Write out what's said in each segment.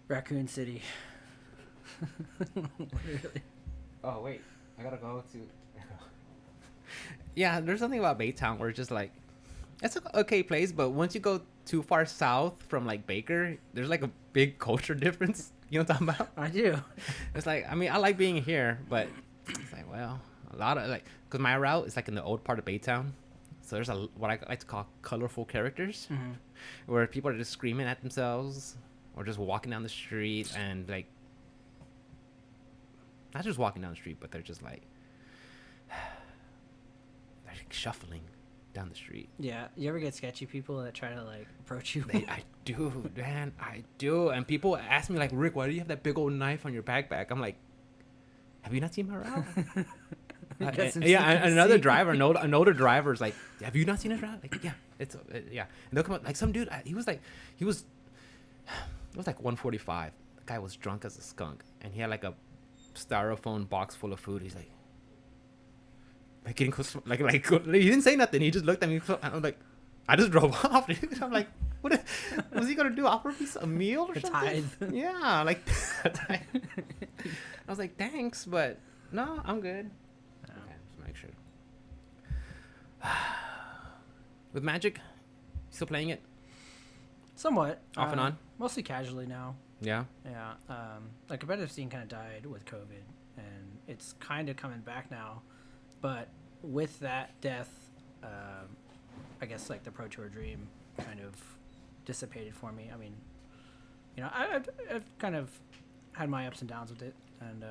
Raccoon City. Literally. Oh wait, I gotta go to. Yeah, there's something about Baytown where it's just like it's an okay place, but once you go too far south from like Baker, there's like a big culture difference. You know what I'm talking about? I do. It's like I mean I like being here, but it's like well a lot of like because my route is like in the old part of Baytown, so there's a what I like to call colorful characters, Mm-hmm. where people are just screaming at themselves or just walking down the street and like not just walking down the street, but they're just like they're like shuffling down the street. Yeah. You ever get sketchy people that try to like approach you? I do, man, I do. And people ask me like, Rick, why do you have that big old knife on your backpack? I'm like, have you not seen my route? Yeah, and another driver, an older driver is like, have you not seen his route? Like, yeah, it's yeah. And they'll come up like some dude. He was it was like 1:45. The guy was drunk as a skunk, and he had like a styrofoam box full of food. He's like getting close, like he didn't say nothing. He just looked at me. I'm like, I just drove off. Dude. I'm like, what was he gonna do? Offer me a meal or A something? tithe. Yeah, like a tithe. I was like, thanks, but no, I'm good. Oh. Okay, just make sure. With Magic, still playing it Somewhat. off and on. Mostly casually now. Yeah. Yeah. The competitive scene kind of died with COVID, and it's kind of coming back now. But with that death, I guess like the Pro Tour dream kind of dissipated for me. I mean, I've kind of had my ups and downs with it, and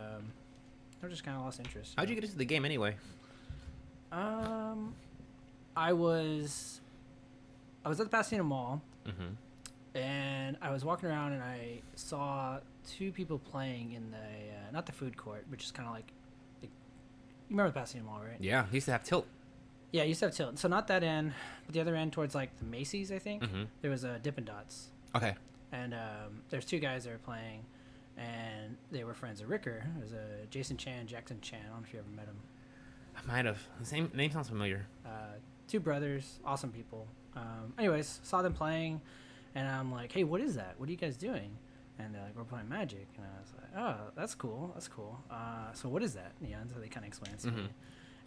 I've just kind of lost interest. How'd you get into the game anyway? I was at the Pasadena Mall, Mm-hmm. and I was walking around, and I saw two people playing in the not the food court, which is kind of like you remember the Pasadena Mall, right? Yeah, he used to have tilt. Yeah, you used to have Tilt. So not that end, but the other end towards like the Macy's, I think. Mm-hmm. There was a Dippin' Dots, Okay. and there's two guys that were playing, and they were friends of Ricker. It was a Jason Chan, Jackson Chan. I don't know if you ever met him. I might have. The same name sounds familiar. Two brothers, awesome people. Anyways, saw them playing, and I'm like, hey, what is that? What are you guys doing? And they're like, we're playing Magic. And I was like, oh, that's cool. That's cool. So what is that? Yeah, and so they kind of explained it to me.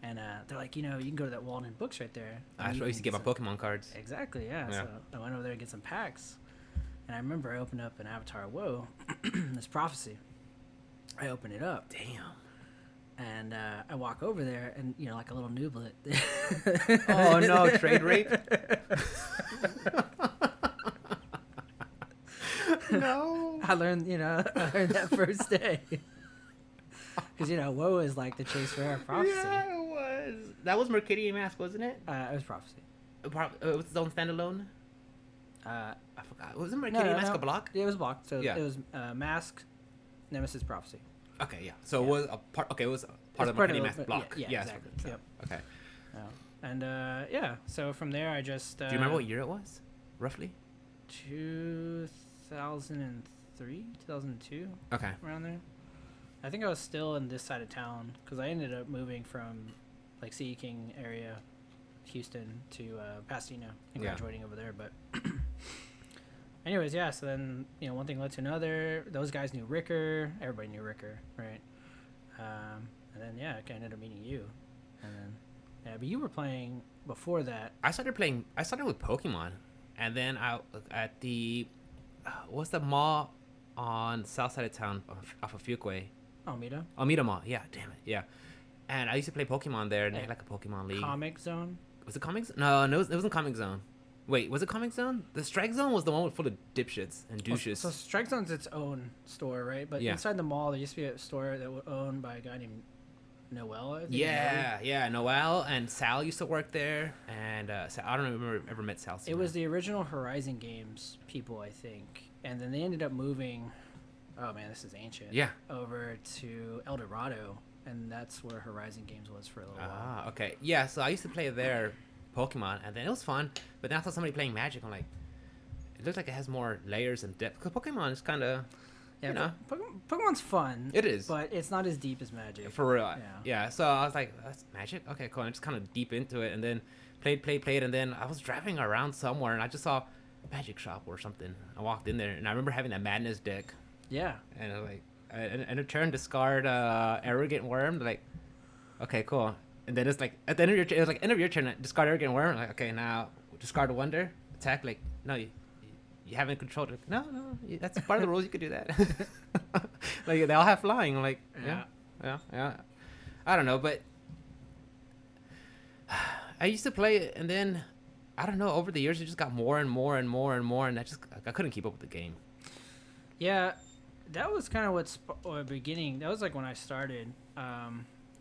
And they're like, you can go to that Walden Books right there. That's where I used to get my Pokemon cards. Exactly, yeah. So I went over there to get some packs. And I remember I opened up an Avatar Woe, this Prophecy. I open it up. Damn. And I walk over there, and, like a little nooblet. Oh, no, trade rape? No. I learned that first day. Because, Woe is like the Chase Rare Prophecy. Yeah, it was. That was Mercadian Mask, wasn't it? It was Prophecy. It was its own standalone? Uh, I forgot. Wasn't Mercadian Mask a block? Yeah, it was blocked. So Yeah. it was Mask, Nemesis, Prophecy. Okay, yeah. So Yeah. it was a part. Okay, it was part of the Mercadian Mask block. Yeah, so- exactly. so- Yep. Okay. Yeah. And so from there I just. Do you remember what year it was, roughly? 2003, 2002, Okay. around there. I think I was still in this side of town because I ended up moving from like Sea King area, Houston, to Pasadena and Yeah. graduating over there. But anyways, yeah. So then one thing led to another. Those guys knew Ricker. Everybody knew Ricker, right? And then I ended up meeting you, and then but you were playing before that. I started with Pokemon, and then I at the what's the mall on the south side of town off of Fuquay. Almeida Mall. Yeah, damn it. Yeah. And I used to play Pokemon there, and they had like a Pokemon league. Comic Zone. Was it Comic Zone? No, it wasn't Comic Zone. Wait, was it Comic Zone? The Strike Zone was the one full of dipshits and douches. So Strike Zone's its own store, right? But Yeah. inside the mall, there used to be a store that was owned by a guy named Noel. I think. Yeah. Noel and Sal used to work there, and I don't remember ever met Sal. It was the original Horizon Games people, I think, and then they ended up moving. Oh man, this is ancient. Yeah. Over to El Dorado, and that's where Horizon Games was for a little while. Ah, okay. Yeah, so I used to play there Pokemon, and then it was fun, but then I saw somebody playing Magic. I'm like, it looks like it has more layers and depth, because Pokemon is kind of, Yeah, Pokemon's fun. It is. but it's not as deep as Magic. For real. Yeah. Yeah, so I was like, that's Magic? Okay, cool. And I just kind of deep into it, and then played, and then I was driving around somewhere, and I just saw Magic Shop or something. I walked in there, and I remember having that Madness deck. Yeah. And I was like, and a turn discard arrogant worm. Like, okay, cool. And then it's like at the end of your it was like end of your turn, discard arrogant worm. Like, okay, now discard a wonder, attack. Like, no, you haven't controlled it. No, that's part of the rules. You could do that. Like they all have flying. I'm like, yeah. I don't know, but I used to play it, and then I don't know. Over the years, it just got more and more and more and more, and I couldn't keep up with the game. Yeah, that was kind of what's beginning. That was like when I started.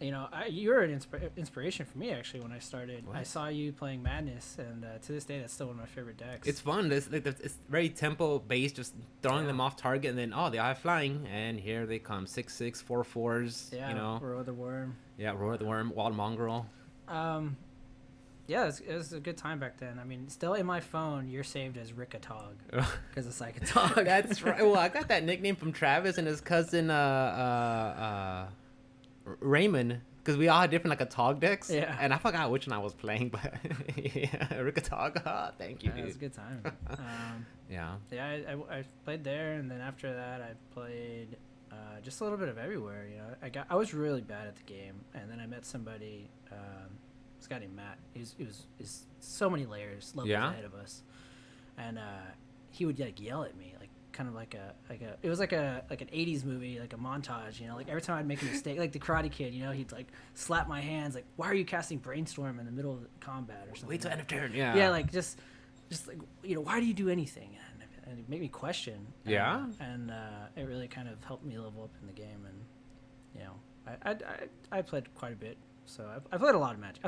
You know, you were an inspiration for me actually when I started. What? I saw you playing Madness, and to this day, that's still one of my favorite decks. It's fun. It's very tempo based, just throwing them off target, and then they are flying, and here they come 6/6, 4/4s. Yeah, you know, Roar the Worm. Yeah, Roar the Worm, Wild Mongrel. Yeah, it was a good time back then. I mean, still in my phone, you're saved as Rickatog because of Psychotog. That's right. Well, I got that nickname from Travis and his cousin Raymond, because we all had different like a Tog decks. Yeah. And I forgot which one I was playing, but yeah, Rickatog. Thank you, dude. It was a good time. Yeah. Yeah, I played there, and then after that, I played just a little bit of everywhere. You know, I was really bad at the game, and then I met somebody. This guy named Matt. He's so many levels ahead of us, and he would like yell at me, like kind of like it was like an 80s movie, like a montage, you know, like every time I'd make a mistake, like the Karate Kid, you know, he'd like slap my hands, like, why are you casting Brainstorm in the middle of combat or something? Wait till end of turn. Yeah, like just like, you know, why do you do anything? And it made me question. And it really kind of helped me level up in the game, and you know, I played quite a bit. So I played a lot of Magic.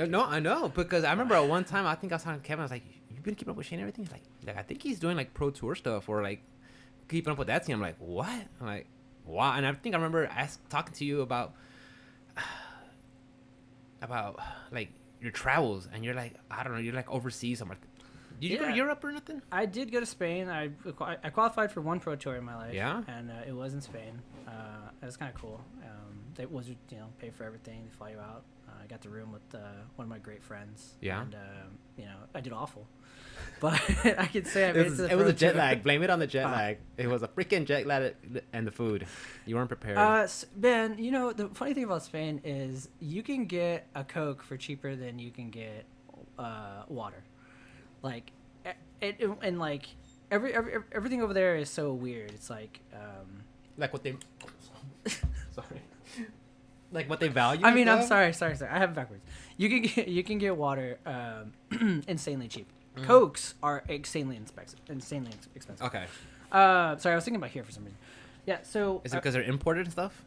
No, I know, because I remember at one time I think I was talking to Kevin. I was like, "You've been keeping up with Shane and everything?" He's like I think he's doing like Pro Tour stuff or like keeping up with that team. I'm like, what? I'm like, wow. And I think I remember talking to you about like your travels, and you're like, I don't know, you're like overseas somewhere. Did you go to Europe or nothing? I did go to Spain. I qualified for one Pro Tour in my life. Yeah. And it was in Spain. It was kind of cool. They was, you know, pay for everything. They fly you out. I got the room with one of my great friends. Yeah. And you know, I did awful, but I could say I made it was a jet lag. Blame it on the jet lag. It was a freaking jet lag and the food. You weren't prepared. Ben, you know, the funny thing about Spain is you can get a Coke for cheaper than you can get water. Like, and like everything over there is so weird. It's like what they sorry, like what they value. I mean, though? I'm sorry. I have it backwards. You can get water insanely cheap. Mm-hmm. Cokes are insanely expensive. Okay. Sorry, I was thinking about here for some reason. Yeah. So is it because they're imported and stuff?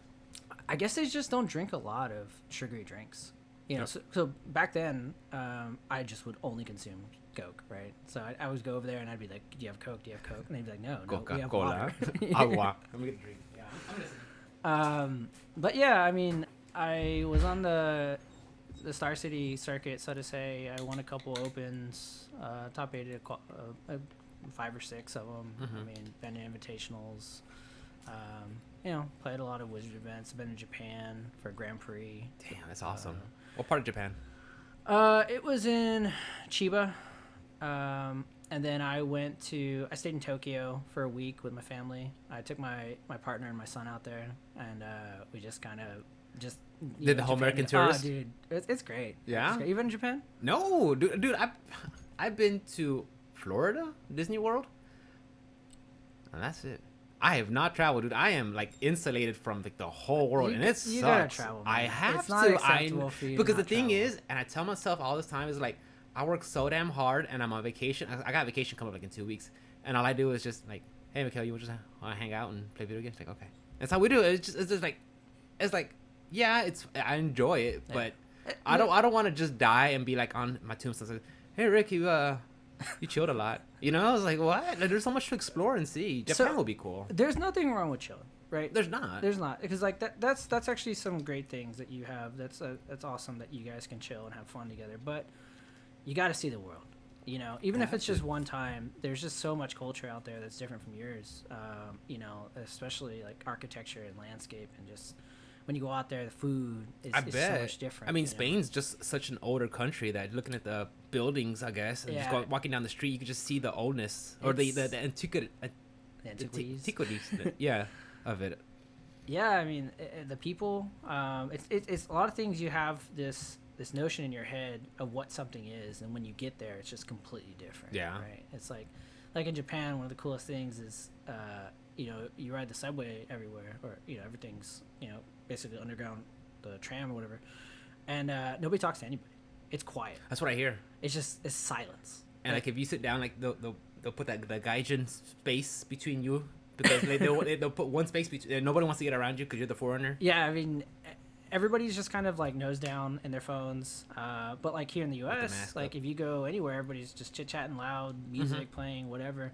I guess they just don't drink a lot of sugary drinks. You know, so back then, I just would only consume Coke, right? So I would go over there and I'd be like, "Do you have Coke? Do you have Coke?" And they'd be like, "No, we have water." Agua. I'm gonna drink. Yeah, I'm listening. But yeah, I mean, I was on the Star City circuit, so to say. I won a couple opens, top 8 at 5 or 6 of them. Mm-hmm. I mean, been in invitationals. You know, played a lot of Wizard events. Been in Japan for a Grand Prix. Damn, that's awesome. What part of Japan? It was in Chiba. And then I stayed in Tokyo for a week with my family. I took my partner and my son out there, and we just kind of did the whole American tourist. Oh, dude, it's great. Yeah, it's great. You been in Japan? No, dude, I've been to Florida, Disney World, and that's it. I have not traveled, dude. I am like insulated from like the whole world, and it sucks. You gotta travel, man. I have it's not acceptable for you because the thing is, and I tell myself all this time, is like, I work so damn hard, and I'm on vacation. I got vacation coming up like in 2 weeks, and all I do is just like, hey, Mikhail, you want to just hang out and play video games? Like, okay, that's how we do it. It's just like, yeah, I enjoy it, but I don't want to just die and be like on my tombstone, like, hey, Rick, you chilled a lot. You know, I was like, what? There's so much to explore and see. Japan would be cool. There's nothing wrong with chilling, right? There's not because like that's actually some great things that you have. That's awesome that you guys can chill and have fun together. But you got to see the world. You know, even if it's just one time, there's just so much culture out there that's different from yours. You know, especially like architecture and landscape, and just when you go out there, the food is so much different. I mean, Spain's just such an older country that looking at the buildings, I guess, and just walking down the street, you can just see the oldness or the the antiquities. Yeah, of it. Yeah, I mean the people. It's a lot of things. You have this notion in your head of what something is, and when you get there, it's just completely different. Yeah. Right. It's like in Japan, one of the coolest things is you ride the subway everywhere, or everything's basically underground, the tram or whatever, and nobody talks to anybody. It's quiet. That's what I hear. It's silence. And like if you sit down, like they'll put the gaijin space between you because they'll put one space between. Nobody wants to get around you because you're the foreigner. Yeah, I mean, everybody's just kind of like nose down in their phones. But like here in the U.S., like if you go anywhere, everybody's just chit chatting loud, music playing, whatever.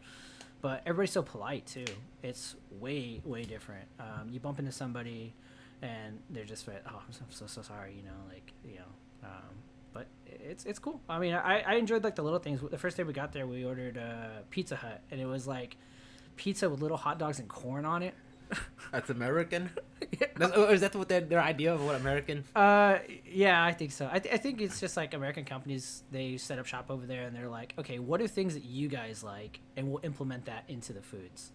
But everybody's so polite too. It's way different. You bump into somebody, and they're just like, "Oh, I'm so sorry," But it's cool. I mean, I enjoyed like the little things. The first day we got there, we ordered Pizza Hut, and it was like pizza with little hot dogs and corn on it. That's American. Is that what their idea of what American? Yeah, I think so. I think it's just like American companies. They set up shop over there, and they're like, okay, what are things that you guys like, and we'll implement that into the foods.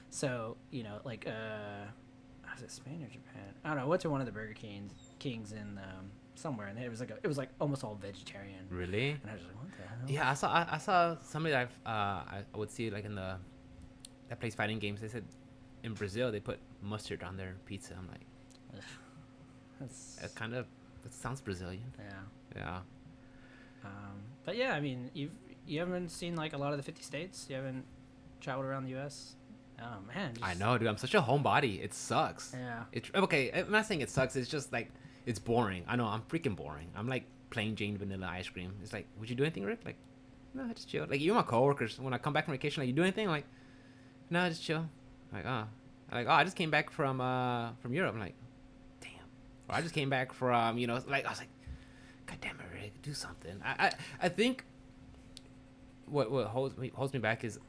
So like is it Spain or Japan? I don't know. What's one of the Burger Kings in somewhere, and it was like almost all vegetarian. Really? And I was like, what the hell? Yeah, I saw somebody that I would see like in that plays fighting games. They said in Brazil they put mustard on their pizza. I'm like, that sounds Brazilian. Yeah. But yeah, I mean, you haven't seen like a lot of the 50 states. You haven't traveled around the U.S. Oh man. I know, dude. I'm such a homebody. It sucks. Yeah. It's okay. I'm not saying it sucks. It's just like it's boring. I know. I'm freaking boring. I'm like plain Jane vanilla ice cream. It's like, would you do anything, Rick? Like, no, just chill. Like even my coworkers, when I come back from vacation, like, you do anything? I'm like, no, just chill. Like, I just came back from Europe. I'm like, damn. Or I just came back from, like I was like, God damn it, Rick, do something. I think what holds me back is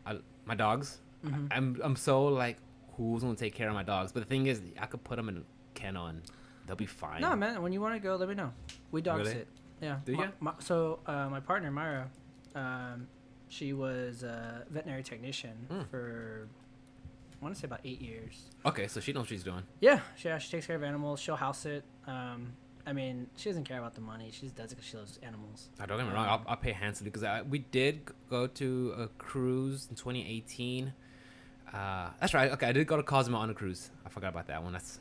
my dogs. Mm-hmm. I'm so like, who's gonna take care of my dogs? But the thing is, I could put them in a kennel and they'll be fine. No, man. When you want to go, let me know. We dog Really? sit. Yeah. Do you? My partner Myra, she was a veterinary technician for, I want to say about 8 years. Okay, so she knows what she's doing. Yeah, she takes care of animals. She'll house it. I mean, she doesn't care about the money. She just does it because she loves animals. Don't get me wrong. I'll pay handsomely because we did go to a cruise in 2018. That's right. Okay, I did go to Cozumel on a cruise. I forgot about that one. That's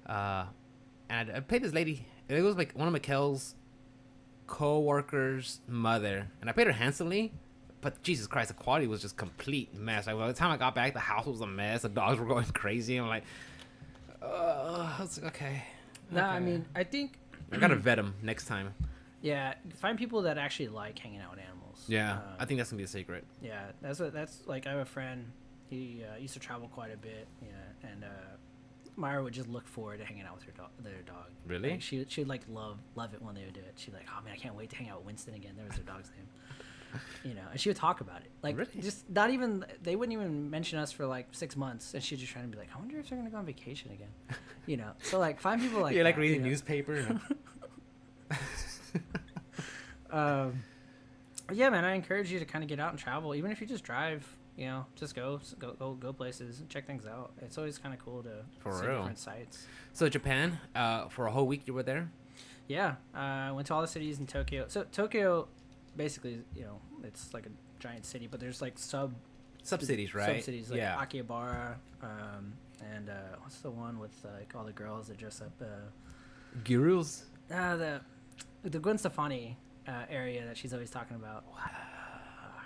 and I paid this lady. It was like one of Mikkel's co-workers' mother, and I paid her handsomely. But Jesus Christ, the quality was just complete mess. Like by the time I got back, the house was a mess. The dogs were going crazy. I'm like, I was like, okay. No, I mean, I think I gotta vet them next time. Yeah, find people that actually like hanging out with animals. Yeah, I think that's gonna be a secret. Yeah, that's like I have a friend. He used to travel quite a bit. Yeah, and Myra would just look forward to hanging out with their dog. Really? Like, she'd like love it when they would do it. She'd like, oh man, I can't wait to hang out with Winston again. That was their dog's name. And she would talk about it. Like, really? Just not even, they wouldn't even mention us for like 6 months, and she'd just try to be like, I wonder if they're gonna go on vacation again. So like find people like you're like that, reading newspaper. Yeah, man, I encourage you to kind of get out and travel, even if you just drive. Just go places and check things out. It's always kind of cool to see different sites. So Japan, for a whole week you were there? Yeah, I went to all the cities in Tokyo. So Tokyo, basically, it's like a giant city, but there's like sub-cities, right? Sub-cities, like Akihabara, and what's the one with like all the girls that dress up? Gurus? The Gwen Stefani area that she's always talking about.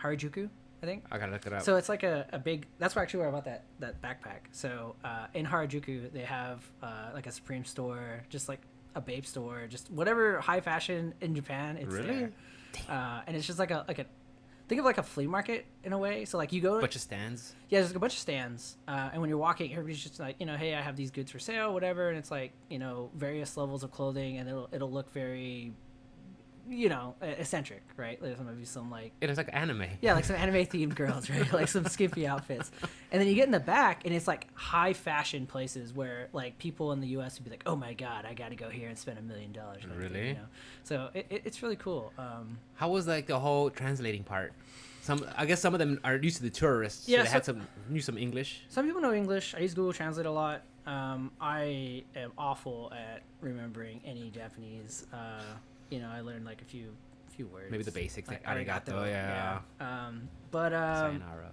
Harajuku, I think. I gotta look it up. So it's like a big. That's where I bought that backpack. So in Harajuku they have like a Supreme store, just like a Babe store, just whatever high fashion in Japan. It's really there. And it's just like a think of like a flea market in a way. So like you go. A bunch of stands. Yeah, there's like a bunch of stands, and when you're walking, everybody's just like, hey, I have these goods for sale, whatever, and it's like various levels of clothing, and it'll look very. Eccentric, right? There's maybe some like it is like anime. Yeah, like some anime themed girls, right? Like some skimpy outfits. And then you get in the back and it's like high fashion places where like people in the US would be like, oh my God, I got to go here and spend $1 million. Really? So it's really cool. How was like the whole translating part? I guess some of them are used to the tourists. Yeah, so they knew some English. Some people know English. I use Google Translate a lot. I am awful at remembering any Japanese. I learned like a few words. Maybe the basics, like arigato. arigato, yeah. But Sayonara.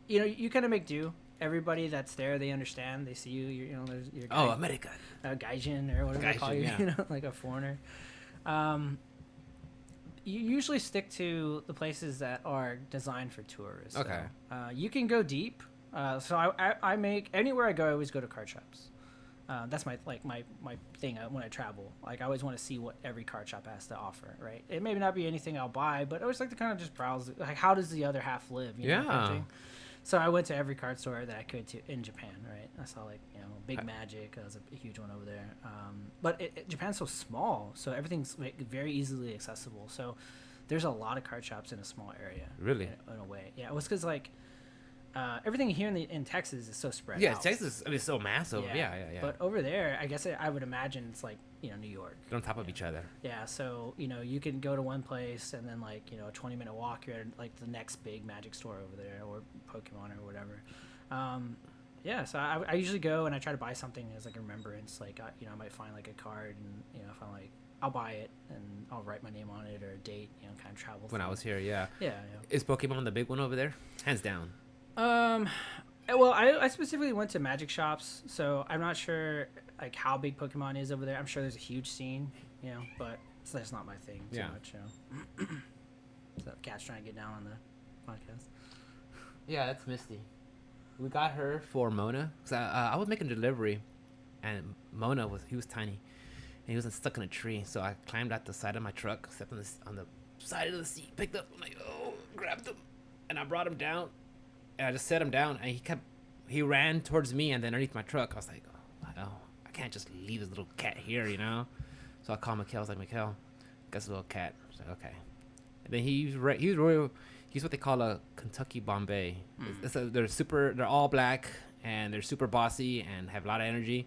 You kind of make do. Everybody that's there, they understand. They see you. You're American. Gaijin or whatever they call you. Yeah. Like a foreigner. You usually stick to the places that are designed for tourists. Okay. So, you can go deep. So I make anywhere I go, I always go to card shops. That's my thing when I travel. Like I always want to see what every card shop has to offer. Right. It may not be anything I'll buy, but I always like to kind of just browse. Like how does the other half live? Yeah. Kind of thing. So I went to every card store that I could in Japan. Right. I saw Big Magic. That was a huge one over there. But Japan's so small, so everything's very easily accessible. So there's a lot of card shops in a small area. Really? In a way, yeah. It was because everything here in Texas is so spread out. Yeah, Texas is so massive. Yeah. But over there, I guess I would imagine it's like New York. They're on top of each other. Yeah, so you can go to one place and then a 20-minute walk, you're at like the next big Magic store over there or Pokemon or whatever. Yeah, so I usually go and I try to buy something as like a remembrance. Like I might find like a card and if I'm like I'll buy it and I'll write my name on it or a date. Kind of travel. When I was here, yeah. Yeah. Is Pokemon the big one over there? Hands down. Well, I specifically went to magic shops, so I'm not sure like how big Pokemon is over there. I'm sure there's a huge scene, but that's not my thing too much. So Cat's trying to get down on the podcast. Yeah, that's Misty. We got her for Mona because I was making a delivery, and Mona was tiny, and he was stuck in a tree. So I climbed out the side of my truck, stepped on the side of the seat, picked up, grabbed him, and I brought him down. And I just set him down, and he ran towards me, and then underneath my truck, I was like, oh, I can't just leave this little cat here, So I called Mikhail. I was like, Mikhail, got this little cat. I was like, okay. And then he's what they call a Kentucky Bombay. They're all black, and they're super bossy and have a lot of energy.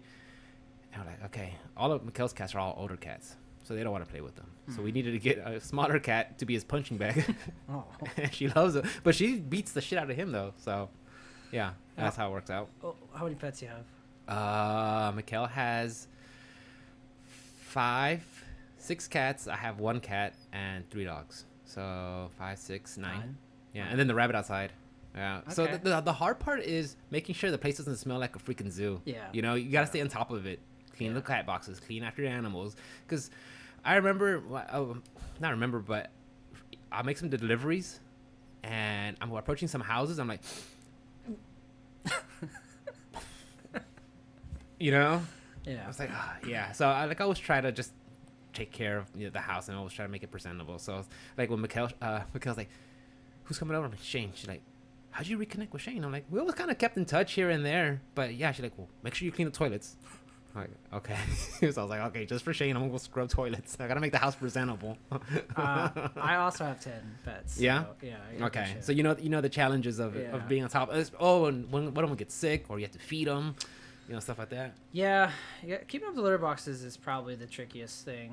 And I'm like, okay, all of Mikhail's cats are all older cats, so they don't want to play with them. So we needed to get a smaller cat to be his punching bag. Oh. She loves it, but she beats the shit out of him though. So, yeah, that's how it works out. Oh, how many pets do you have? Mikhail has 6 cats. I have 1 cat and 3 dogs. So 5, 6, 9. Yeah, and then the rabbit outside. Yeah. Okay. So the hard part is making sure the place doesn't smell like a freaking zoo. Yeah. You gotta stay on top of it. Clean the cat boxes. Clean after your animals. Because I remember, but I'll make some deliveries, and I'm approaching some houses. I'm like, Yeah. I was like, yeah. So I always try to just take care of the house, and always try to make it presentable. So like when Mikhail's like, who's coming over? I'm like, Shane. She's like, how'd you reconnect with Shane? I'm like, we always kind of kept in touch here and there, but yeah. She's like, well, make sure you clean the toilets. I'm like, okay. So I was like, okay, just for Shane, I'm gonna go scrub toilets. I gotta make the house presentable. I also have 10 pets. So, yeah. Yeah. Okay. So you know the challenges of being on top. And when one of them gets sick, or you have to feed them, stuff like that. Yeah. Keeping up the litter boxes is probably the trickiest thing,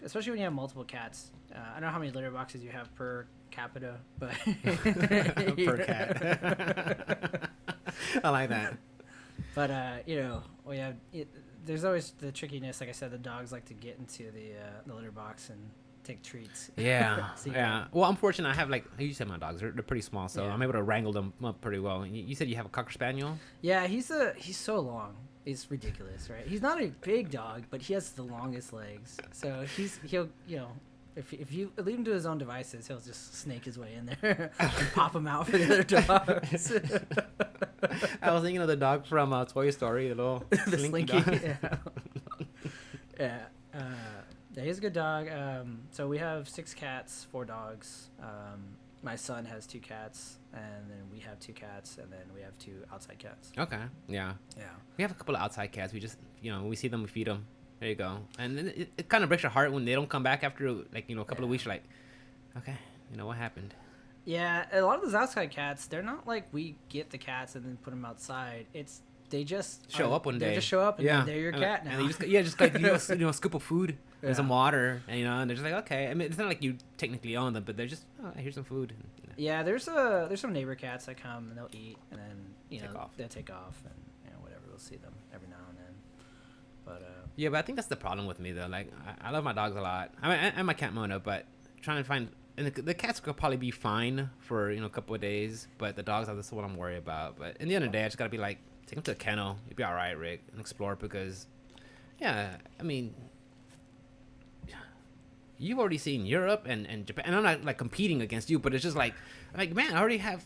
especially when you have multiple cats. I don't know how many litter boxes you have per capita, but per cat. I like that. But we have there's always the trickiness. Like I said, the dogs like to get into the litter box and take treats. Yeah, yeah. Well, I'm fortunate. I have you said my dogs. They're pretty small, so I'm able to wrangle them up pretty well. You said you have a Cocker Spaniel. Yeah, he's so long. It's ridiculous, right? He's not a big dog, but he has the longest legs. So he'll If you leave him to his own devices, he'll just snake his way in there and pop him out for the other dogs. I was thinking of the dog from Toy Story, the little the Slinky Slinky. dog. Yeah. He's a good dog. So we have 6 cats, 4 dogs. My son has 2 cats, and then we have 2 cats, and then we have 2 outside cats. Okay. Yeah. Yeah. We have a couple of outside cats. We just, when we see them, we feed them. There you go. And then it kind of breaks your heart when they don't come back after a couple of weeks. You're like, okay, what happened? Yeah, a lot of those outside cats, they're not like we get the cats and then put them outside. They just show up one day. They just show up and they're your cat now. And just like a scoop of food. and some water, and and they're just like, okay. I mean, it's not like you technically own them, but they're just, oh, here's some food. And, Yeah, there's some neighbor cats that come and they'll eat, and then they'll take off, and whatever, we'll see them every now and then. But yeah, but I think that's the problem with me though. Like, I love my dogs a lot. I mean, and my cat Mona, but trying to find, and the cats could probably be fine for a couple of days, but the dogs are the one I'm worried about. But in the end of the day, I just gotta be like, take them to a kennel. You'll be all right, Rick, and explore, because, yeah, I mean, you've already seen Europe and Japan, and I'm not like competing against you, but it's just like man, I already have,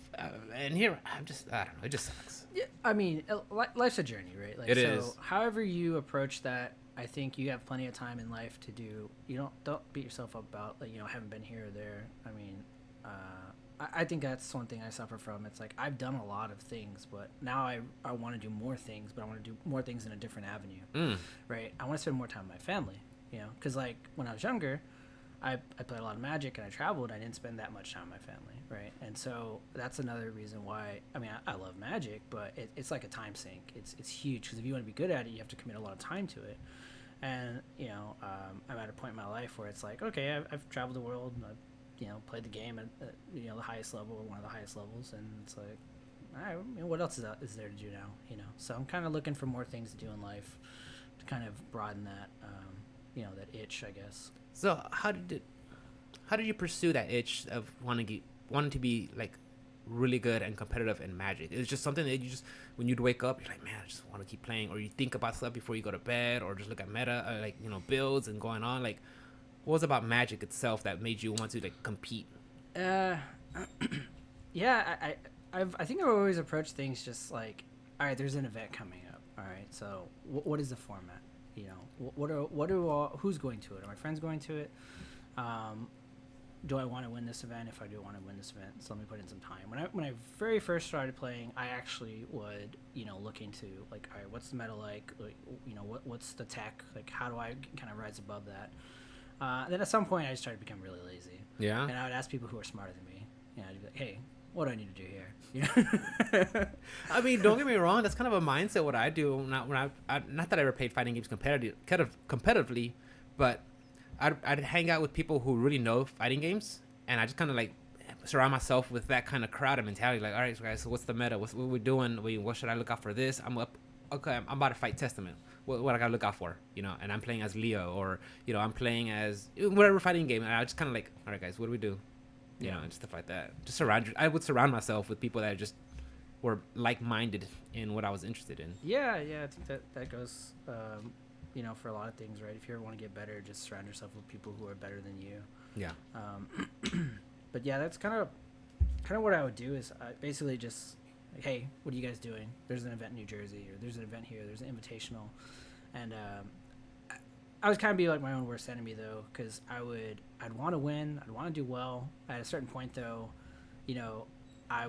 and here I don't know, it just sucks. Yeah, I mean, life's a journey, right? Like, it so is. However you approach that, I think you have plenty of time in life to do. You don't beat yourself up about haven't been here or there. I mean, I think that's one thing I suffer from. It's like I've done a lot of things, but now I want to do more things, but I want to do more things in a different avenue, right? I want to spend more time with my family, because like when I was younger, I played a lot of Magic and I traveled. I didn't spend that much time with my family, right? And so that's another reason why. I mean, I love Magic, but it's like a time sink. It's huge, because if you want to be good at it, you have to commit a lot of time to it. And I'm at a point in my life where it's like, okay, I've traveled the world, and I've played the game at the highest level, one of the highest levels, and it's like, all right, what else is there to do now? So I'm kind of looking for more things to do in life to kind of broaden that that itch, I guess. So how did you pursue that itch of wanting to be like really good and competitive in Magic? It's just something that you just, when you'd wake up, you're like, man, I just want to keep playing, or you think about stuff before you go to bed, or just look at meta, builds and going on. Like, what was about Magic itself that made you want to like compete? Yeah, I think I've always approached things just like, all right, there's an event coming up. All right, so what is the format? Who's going to it? Are my friends going to it? Do I want to win this event? If I do want to win this event, so let me put in some time. When I very first started playing, I actually would look into like, all right, what's the meta like? What's the tech? Like, how do I kind of rise above that? Then at some point, I just started to become really lazy. Yeah. And I would ask people who are smarter than me. I'd be like, hey, what do I need to do here? I mean, don't get me wrong. That's kind of a mindset what I do. Not that I ever played fighting games competitively, but I'd hang out with people who really know fighting games, and I just kind of like surround myself with that kind of crowd and mentality. Like, all right, guys, so what's the meta? What we're doing? What should I look out for? This I'm up. Okay, I'm about to fight Testament. What I gotta look out for? And I'm playing as Leo, or I'm playing as whatever fighting game. And I just kind of like, all right, guys, what do we do? And stuff like that. I would surround myself with people that just were like-minded in what I was interested in. Yeah, I think that goes, for a lot of things, right? If you ever want to get better, just surround yourself with people who are better than you. Yeah. But yeah, that's kind of what I would do is basically just like, hey, what are you guys doing? There's an event in New Jersey, or there's an event here. There's an invitational, and I was kind of be like my own worst enemy though, because I'd want to win, I'd want to do well. At a certain point though, I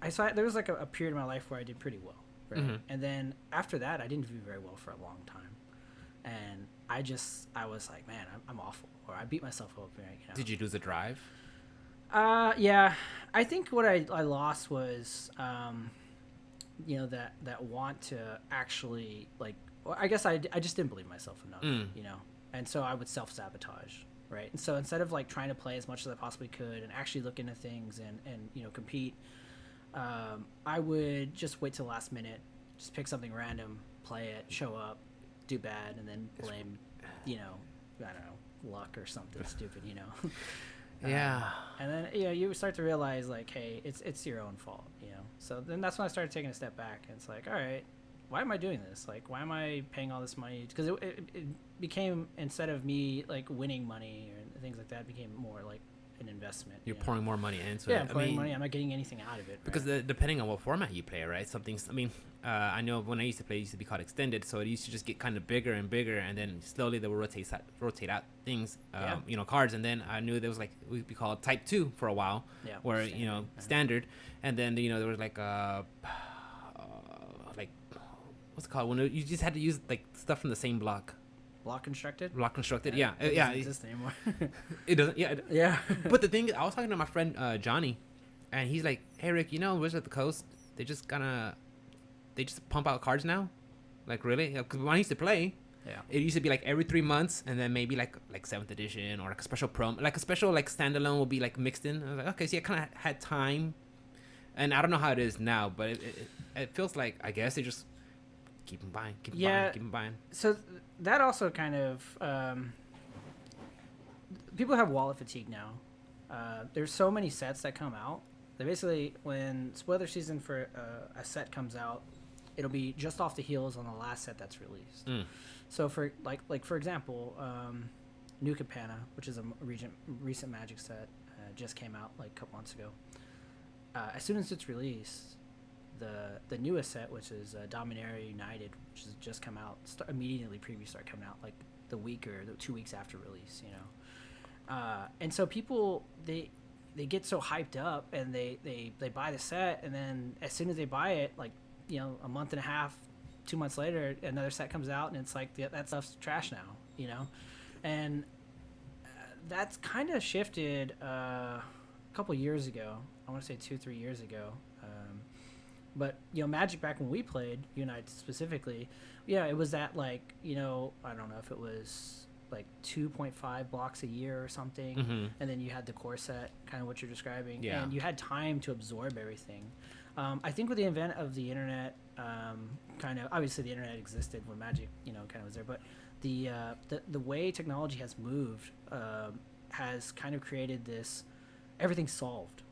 saw there was like a period in my life where I did pretty well, right? Mm-hmm. And then after that, I didn't do very well for a long time, and I was like, man, I'm awful, or I beat myself up. Did you lose the drive? Yeah, I think what I lost was, that want to actually like. Well, I guess I just didn't believe myself enough, and so I would self-sabotage, right? And so instead of like trying to play as much as I possibly could and actually look into things and compete, I would just wait till the last minute, just pick something random, play it, show up, do bad, and then blame, I don't know, luck or something stupid, Yeah. And then you start to realize like, hey, it's your own fault, So then that's when I started taking a step back, and it's like, all right, why am I doing this? Like, why am I paying all this money? Because it became, instead of me like winning money or things like that, it became more like an investment. You're pouring more money into it. Yeah, I'm pouring money. I'm not getting anything out of it. Because depending on what format you play, right? I know when I used to play, it used to be called Extended, so it used to just get kind of bigger and bigger, and then slowly they would rotate out things, cards, and then I knew there was like, it would be called Type 2 for a while, where, standard, and then, there was like, what's it called? When you just had to use like stuff from the same block. Block constructed, yeah. It doesn't exist anymore. It doesn't. Yeah. But the thing, I was talking to my friend Johnny, and he's like, "Hey Rick, Wizards of the Coast, they just pump out cards now, like really? Because when I used to play, Yeah. It used to be like every 3 months, and then maybe like 7th edition or like a special promo, like a special like standalone will be like mixed in. I was like, okay, so I kind of had time, and I don't know how it is now, but it feels like, I guess they just keep them buying, keep them buying. So that also kind of people have wallet fatigue now. There's so many sets that come out. They basically, when spoiler season for a set comes out, it'll be just off the heels on the last set that's released. So for for example, New Capenna, which is a recent Magic set, just came out like a couple months ago. As soon as it's released, the newest set, which is Dominaria United, which has just come out, immediately previews start coming out like the week or the 2 weeks after release, you know. And so people they get so hyped up and they buy the set, and then as soon as they buy it, like, you know, a month and a half, 2 months later, another set comes out, and it's like that stuff's trash now, you know. And that's kind of shifted a couple years ago. I want to say 2-3 years ago. But, you know, Magic back when we played, Unite specifically, yeah, it was that, like, you know, I don't know if it was like 2.5 blocks a year or something, and then you had the core set, kind of what you're describing, and you had time to absorb everything. I think with the advent of the internet, kind of, obviously the internet existed when Magic, you know, kind of was there, but the way technology has moved has kind of created this, everything's solved,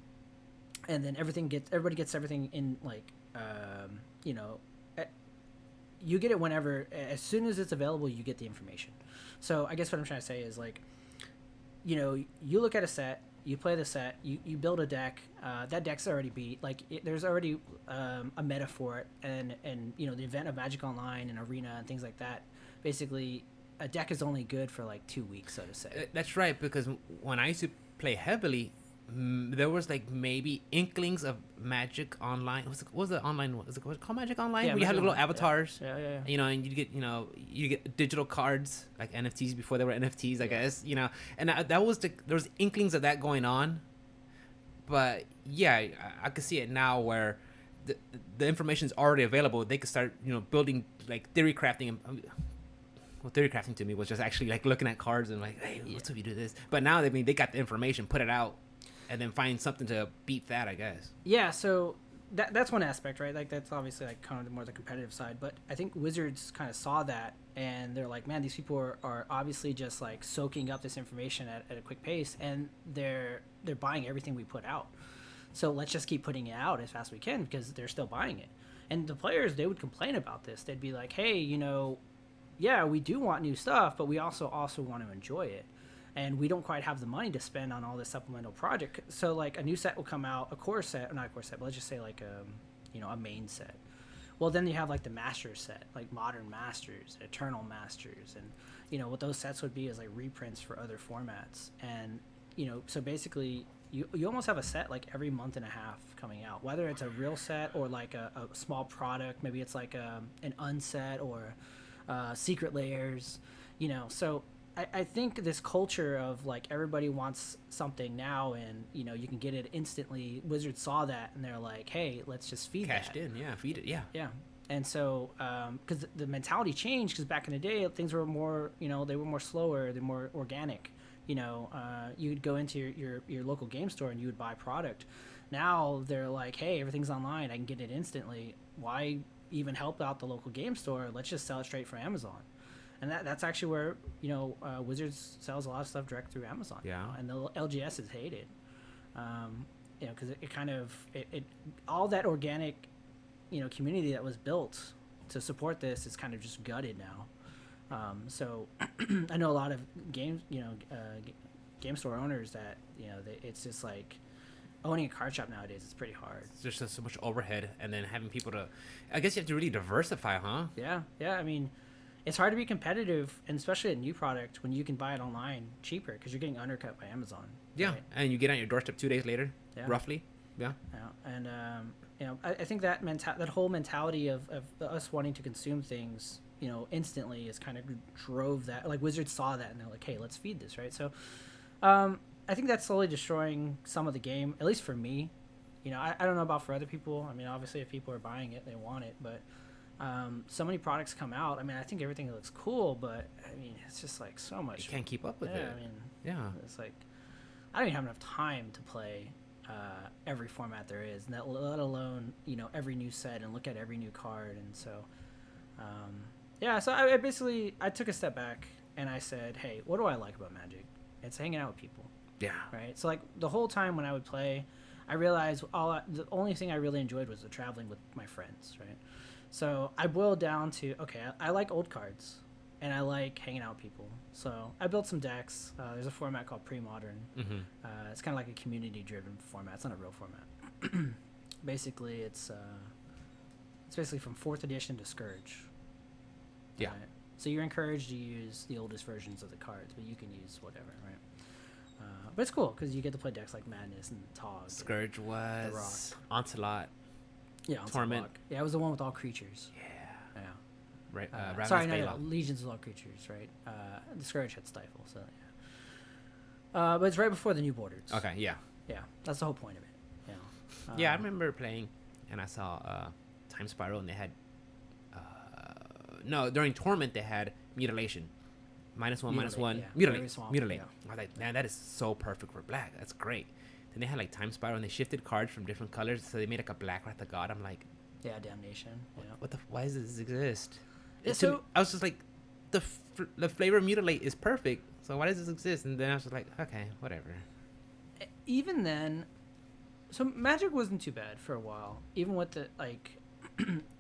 and then everybody gets everything in, like, you know, you get it whenever, as soon as it's available, you get the information. So I guess what I'm trying to say is, like, you know, you look at a set, you play the set, you build a deck, that deck's already beat, like, there's already a meta for it, and you know, the event of Magic Online and Arena and things like that, basically a deck is only good for like 2 weeks, so to say. That's right, because when I used to play heavily, there was like maybe inklings of Magic Online. What was the online? Was it called Magic Online? Yeah, where you had little Online, avatars. Yeah. You know, and you get digital cards like NFTs before they were NFTs, I guess. You know, and that was there was inklings of that going on. But yeah, I could see it now where the information is already available. They could start, you know, building like theory crafting. Well, theory crafting to me was just actually like looking at cards and like, hey, what's if you do this? But now, I mean, they got the information, put it out, and then find something to beat that, I guess. Yeah, so that's one aspect, right? Like, that's obviously like kind of more the competitive side. But I think Wizards kind of saw that, and they're like, man, these people are obviously just like soaking up this information at a quick pace, and they're buying everything we put out. So let's just keep putting it out as fast as we can, because they're still buying it. And the players, they would complain about this. They'd be like, hey, you know, yeah, we do want new stuff, but we also want to enjoy it. And we don't quite have the money to spend on all this supplemental project. So, like, a new set will come out, a core set, or not a core set, but let's just say, like, you know, a main set. Well, then you have, like, the Masters set, like Modern Masters, Eternal Masters. And, you know, what those sets would be is, like, reprints for other formats. And, you know, so basically, you almost have a set, like, every month and a half coming out. Whether it's a real set or, like, a small product. Maybe it's, like, an unset or secret layers, you know. So I think this culture of, like, everybody wants something now, and, you know, you can get it instantly. Wizards saw that, and they're like, hey, let's just feed Cashed in, yeah, feed it, yeah. Yeah. And so, because the mentality changed, because back in the day, things were more, you know, they were more slower, they're more organic. You know, you would go into your local game store and you would buy product. Now they're like, hey, everything's online, I can get it instantly. Why even help out the local game store? Let's just sell it straight from Amazon. And that's actually where, you know, Wizards sells a lot of stuff direct through Amazon. Yeah. Now, and the LGS is hated. You know, because it kind of, it all that organic, you know, community that was built to support this is kind of just gutted now. So I know a lot of game store owners that, you know, it's just like owning a card shop nowadays. It's pretty hard. There's just so much overhead, and then having people to, I guess you have to really diversify, huh? Yeah. I mean, it's hard to be competitive, and especially a new product, when you can buy it online cheaper because you're getting undercut by Amazon. Yeah, right? And you get on your doorstep 2 days later, roughly. Yeah. And you know, I think that that whole mentality of us wanting to consume things, you know, instantly is kind of drove that. Like, Wizards saw that, and they're like, hey, let's feed this, right? So I think that's slowly destroying some of the game, at least for me. You know, I don't know about for other people. I mean, obviously, if people are buying it, they want it, but So many products come out. I mean, I think everything looks cool, but I mean, it's just like so much. You can't keep up with it. I mean, yeah, it's like I don't even have enough time to play every format there is, and let alone every new set and look at every new card. And so, so I basically took a step back and I said, hey, what do I like about Magic? It's hanging out with people. Yeah. Right. So like the whole time when I would play, I realized the only thing I really enjoyed was the traveling with my friends. Right. So I boiled down to, okay, I like old cards and I like hanging out with people. So I built some decks. There's a format called Pre-Modern. Mm-hmm. It's kind of like a community-driven format. It's not a real format. Basically, it's basically from 4th edition to Scourge. Yeah. Right? So you're encouraged to use the oldest versions of the cards, but you can use whatever, right? But it's cool because you get to play decks like Madness and Tog. Scourge was Onslaught. Yeah, Torment. Yeah, it was the one with all creatures. Yeah. Yeah. Right. Sorry, no, Legions with all creatures, right? The Scourge had Stifle, so yeah. But it's right before the new borders. Okay, yeah. Yeah, that's the whole point of it. Yeah. Yeah, I remember playing, and I saw Time Spiral, and they had during Torment they had Mutilation, -1/-1, yeah. mutilate. Yeah. I was like, man, that is so perfect for black. That's great. Then they had like Time Spiral, and they shifted cards from different colors, so they made like a Black Wrath of God. I'm like, yeah, Damnation. Yeah. Why does this exist? So I was just like, the flavor of Mutilate is perfect, so why does this exist? And then I was just like, okay, whatever. Even then, so Magic wasn't too bad for a while, even with the like.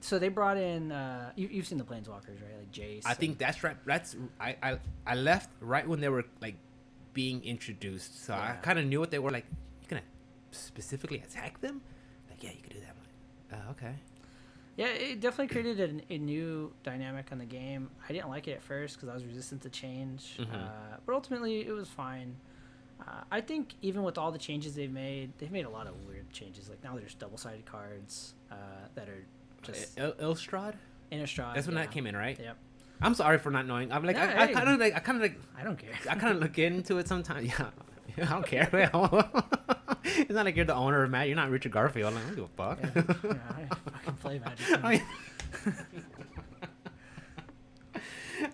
So they brought in you've seen the Planeswalkers, right? Like Jace. I think that's right. I left right when they were like being introduced, so I kind of knew what they were like. You gonna specifically attack them? Like, yeah, you could do that. I'm like, okay. Yeah, it definitely created a new dynamic on the game. I didn't like it at first because I was resistant to change, but ultimately it was fine. I think even with all the changes they've made a lot of weird changes. Like now there's double-sided cards that are just Innistrad. That's when that came in, right? Yep. I'm sorry for not knowing. I'm like, No, I kind of like. I don't care. I kind of look into it sometimes. Yeah, I don't care. It's not like you're the owner of Magic. You're not Richard Garfield. I don't give a fuck. Yeah, I fucking play Magic.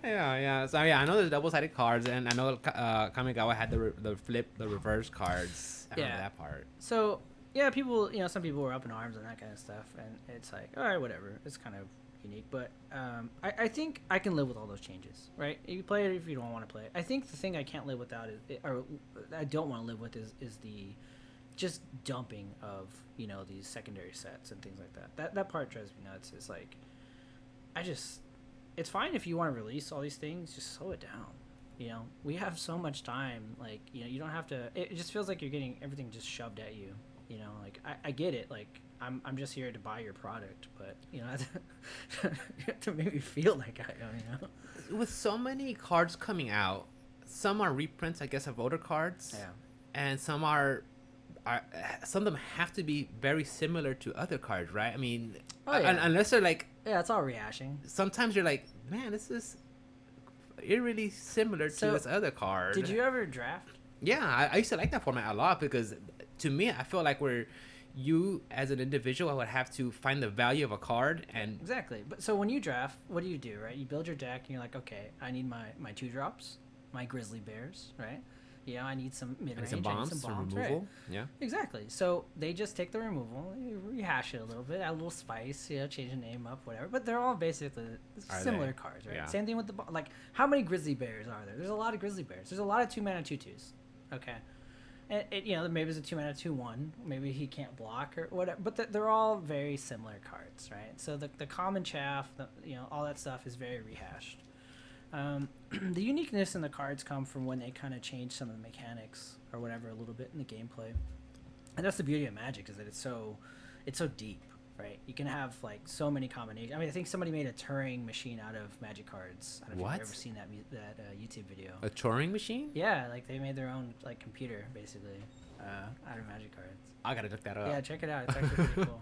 Yeah. So yeah, I know there's double-sided cards, and I know Kamigawa had the reverse cards. I remember that part. So yeah, people, some people were up in arms and that kind of stuff, and it's like, all right, whatever. It's kind of unique, but I think I can live with all those changes, right? You play it if you don't want to play it. I think the thing I can't live without or I don't want to live with is the just dumping of these secondary sets and things like that. That part drives me nuts. It's like it's fine if you want to release all these things, just slow it down. We have so much time. Like you don't have to. It just feels like you're getting everything just shoved at you. Like I get it. Like I'm just here to buy your product, but you have to make me feel like I am. With so many cards coming out, some are reprints, I guess, of older cards. Yeah. And some some of them have to be very similar to other cards, right? I mean, unless they're like... Yeah, it's all rehashing. Sometimes you're like, man, this is eerily similar to this other card. Did you ever draft? Yeah, I used to like that format a lot because to me, I feel like you as an individual would have to find the value of a card and... Exactly. But so when you draft, what do you do, right? You build your deck and you're like, okay, I need my 2-drops, my Grizzly Bears, right? I need some mid-range, some bombs, some removal. Right? Yeah. Exactly. So they just take the removal, rehash it a little bit, add a little spice, change the name up, whatever. But they're all basically similar cards, right? Yeah. Same thing with like, how many Grizzly Bears are there? There's a lot of Grizzly Bears. There's a lot of 2-mana 2/2s. Okay. And maybe it's a 2-mana 2/1. Maybe he can't block or whatever. But they're all very similar cards, right? So the common chaff, all that stuff is very rehashed. The uniqueness in the cards come from when they kind of change some of the mechanics or whatever a little bit in the gameplay, and that's the beauty of Magic, is that it's so deep, right? You can have like so many combinations. I mean, I think somebody made a Turing machine out of Magic cards. I don't know if you've ever seen that YouTube video. A Turing machine? Yeah, like they made their own like computer basically out of Magic cards. I gotta look that up. Yeah, check it out. It's actually pretty cool.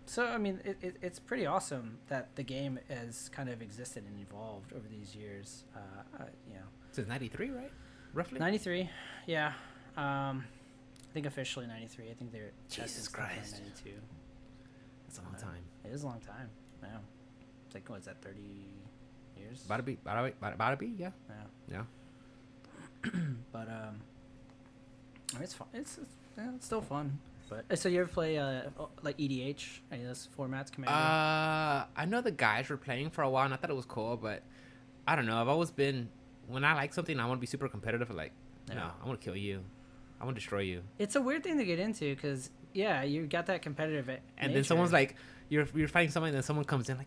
So I mean, it's pretty awesome that the game has kind of existed and evolved over these years. Since '93, right? Roughly. '93, yeah. I think officially '93. I think they're Jesus Christ. '92. That's a long time. It is a long time. Yeah. It's like, what is that, 30 years? About to be, yeah. Yeah. But I mean, it's fun. It's still fun. But so you ever play like EDH? Any of those formats, Commander? I know the guys were playing for a while, and I thought it was cool, but I don't know. I've always been, when I like something, I want to be super competitive. Like, no, I want to kill you. I want to destroy you. It's a weird thing to get into because you got that competitive. And then someone's like, you're fighting somebody, and then someone comes in like,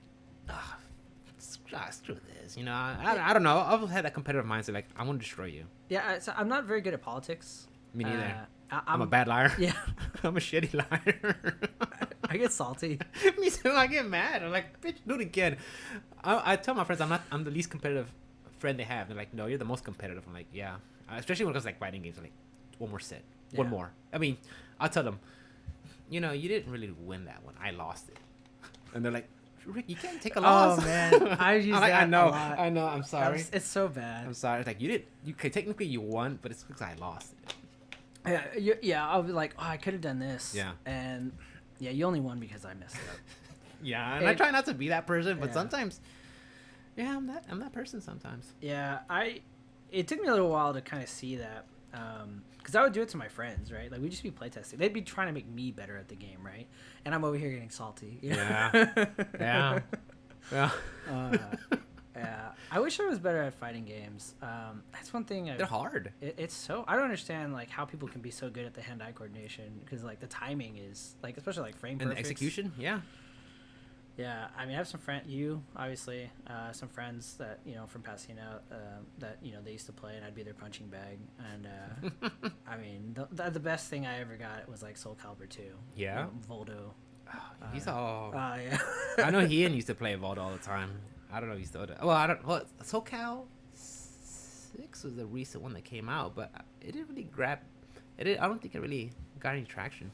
screw this. You know, I don't know. I've had that competitive mindset. Like, I want to destroy you. Yeah, so I'm not very good at politics. Me neither. I'm a bad liar. Yeah. I'm a shitty liar. I get salty. Me too. I get mad. I'm like, bitch, do it again. I tell my friends I'm the least competitive friend they have. They're like, no, you're the most competitive. I'm like, yeah. Especially when it comes to like fighting games. I'm like, one more set. One more. I mean, I'll tell them, you know, you didn't really win that one. I lost it. And they're like, Rick, you can't take a loss. Oh man, I use that. I know. A lot. I know. I'm sorry. It's so bad. I'm sorry. It's like you could technically you won, but it's because I lost it. Yeah. I'll be like, oh, I could have done this. Yeah. And yeah, you only won because I messed up. Yeah, and I try not to be that person, but sometimes, yeah, I'm that person sometimes. Yeah, it took me a little while to kind of see that, because I would do it to my friends, right? Like we'd just be playtesting. They'd be trying to make me better at the game, right? And I'm over here getting salty. Yeah. Yeah. Yeah. Yeah. I wish I was better at fighting games. That's one thing. They're hard. It's so, I don't understand like how people can be so good at the hand-eye coordination, because like the timing is like, especially like frame and perfects. the execution. Yeah. Yeah, I mean, I have some obviously, some friends that, you know, from Pasadena, that, you know, they used to play, and I'd be their punching bag. And, I mean, the best thing I ever got was, like, Soul Calibur 2. Yeah? Voldo. He's all... yeah. I know Ian used to play Voldo all the time. I don't know if he still does. Well, I don't... Well, Soul Cal 6 was the recent one that came out, but it didn't really grab... I don't think it really got any traction.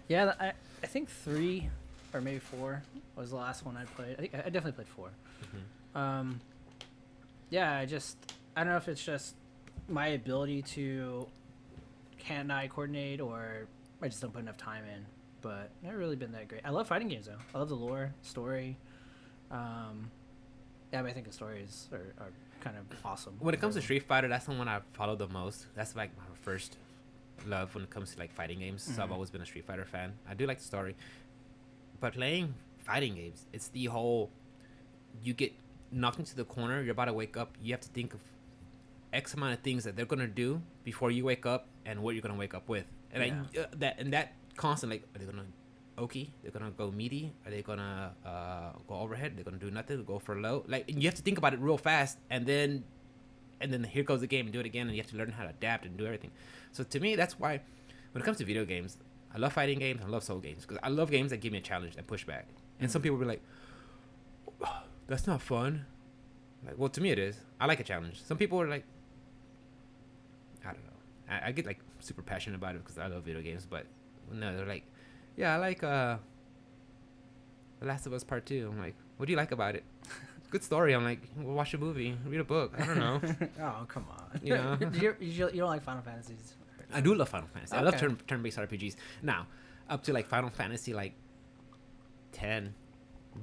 Yeah, I think 3... or maybe 4 was the last one I played. I think I definitely played 4. Mm-hmm. Yeah, I don't know if it's just my ability to hand-eye coordinate, or I just don't put enough time in. But never really been that great. I love fighting games though. I love the lore, story. Yeah, I mean, I think the stories are kind of awesome. When it comes to Street Fighter, that's the one I follow the most. That's like my first love when it comes to like fighting games. Mm-hmm. So I've always been a Street Fighter fan. I do like the story. But playing fighting games, it's the whole, you get knocked into the corner, you're about to wake up, you have to think of X amount of things that they're going to do before you wake up, and what you're going to wake up with. And that constant, like, are they going to Oki? They're going to go meaty? Are they going to go overhead? They're going to do nothing, go for low? Like, and you have to think about it real fast, and then here goes the game, and do it again, and you have to learn how to adapt and do everything. So to me, that's why, when it comes to video games, I love fighting games. I love soul games, because I love games that give me a challenge and push back. And some people will be like, oh, that's not fun. Like, well, to me it is. I like a challenge. Some people are like, I don't know. I get like super passionate about it because I love video games. But no, they're like, yeah, I like The Last of Us Part 2. I'm like, what do you like about it? Good story. I'm like, well, watch a movie, read a book. I don't know. Oh, come on. You know? you don't like Final Fantasies? I do love Final Fantasy. Okay. I love turn-based RPGs. Now, up to like Final Fantasy like 10,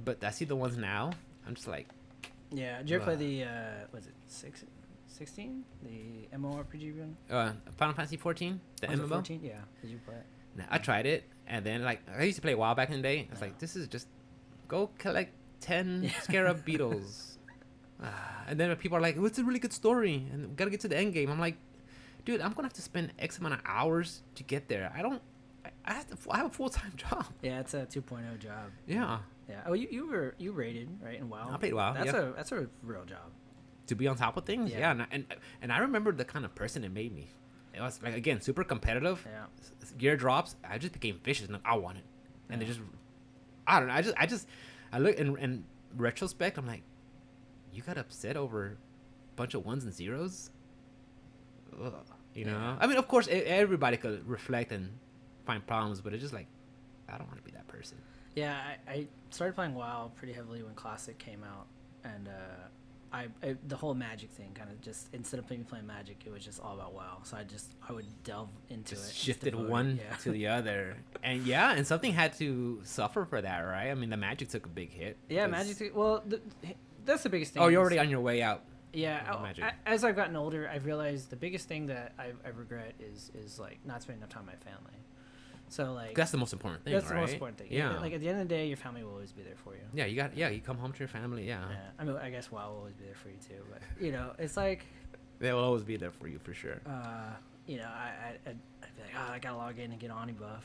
but I see the ones now. I'm just like, yeah. Did you ever play the was it 16? The MMORPG one? Final Fantasy 14, the MMO. 14? Yeah. Did you play it? No, I tried it, and then like I used to play a while back in the day. I was like, this is just go collect 10 Scarab beetles, and then people are like, oh, it's a really good story, and we gotta get to the end game. I'm like, dude, I'm gonna have to spend X amount of hours to get there. I have a full-time job. Yeah, it's a 2.0 job. Yeah. Yeah. Oh, you rated, right, in WoW? I played WoW. That's a real job. To be on top of things. Yeah. And I remember the kind of person it made me. It was like, again, super competitive. Yeah. Gear drops. I just became vicious, and I want it. And they just, I don't know. I look in retrospect. I'm like, you got upset over a bunch of ones and zeros. Ugh. You know, I mean, of course, everybody could reflect and find problems, but it's just like, I don't want to be that person. Yeah, I started playing WoW pretty heavily when Classic came out, and the whole Magic thing kind of just, instead of playing Magic, it was just all about WoW. So I would delve into Just it. shifted one to the other, and something had to suffer for that, right? I mean, the Magic took a big hit. Yeah, Magic. Well, that's the biggest thing. Oh, you're already on your way out. Yeah, as I've gotten older, I've realized the biggest thing that I regret is like not spending enough time with my family. So like that's the most important thing. That's right? the most important thing. Yeah. Like at the end of the day, your family will always be there for you. Yeah, you come home to your family. Yeah. Yeah. I mean, I guess WoW will always be there for you too. But it's like they will always be there for you for sure. I'd be like, I gotta log in and get Omnibuff.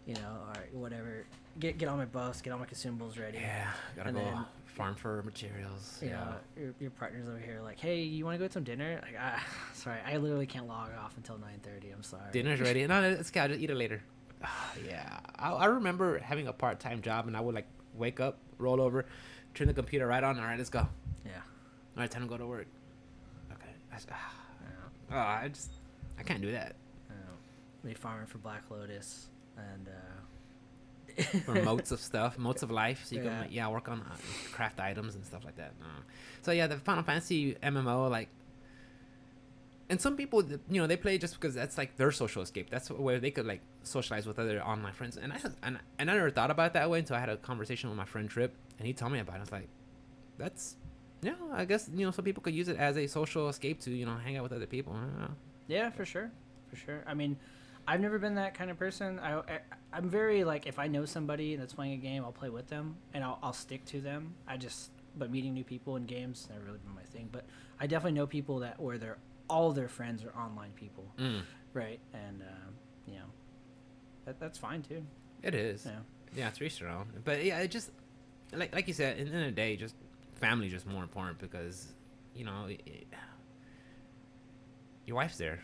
Or whatever. Get all my buffs, get all my consumables ready. Yeah, gotta go farm for materials. Your partner's over here like, hey, you want to go get some dinner? Like, sorry, I literally can't log off until 9:30. I'm sorry. Dinner's ready. No, it's okay. I'll just eat it later. Yeah, I remember having a part-time job, and I would like wake up, roll over, turn the computer right on. All right, let's go. Yeah. All right, time to go to work. Okay. I can't do that. Me farming for Black Lotus and for motes of life, so you can work on craft items and stuff like that. So yeah, the Final Fantasy MMO, like, and some people they play just because that's like their social escape. That's where they could like socialize with other online friends. And I never thought about it that way until I had a conversation with my friend Trip, and he told me about it. I was like, that's I guess some people could use it as a social escape to hang out with other people. Yeah, for sure. I mean, I've never been that kind of person. I'm very like, if I know somebody that's playing a game, I'll play with them and I'll stick to them. But meeting new people in games never really been my thing. But I definitely know people where all their friends are online people, right? And that's fine too. It is. Yeah, it's reached around. But yeah, it just like you said, in the end of the day, just family is just more important because your wife's there.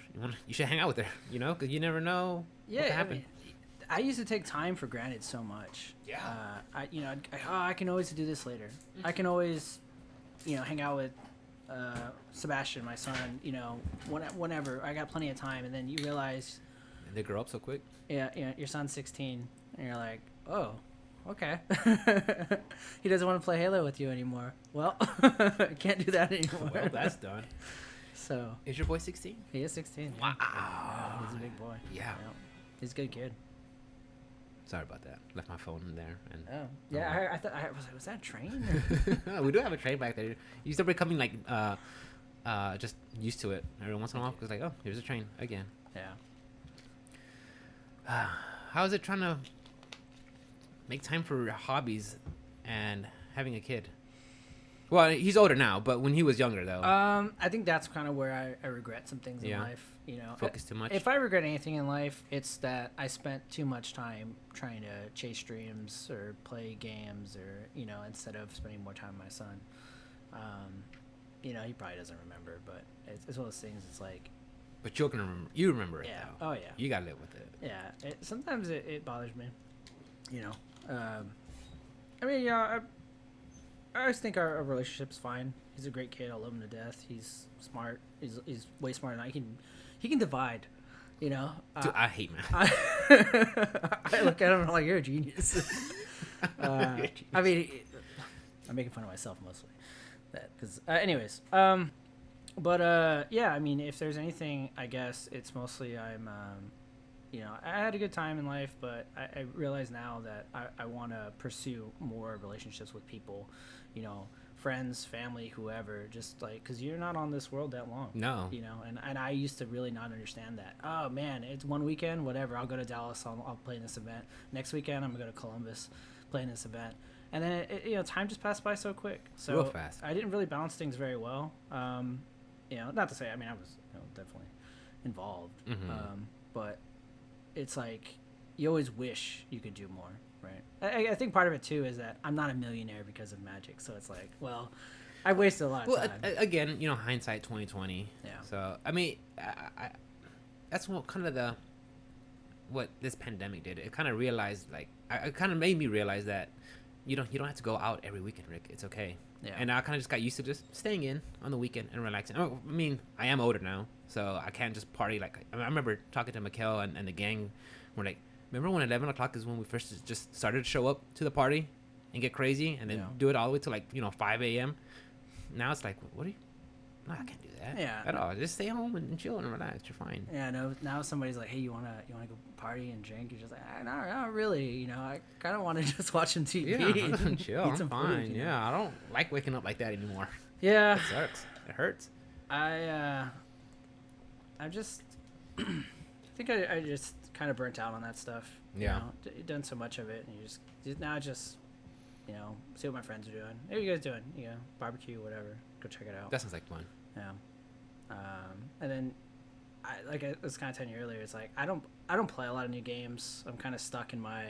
You should hang out with her, because you never know what can happen. I used to take time for granted so much. Yeah. I can always do this later. Mm-hmm. I can always, hang out with Sebastian, my son. Whenever I got plenty of time, and then you realize. And they grow up so quick. Yeah, your son's 16, and you're like, oh, okay. He doesn't want to play Halo with you anymore. Well, can't do that anymore. Well, that's done. So. Is your boy 16? He is 16. Wow. Yeah, he's a big boy. Yeah. He's a good kid. Sorry about that. Left my phone in there. And yeah, I thought was that a train? We do have a train back there. You start becoming like just used to it every once in a while because like, oh, here's a train again. Yeah. How is it trying to make time for hobbies and having a kid? Well, he's older now, but when he was younger, though. I think that's kind of where I regret some things in life. Focus too much. If I regret anything in life, it's that I spent too much time trying to chase dreams or play games, or instead of spending more time with my son. He probably doesn't remember, but it's one of those things. It's like. But you're gonna remember. You remember it. Though. Oh yeah. You gotta live with it. Yeah. Sometimes it bothers me. I mean, I always think our relationship's fine. He's a great kid. I love him to death. He's smart. He's way smarter than I. He can divide. Dude, I hate math. I look at him and I'm like, you're a genius. I mean, I'm making fun of myself mostly. Anyways. Yeah. I mean, if there's anything, I guess it's mostly I had a good time in life, but I realize now that I want to pursue more relationships with people, friends, family, whoever, just like, because you're not on this world that long. No. And I used to really not understand that. Oh, man, it's one weekend, whatever. I'll go to Dallas. I'll play in this event. Next weekend, I'm going to go to Columbus, play in this event. And then, time just passed by so quick. So real fast. I didn't really balance things very well. Not to say, I mean, I was definitely involved. Mm-hmm. But it's like you always wish you could do more, right? I think part of it too is that I'm not a millionaire because of Magic, so it's like, well, I wasted a lot of time. Again, hindsight 2020. Yeah. So I mean, I that's what kind of what this pandemic did. It kind of realized, like, it kind of made me realize that you don't have to go out every weekend, Rick. It's okay. Yeah. And I kind of just got used to just staying in on the weekend and relaxing. I mean, I am older now, so I can't just party. Like, I remember talking to Mikkel and the gang. We're like, remember when 11 o'clock is when we first just started to show up to the party and get crazy and then do it all the way to 5 a.m.? Now it's like, what are you? No, I can't do that. Yeah. At all. Just stay home and chill and relax. You're fine. Yeah, no. Now somebody's like, "Hey, you wanna go party and drink?" You're just like, not really. You know, I kind of want to just watch some TV. Yeah, chill. eat I'm some fine. food, you know? Yeah, I don't like waking up like that anymore. Yeah. It sucks. It hurts. I just I think I just kind of burnt out on that stuff. Yeah. You know, done so much of it, and you just now just you know, see what my friends are doing. Hey, what are you guys doing? You know, barbecue, whatever. Go check it out. That sounds like fun. Yeah. And then, I was kind of telling you earlier, it's like I don't play a lot of new games. I'm kind of stuck in my.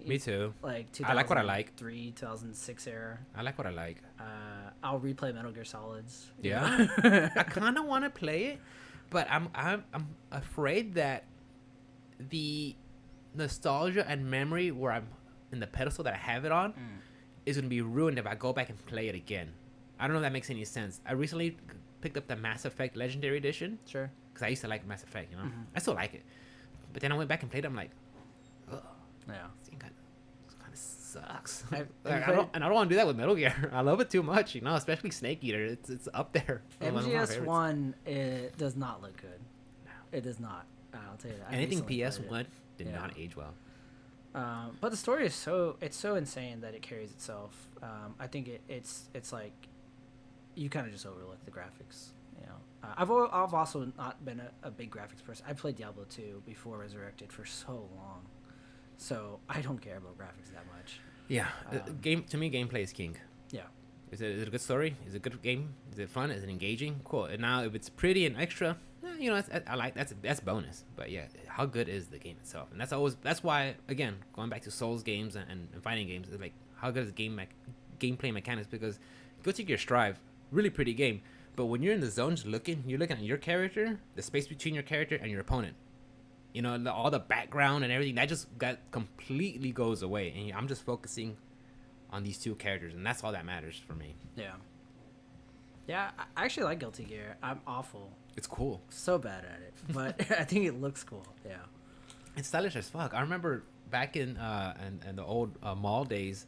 Me too. Like I like what I like. 2006 era. I like what I like. I'll replay Metal Gear Solids. Yeah. I kind of want to play it, but I'm afraid that the nostalgia and memory where I'm in the pedestal that I have it on is going to be ruined if I go back and play it again. I don't know if that makes any sense. I recently picked up the Mass Effect Legendary Edition. Sure. Because I used to like Mass Effect, you know? I still like it. But then I went back and played it. I'm like, ugh. Yeah. This thing kind of sucks. I don't want to do that with Metal Gear. I love it too much, you know? Especially Snake Eater. It's up there. MGS1 it does not look good. No. It does not. I'll tell you that. Anything PS1 did not age well. But the story is so insane that it carries itself. I think it's like you kind of just overlook the graphics. You know, I've also not been a big graphics person. I played Diablo 2 before Resurrected for so long, so I don't care about graphics that much. Yeah, to me, gameplay is king. Yeah. Is it a good story? Is it a good game? Is it fun? Is it engaging? Cool. And now if it's pretty and extra, you know, I like that's bonus. But yeah, how good is the game itself? And that's why, again, going back to Souls games and fighting games, is like how good is gameplay mechanics? Because Guilty Gear Strive, really pretty game, but when you're in the zone just you're looking at your character, the space between your character and your opponent, you know, all the background and everything that completely goes away, and I'm just focusing on these two characters, and that's all that matters for me. Yeah, I actually like Guilty Gear. I'm awful. It's cool. So bad at it, but I think it looks cool. Yeah. It's stylish as fuck. I remember back in the old mall days,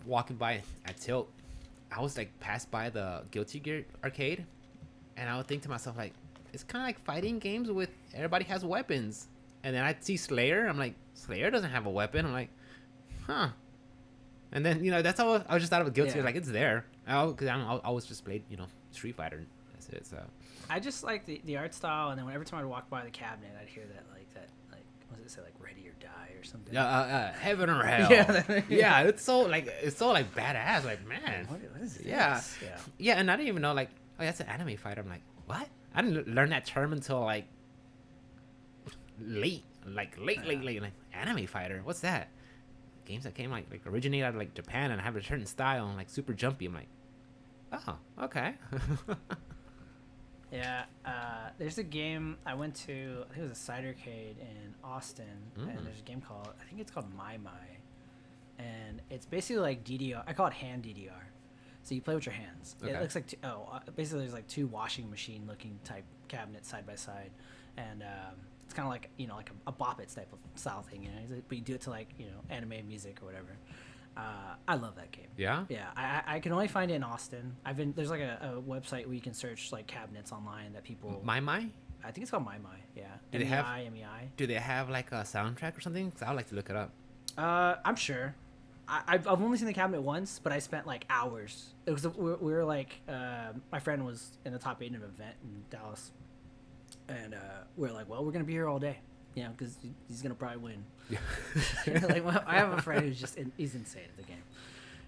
walking by at Tilt, I was like passed by the Guilty Gear arcade, and I would think to myself like, it's kind of like fighting games with everybody has weapons, and then I'd see Slayer. I'm like, Slayer doesn't have a weapon. I'm like, huh. And then, you know, that's how I was just out of a Guilty Gear. Like, it's there. Because I always just played, you know, Street Fighter. That's it. So I just like the art style, and then every time I'd walk by the cabinet, I'd hear that what does it say, like Ready or Die or something? Heaven or Hell. Yeah, it's so badass. Like, man, what is this? Yeah, and I didn't even know like, oh, that's an anime fighter. I'm like, what? I didn't learn that term until like late. Like anime fighter. What's that? Games that came like originate out of like Japan and have a certain style and like super jumpy. I'm like, oh, okay. Yeah, there's a game I went to. I think it was a Cidercade in Austin, and there's a game called, I think it's called My, and it's basically like DDR. I call it hand DDR. So you play with your hands. Okay. It looks like basically there's like two washing machine looking type cabinets side by side, and it's kind of like, you know, like a Bop It type of style thing, you know. But you do it to like, you know, anime music or whatever. I love that game. Yeah? Yeah, I can only find it in Austin. There's like a website where you can search like cabinets online that people. My? I think it's called My. Yeah. Do they have MEI? Do they have like a soundtrack or something? 'Cause I would like to look it up. I'm sure. I've only seen the cabinet once, but I spent like hours. It was we were like my friend was in the top 8 of an event in Dallas, and we are like, well, we're gonna be here all day, you know, because he's gonna probably win. Like, well, I have a friend who's he's insane at the game.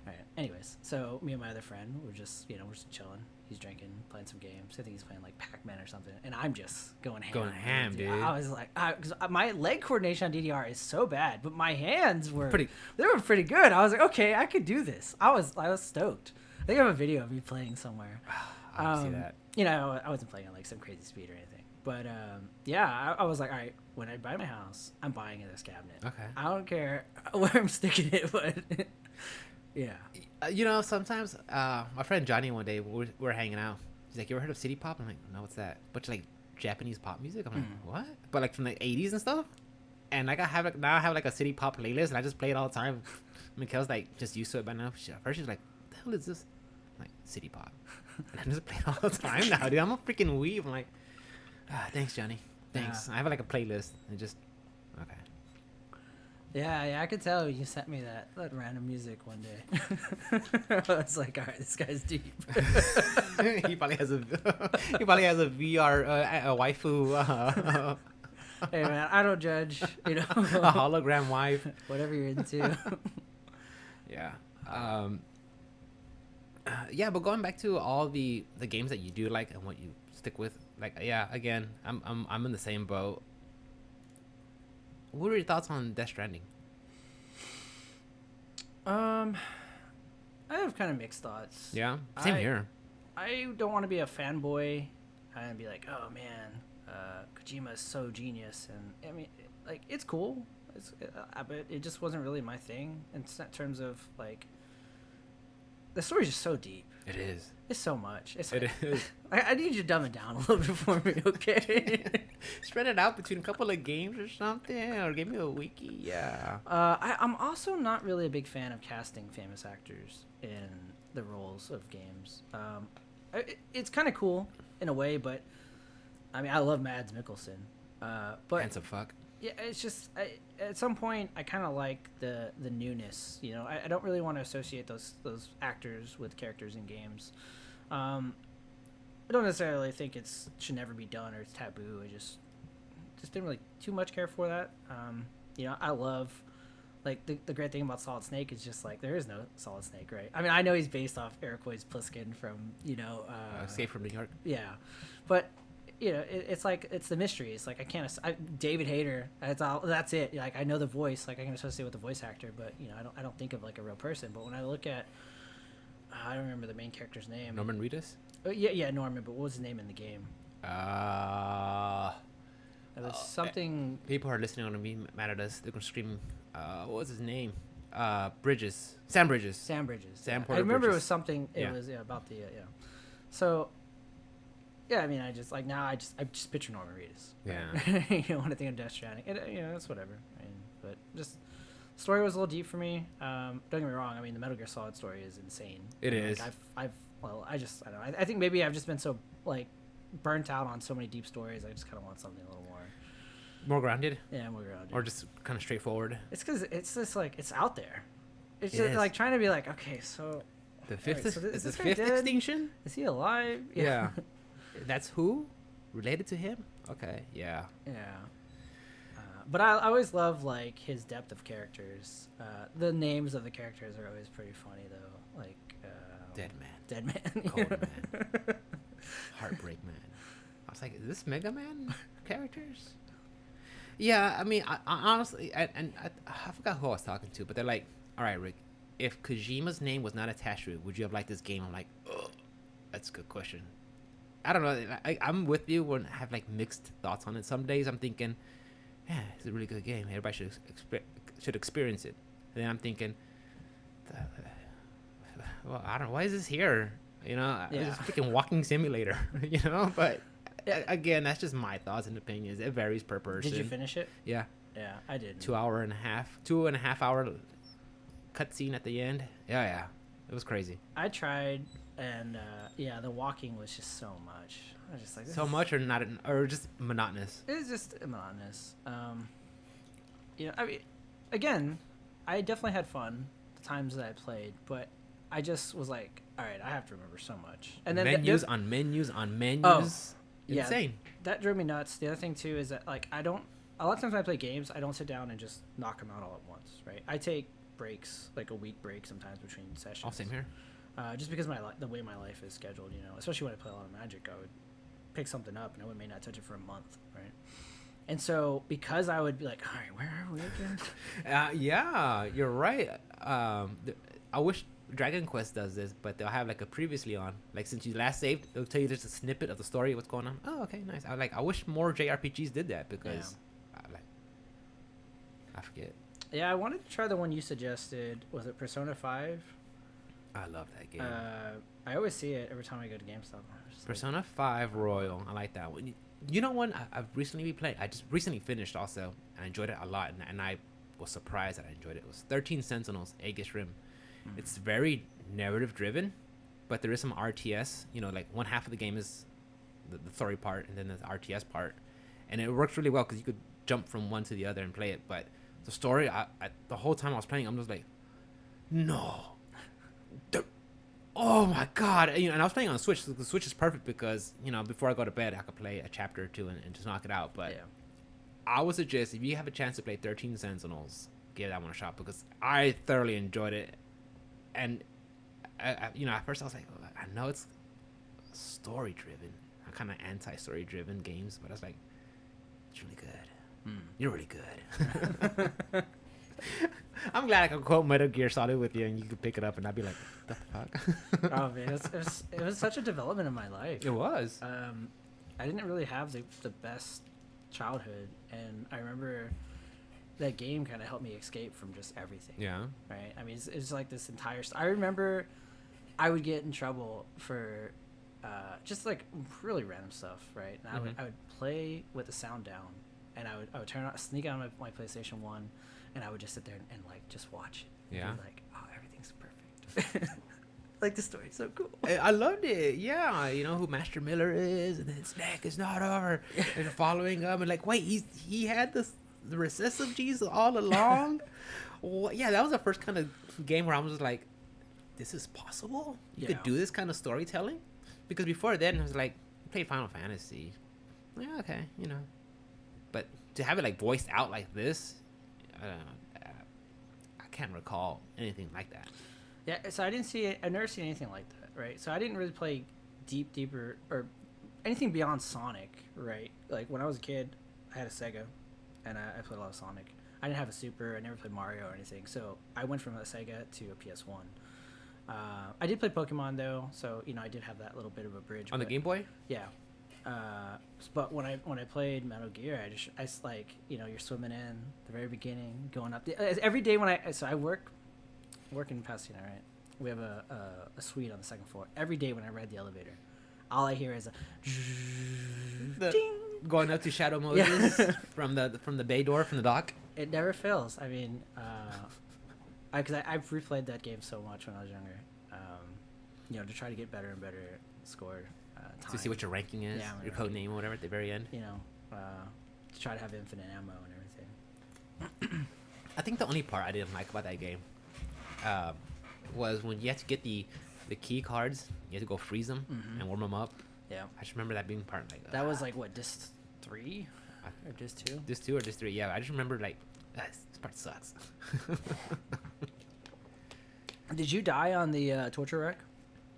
All right. Anyways, so me and my other friend we're just chilling. He's drinking, playing some games. I think he's playing like Pac-Man or something, and I'm just going ham. Dude. I was like, because my leg coordination on DDR is so bad, but my hands were pretty good. I was like, okay, I could do this. I was stoked. I think I have a video of me playing somewhere. I see that. You know, I wasn't playing on like some crazy speed or anything, but yeah, I was like, all right, when I buy my house, I'm buying this cabinet. Okay. I don't care where I'm sticking it, but. Yeah. You know, sometimes my friend Johnny one day we're hanging out. He's like, "You ever heard of City Pop?" I'm like, "No, what's that?" Bunch of like Japanese pop music. I'm like, "What?" But like from the 80s and stuff. And like I have like a City Pop playlist, and I just play it all the time. Mikhail's like just used to it by now. At first she's like, "What the hell is this?" like City Pop. And I just play it all the time now, dude. I'm a freaking weeb. I'm like, thanks, Johnny. Thanks. I have like a playlist and just okay. Yeah, I could tell you sent me that random music one day. I was like, all right, this guy's deep. he probably has a VR a waifu. Hey man, I don't judge. You know, a hologram wife. Whatever you're into. Yeah. Yeah, but going back to all the games that you do like and what you stick with, like, yeah, again, I'm in the same boat. What are your thoughts on Death Stranding? I have kind of mixed thoughts. Yeah, same here. I don't want to be a fanboy and be like, oh man, Kojima is so genius, and I mean, like, it's cool. But it just wasn't really my thing in terms of like. The story's just so deep. It is. It's so much. It is. I need you to dumb it down a little bit for me, okay? Spread it out between a couple of games or something, or give me a wiki. Yeah. I'm also not really a big fan of casting famous actors in the roles of games. It's kind of cool in a way, but I mean, I love Mads Mikkelsen. But handsome fuck. Yeah, it's just at some point I kind of like the newness. You know, I don't really want to associate those actors with characters in games. I don't necessarily think should never be done or it's taboo. I just didn't really too much care for that. You know, I love like the great thing about Solid Snake is just like there is no Solid Snake, right? I mean, I know he's based off Iroquois Pliskin from Escape from New York. Yeah, but. You know, it's like it's the mystery. It's like David Hayter. That's it. Like I know the voice. Like I can associate with the voice actor, but you know, I don't think of like a real person. But when I look at, I don't remember the main character's name. Norman Reedus. Yeah, Norman. But what was his name in the game? It was something. People are listening on me mad at us. They're gonna scream. What was his name? Bridges. Sam Bridges. Sam Bridges. Sam yeah. Porter I remember Bridges. It was something. It was about the yeah. So. Yeah, I mean, I just picture Norman Reedus. Yeah. You know, when I think of Death Stranding, you know, it's whatever. I mean, but just the story was a little deep for me. Don't get me wrong. I mean, the Metal Gear Solid story is insane. It is. Like, I don't know. I think maybe I've just been so like burnt out on so many deep stories. I just kind of want something a little more grounded. Yeah, more grounded. Or just kind of straightforward. It's because it's just like it's out there. It's just like trying to be like, okay, so the fifth right, so is the fifth extinction? Is he alive? Yeah. That's who? Related to him? Okay, yeah. Yeah. But I always love, like, his depth of characters. The names of the characters are always pretty funny, though. Like, Dead Man. Dead Man. Cold Man. Heartbreak Man. I was like, is this Mega Man characters? Yeah, I mean, I honestly, I forgot who I was talking to, but they're like, all right, Rick, if Kojima's name was not attached to it, would you have liked this game? I'm like, ugh, that's a good question. I don't know. I'm with you when I have like mixed thoughts on it. Some days I'm thinking, yeah, it's a really good game. Everybody should experience it. And then I'm thinking, well, I don't know. Why is this here? You know, it's a freaking walking simulator. You know, but again, that's just my thoughts and opinions. It varies per person. Did you finish it? Yeah. Yeah, I did. 2.5 hour cutscene at the end. Yeah. It was crazy. I tried. And the walking was just so much. I was just like so much, or just monotonous. It was just monotonous. You know, I mean, again, I definitely had fun the times that I played, but I just was like, all right, I have to remember so much. And then menus on menus. Oh, insane. Yeah, that drove me nuts. The other thing too is that like a lot of times when I play games, I don't sit down and just knock them out all at once. Right? I take breaks, like a week break sometimes between sessions. All same here. Just because the way my life is scheduled, you know, especially when I play a lot of Magic, I would pick something up and I may not touch it for a month, right? And so because I would be like, all right, where are we again? Yeah, you're right. I wish Dragon Quest does this, but they'll have like a previously on, like since you last saved, it'll tell you just a snippet of the story, what's going on. Oh, okay, nice. I wish more JRPGs did that because, I forget. Yeah, I wanted to try the one you suggested. Was it Persona 5? I love that game. I always see it every time I go to GameStop. Persona 5 Royal. I like that one. You know one I've recently been playing? I just recently finished also. And I enjoyed it a lot. And I was surprised that I enjoyed it. It was 13 Sentinels, Aegis Rim. Mm-hmm. It's very narrative driven, but there is some RTS. You know, like one half of the game is the story part, and then the RTS part, and it works really well because you could jump from one to the other and play it. But the story, the whole time I was playing, I'm just like, no. Oh my god! You know, and I was playing on the Switch. So the Switch is perfect because, you know, before I go to bed, I could play a chapter or two and just knock it out. But I would suggest, if you have a chance to play 13 Sentinels, give that one a shot because I thoroughly enjoyed it. And you know, at first I was like, oh, I know it's story driven. I'm kind of anti-story driven games, but I was like, it's really good. You're really good. I'm glad I could quote Metal Gear Solid with you, and you could pick it up, and I'd be like, "What the fuck?" Oh man, it was such a development in my life. It was. I didn't really have the best childhood, and I remember that game kind of helped me escape from just everything. Yeah. Right. I mean, it's like this entire. I remember I would get in trouble for just like really random stuff, right? And I would play with the sound down, and I would sneak out my PlayStation 1. And I would just sit there and like just watch it. Yeah. And be like, oh, everything's perfect. Like the story's so cool. I loved it. Yeah, you know who Master Miller is, and his neck is not over, and following him, and like, wait, he had the recessive genes all along. Well, yeah, that was the first kind of game where I was like, this is possible. You could do this kind of storytelling, because before then it was like, play Final Fantasy. Yeah, okay, you know, but to have it like voiced out like this. I can't recall anything like that. Yeah, so I've never seen anything like that, right? So I didn't really play deeper, or anything beyond Sonic, right? Like when I was a kid, I had a Sega, and I played a lot of Sonic. I didn't have a Super, I never played Mario or anything, so I went from a Sega to a PS1. I did play Pokemon though, so you know I did have that little bit of a bridge. On the Game Boy? Yeah. But when I played Metal Gear, I just like, you know, you're swimming in the very beginning, going up every day when I work in Pasadena, right? We have a suite on the second floor. Every day when I ride the elevator, all I hear is a ding, going up to Shadow Moses from the bay door from the dock. It never fails. I mean, because I've replayed that game so much when I was younger, you know, to try to get better and better score. To see what your ranking is, your code name or whatever at the very end. You know, to try to have infinite ammo and everything. I think the only part I didn't like about that game was when you had to get the key cards. You had to go freeze them and warm them up. Yeah. I just remember that being part like that was like what, disc 3 or disc 2? Disc 2 or disc 3? Yeah, I just remember like this part sucks. Did you die on the torture rack?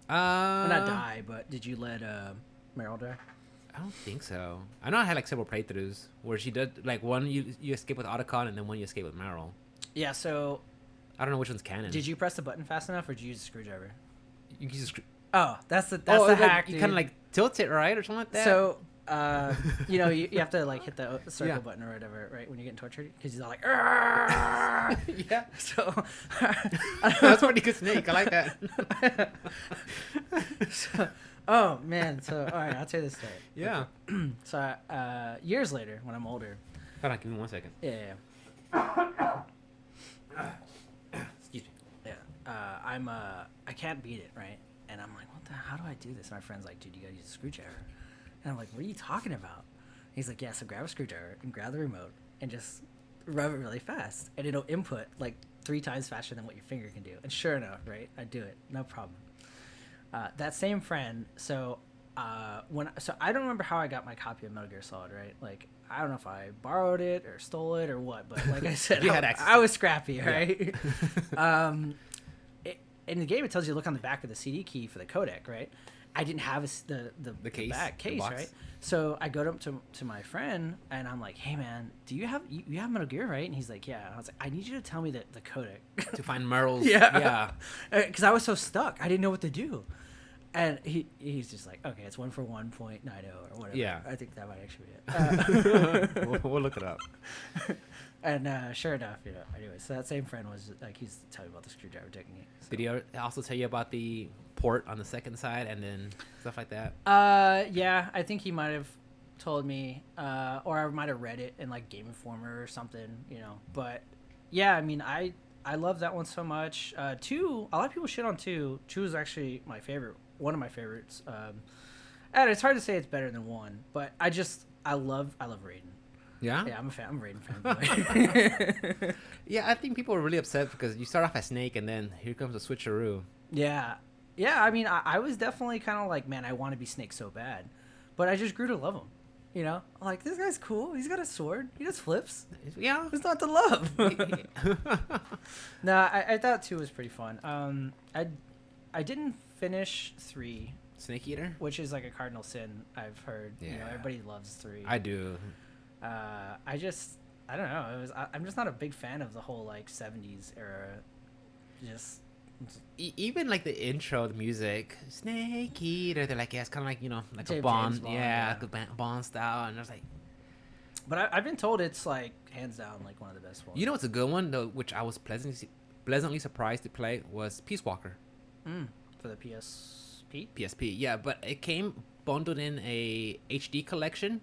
Well, not die, but did you let Meryl die? I don't think so. I know I had like several playthroughs where she did like one you escape with Otacon and then one you escape with Meryl. Yeah, so I don't know which one's canon. Did you press the button fast enough, or did you use a screwdriver? You use Oh, that's the hack. You kind of like tilt it, right, or something like that. So, you know, you have to like hit the circle button or whatever, right, when you're getting tortured, because he's all like, yeah. So that's a pretty good snake. I like that. So, oh man. So all right, I'll tell you this story. Yeah. Okay. So years later, when I'm older. Hold on, give me 1 second. Yeah. Excuse me. Yeah. I can't beat it, right? And I'm like, how do I do this? And my friend's like, dude, you gotta use a screwdriver. And I'm like, what are you talking about? He's like, yeah, so grab a screwdriver and grab the remote and just rub it really fast. And it'll input like 3 times faster than what your finger can do. And sure enough, right, I do it. No problem. That same friend, so I don't remember how I got my copy of Metal Gear Solid, right? Like, I don't know if I borrowed it or stole it or what, but like I said, I was scrappy, right? In the game, it tells you to look on the back of the CD key for the codec, right? I didn't have the case, back case, right? So I go to my friend and I'm like, hey man, do you have Metal Gear, right? And he's like, yeah. And I was like, I need you to tell me the codec to find Merle's. Yeah, because I was so stuck, I didn't know what to do. And he's just like, okay, it's 1 for 1.90 or whatever. Yeah, I think that might actually be it. We'll look it up. And sure enough, you know. Anyway, so that same friend was like, he's telling me about the screwdriver technique. So. Did he also tell you about the port on the second side and then stuff like that? Yeah, I think he might have told me, or I might have read it in like Game Informer or something, you know. But yeah, I mean, I I love that one so much. Two, a lot of people shit on two. Two is actually my favorite, one of my favorites. And it's hard to say it's better than one, but I love Raiden. Yeah. Yeah, I'm a Raiden fan. Yeah, I think people are really upset because you start off as Snake and then here comes a switcheroo. Yeah, yeah. I mean, I was definitely kind of like, man, I want to be Snake so bad, but I just grew to love him. You know, I'm like, this guy's cool. He's got a sword. He just flips. Yeah. It's not to love. No, I thought 2 was pretty fun. I didn't finish 3, Snake Eater? which is like a cardinal sin. I've heard. You know, Yeah. everybody loves 3. I do. I don't know. I'm just not a big fan of the whole like 70s era. Just Even like the intro, the music, Snake Eater, they're like, yeah, it's kind of like, like a James Bond. Bond, Yeah, yeah. like a Bond style. And I was like, But I've been told it's like hands down like one of the best ones. you know what's a good one, though, which I was pleasantly surprised to play, was Peace Walker. For the PSP. PSP, yeah, but it came bundled in a HD collection,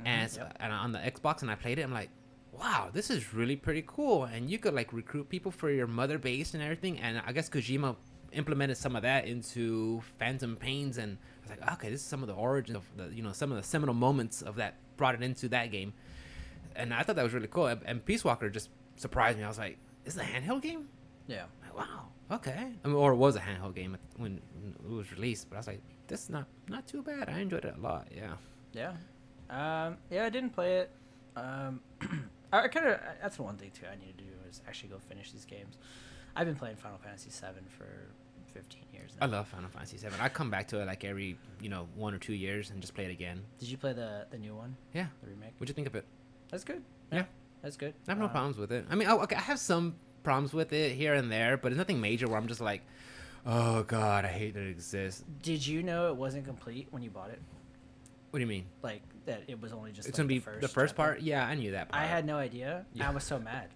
and on the Xbox, and I played it. I'm like, wow, this is really pretty cool, and you could like recruit people for your mother base and everything. And I guess Kojima implemented some of that into Phantom Pains, and I was like, okay, this is some of the origins of the some of the seminal moments of that, brought it into that game, and I thought that was really cool. And Peace Walker just surprised me. I was like, this is a handheld game? Yeah. Like, wow, okay. I mean, or it was a handheld game when it was released, but I was like, this is not too bad. I enjoyed it a lot. Yeah. Yeah. Yeah, I didn't play it. I kind of, that's one thing too I need to do is actually go finish these games. I've been playing Final Fantasy VII for 15 years now. I love Final Fantasy VII. I come back to it like every 1 or 2 years and just play it again. Did you play the new one? Yeah. The remake? What'd you think of it? That's good. Yeah. That's good. I have no problems with it. I mean, okay, I have some problems with it here and there, but it's nothing major where I'm just like, oh god, I hate that it exists. Did you know it wasn't complete when you bought it? What do you mean? Like that it was only just It's like, gonna be the first chapter? part? Yeah, I knew that part. I had no idea. Yeah. I was so mad.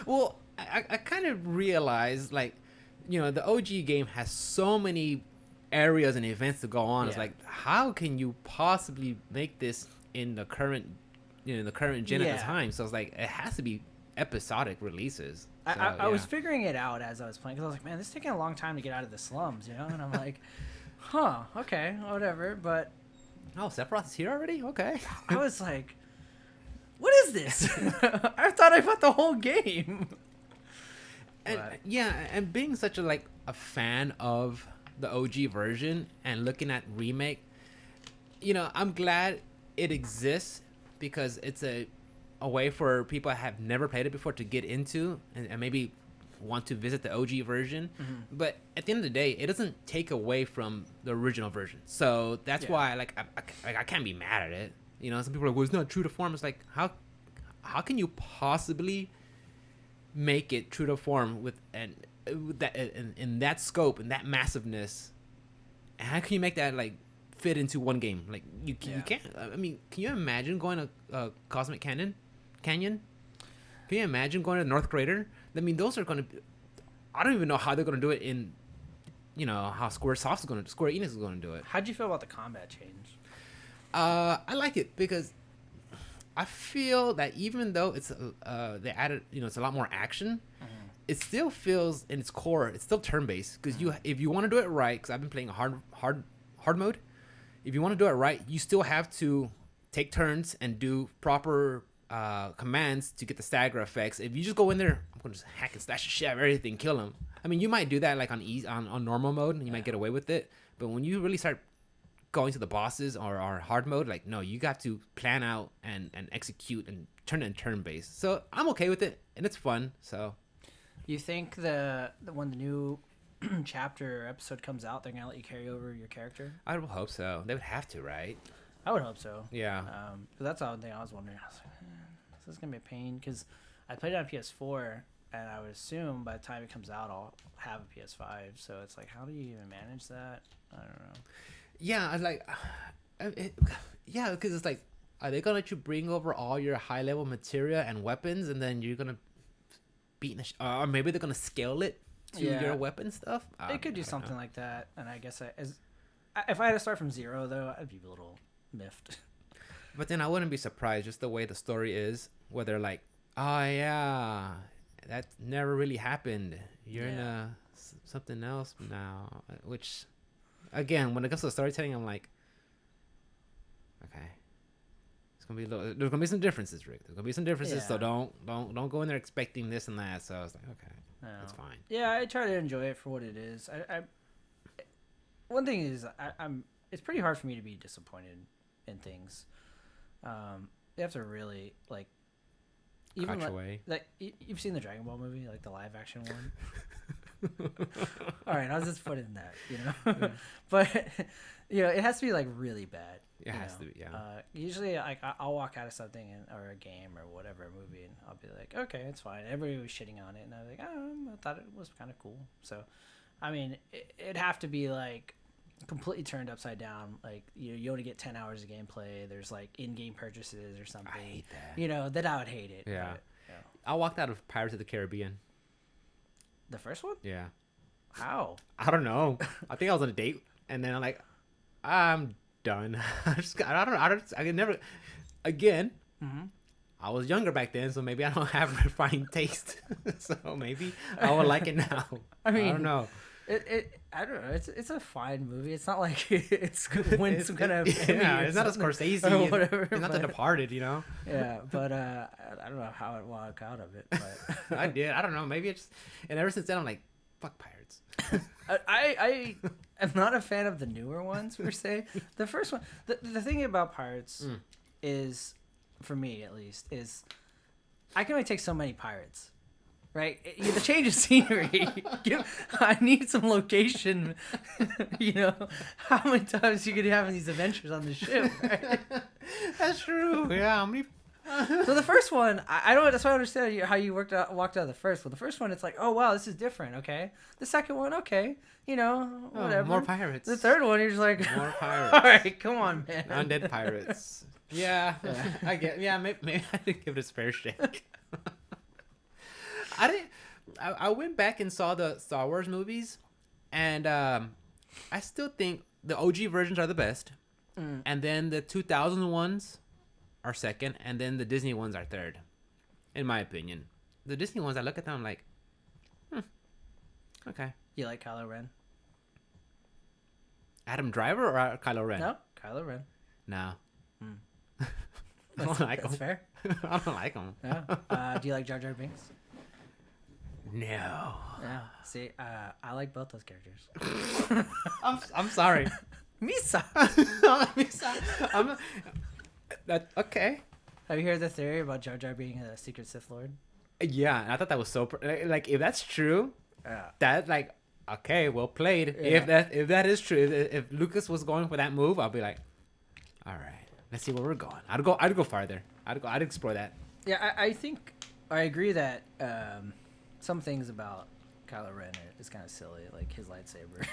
Well, I kind of realized, like, the OG game has so many areas and events to go on. It's Yeah. like, how can you possibly make this in the current, gen at Yeah. the time? So it's like, it has to be episodic releases. So, I was yeah. figuring it out as I was playing because I was like, man, this is taking a long time to get out of the slums, And I'm like, huh, okay, whatever. But Oh, Sephiroth is here already? Okay. I was like, what is this? I thought I bought the whole game. And But- yeah, and being such a fan of the OG version and looking at remake, I'm glad it exists because it's a way for people that have never played it before to get into and maybe want to visit the OG version. But at the end of the day, it doesn't take away from the original version. So that's Yeah. why I can't be mad at it. Some people are like, well, it's not true to form. It's like, how can you possibly make it true to form with that in that scope and that massiveness? How can you make that fit into one game? Like you can't. I mean, can you imagine going to Cosmic Canyon? Can you imagine going to North Crater? I mean, those are going to. I don't even know how they're going to do it in. How Square Enix is going to do it. How'd you feel about the combat change? I like it because I feel that even though it's they added, it's a lot more action, it still feels in its core, it's still turn based. Because if you want to do it right, because I've been playing a hard mode, if you want to do it right, you still have to take turns and do proper commands to get the stagger effects. If you just go in there, I'm gonna just hack and slash the shit out of everything, kill them. I mean, you might do that on normal mode, and you might get away with it. But when you really start going to the bosses or hard mode, no, you got to plan out and execute and turn it in turn based. So I'm okay with it, and it's fun. So You think when the new chapter or episode comes out, they're gonna let you carry over your character? I would hope so. They would have to, right? I would hope so. Yeah. Because that's the one thing I was wondering. I was like, this is gonna be a pain because I played it on PS4, and I would assume by the time it comes out, I'll have a PS5. So it's like, how do you even manage that? I don't know. Yeah, because it's like, are they gonna let you bring over all your high level materia and weapons, and then you're gonna beat or maybe they're gonna scale it to your weapon stuff? They could do something like that, and I guess if I had to start from zero, though, I'd be a little miffed. But then I wouldn't be surprised just the way the story is, where they're like, oh yeah, that never really happened. You're in Yeah. something else now, which, again, when it comes to storytelling, I'm like, okay, there's gonna be some differences, Rick. There's gonna be some differences, so Yeah. don't go in there expecting this and that. So I was like, okay, No. that's fine. Yeah, I try to enjoy it for what it is. One thing is I'm it's pretty hard for me to be disappointed in things. You have to really like even Catch like, away. you've seen the Dragon Ball movie, like the live action one. All right, I was just putting that, you know, Yeah. but it has to be like really bad. It has to be, yeah. Usually, like I'll walk out of something or a game or whatever movie, and I'll be like, okay, it's fine. Everybody was shitting on it, and I was like, I thought it was kind of cool. So, I mean, it'd have to be like completely turned upside down. Like you only get 10 hours of gameplay. There's like in-game purchases or something. I hate that. Then I would hate it. Yeah. But, I walked out of Pirates of the Caribbean. the first one? Yeah. How? I don't know. I think I was on a date, and then I'm like, I'm done. I could never. Again, Mm-hmm. I was younger back then, so maybe I don't have refined taste. So maybe I would like it now. I mean, I don't know. I don't know. It's a fine movie. It's not like it's gonna win some kind of yeah, Emmy or it's not a something, Scorsese. or whatever. It's not The but- Departed, you know. Yeah, but I don't know how it walked out of it. But I did. I don't know. Maybe it's. And ever since then, I'm like, fuck pirates. I am not a fan of the newer ones per se. The first one, the thing about Pirates is, for me at least, is I can only take so many pirates. Right, the change of scenery. I need some location. How many times you could have in these adventures on the ship? Right? That's true. Yeah, how many? So the first one, I don't. That's why I understand how you walked out of the first one. The first one, it's like, oh wow, this is different. Okay. The second one, okay, whatever. Oh, more pirates. The third one, you're just like, More pirates. all right, come on, man. Undead pirates. Yeah, I get. Yeah, maybe I didn't give it a fair shake. I didn't. I went back and saw the Star Wars movies, and I still think the OG versions are the best, and then the 2000 ones are second, and then the Disney ones are third, in my opinion. The Disney ones, I look at them I'm like, okay. You like Kylo Ren? Adam Driver or Kylo Ren? No, Kylo Ren. No. I don't like That's him. fair. I don't like him. Yeah. Do you like Jar Jar Binks? No. Yeah. See, I like both those characters. I'm sorry. Misa. Okay. Have you heard the theory about Jar Jar being a secret Sith Lord? Yeah, I thought that was so like if that's true, Yeah. that like okay, well played. Yeah. If that is true, if Lucas was going for that move, I'll be like, all right, let's see where we're going. I'd go farther. I'd explore that. Yeah, I think I agree that some things about Kylo Ren is kind of silly, like his lightsaber.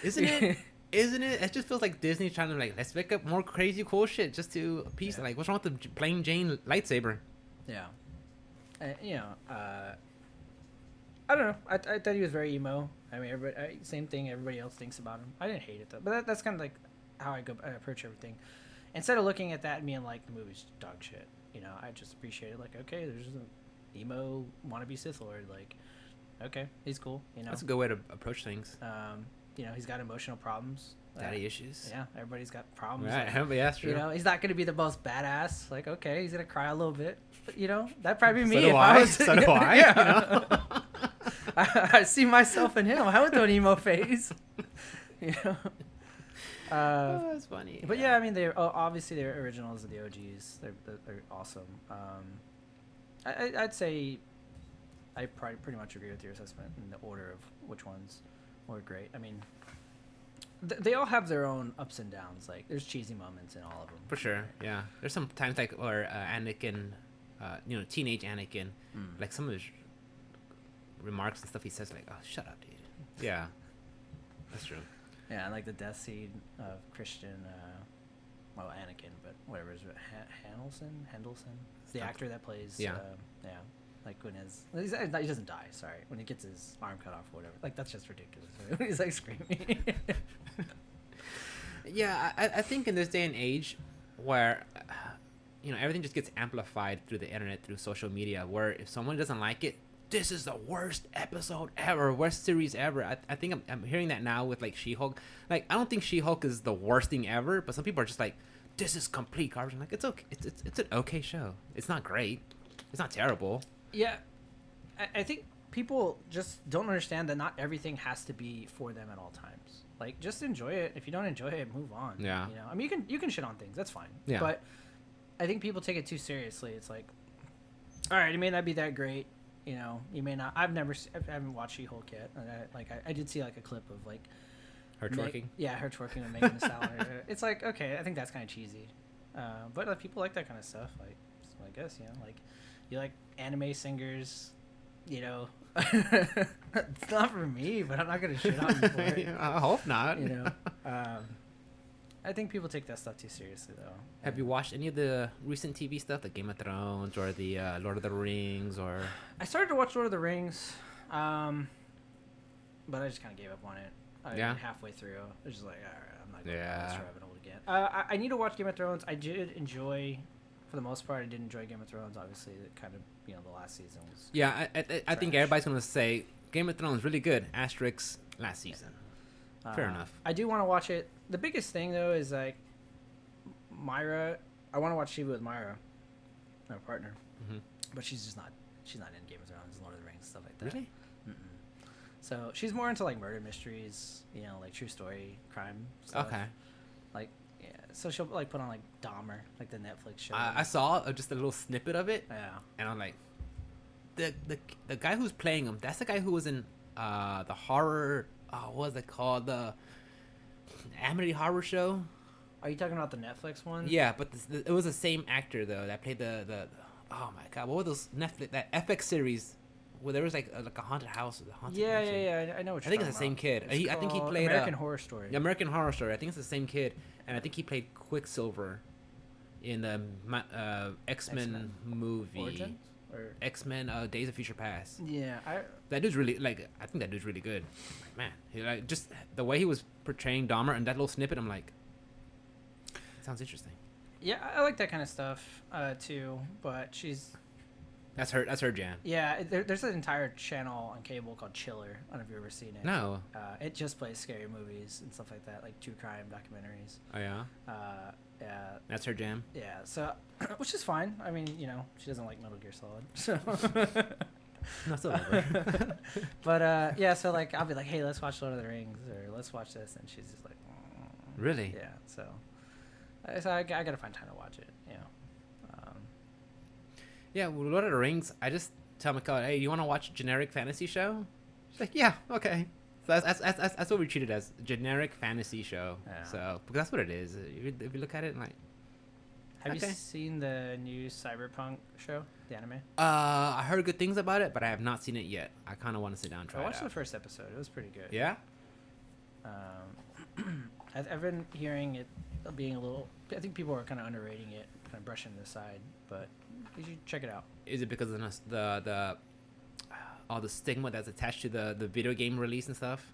Isn't it? Isn't it? It just feels like Disney trying to like let's make up more crazy cool shit just to appease. Yeah. Like what's wrong with the plain Jane lightsaber? Yeah. I don't know. I thought he was very emo. I mean, same thing everybody else thinks about him. I didn't hate it though, but that's kind of like how I approach everything. Instead of looking at that and being like the movie's dog shit, I just appreciate it. Like, okay, there's an emo wannabe Sith Lord. Like, okay, he's cool. That's a good way to approach things. He's got emotional problems. Daddy issues. Yeah, everybody's got problems. Right. Like, But yeah, that's true. he's not going to be the most badass. Like, okay, he's going to cry a little bit. But, that'd probably be me So do if I. I was. So do I. Yeah. I see myself in him. I went through an emo phase. Oh, that's funny. But yeah, I mean, obviously they're originals of the OGs. They're awesome. I'd say I pretty much agree with your assessment in the order of which ones were great. I mean, they all have their own ups and downs. Like, there's cheesy moments in all of them. For sure, yeah. There's some times like, or Anakin, teenage Anakin, like some of his remarks and stuff he says, like, oh, shut up, dude. Yeah, that's true. Yeah, and like the death scene of Christian, Anakin, but whatever is it, Hendelson, the actor that plays. Yeah. Like when he doesn't die. Sorry, when he gets his arm cut off or whatever. Like that's just ridiculous. When he's like screaming. Yeah, I think in this day and age, where everything just gets amplified through the internet, through social media, where if someone doesn't like it, this is the worst episode ever, worst series ever. I think I'm hearing that now with like She-Hulk. Like, I don't think She-Hulk is the worst thing ever, but some people are just like, this is complete garbage. I'm like, it's okay. It's an okay show. It's not great. It's not terrible. Yeah, I think people just don't understand that not everything has to be for them at all times. Like, just enjoy it. If you don't enjoy it, move on. Yeah. You know, I mean, you can shit on things. That's fine. Yeah. But I think people take it too seriously. It's like, all right, it may not be that great. You know, you may not. I haven't watched She-Hulk yet. And I did see like a clip of like Her twerking. Yeah, her twerking and making the salad. It's like, okay, I think that's kind of cheesy. But people like that kind of stuff. Like, so I guess, you know, like you like anime singers. You know, it's not for me, but I'm not gonna shit on you for it. I hope not. You know, I think people take that stuff too seriously, though. Have you watched any of the recent TV stuff, like Game of Thrones or the Lord of the Rings, or? I started to watch Lord of the Rings, but I just kind of gave up on it. Halfway through, I was just like, all right, I'm not going to go this rabbit hole again. I need to watch Game of Thrones. I did enjoy, for the most part, I did enjoy Game of Thrones. Obviously, it kind of, you know, the last season was. Yeah, I think everybody's gonna say Game of Thrones really good. Asterisk last season. Fair enough. I do want to watch it. The biggest thing though is like Myra. I want to watch TV with Myra, my partner, but she's not in Game of Thrones, Lord of the Rings, stuff like that. Really? Mm-mm. So she's more into like murder mysteries, you know, like true story crime stuff. Okay. Like, yeah. So she'll like put on like Dahmer, like the Netflix show. I saw just a little snippet of it. Yeah. And I'm like, the guy who's playing him, that's the guy who was in the horror. What was it called? The Amity Horror Show. Are you talking about the Netflix one? Yeah, but it was the same actor though that played the. Oh my god, what were those Netflix that FX series? Where there was like a haunted house. Yeah. I know what you're I think it's the talking same about. kid. I think he played American Horror Story. American Horror Story. I think it's the same kid, and I think he played Quicksilver in the X-Men movie. Origins? Or X-Men Days of Future Past. Yeah, That dude's really I think that dude's really good. Like, man, he, like, just the way he was portraying Dahmer and that little snippet, I'm like, sounds interesting. Yeah, I like that kind of stuff too. But that's her jam. Yeah, there's an entire channel on cable called Chiller. I don't know if you've ever seen it. No. It just plays scary movies and stuff like that, like true crime documentaries. Oh yeah. Yeah. That's her jam. Yeah. So, which is fine. I mean, you know, she doesn't like Metal Gear Solid, so. Not so over. But yeah, so like I'll be like, hey, let's watch Lord of the Rings, or let's watch this, and she's just like, really? Yeah. So I gotta find time to watch it. You know. Yeah, well, Lord of the Rings. I just tell Mikkel, hey, you want to watch a generic fantasy show? She's like, yeah, okay. So that's what we treat it as, generic fantasy show. Yeah. So because that's what it is. If you look at it, like. Have you seen the new Cyberpunk show, the anime? I heard good things about it, but I have not seen it yet. I kind of want to sit down and try it out. I watched the first episode. It was pretty good. Yeah? I've been hearing it being a little... I think people are kind of underrating it, kind of brushing it aside, but you should check it out. Is it because of the all the stigma that's attached to the video game release and stuff?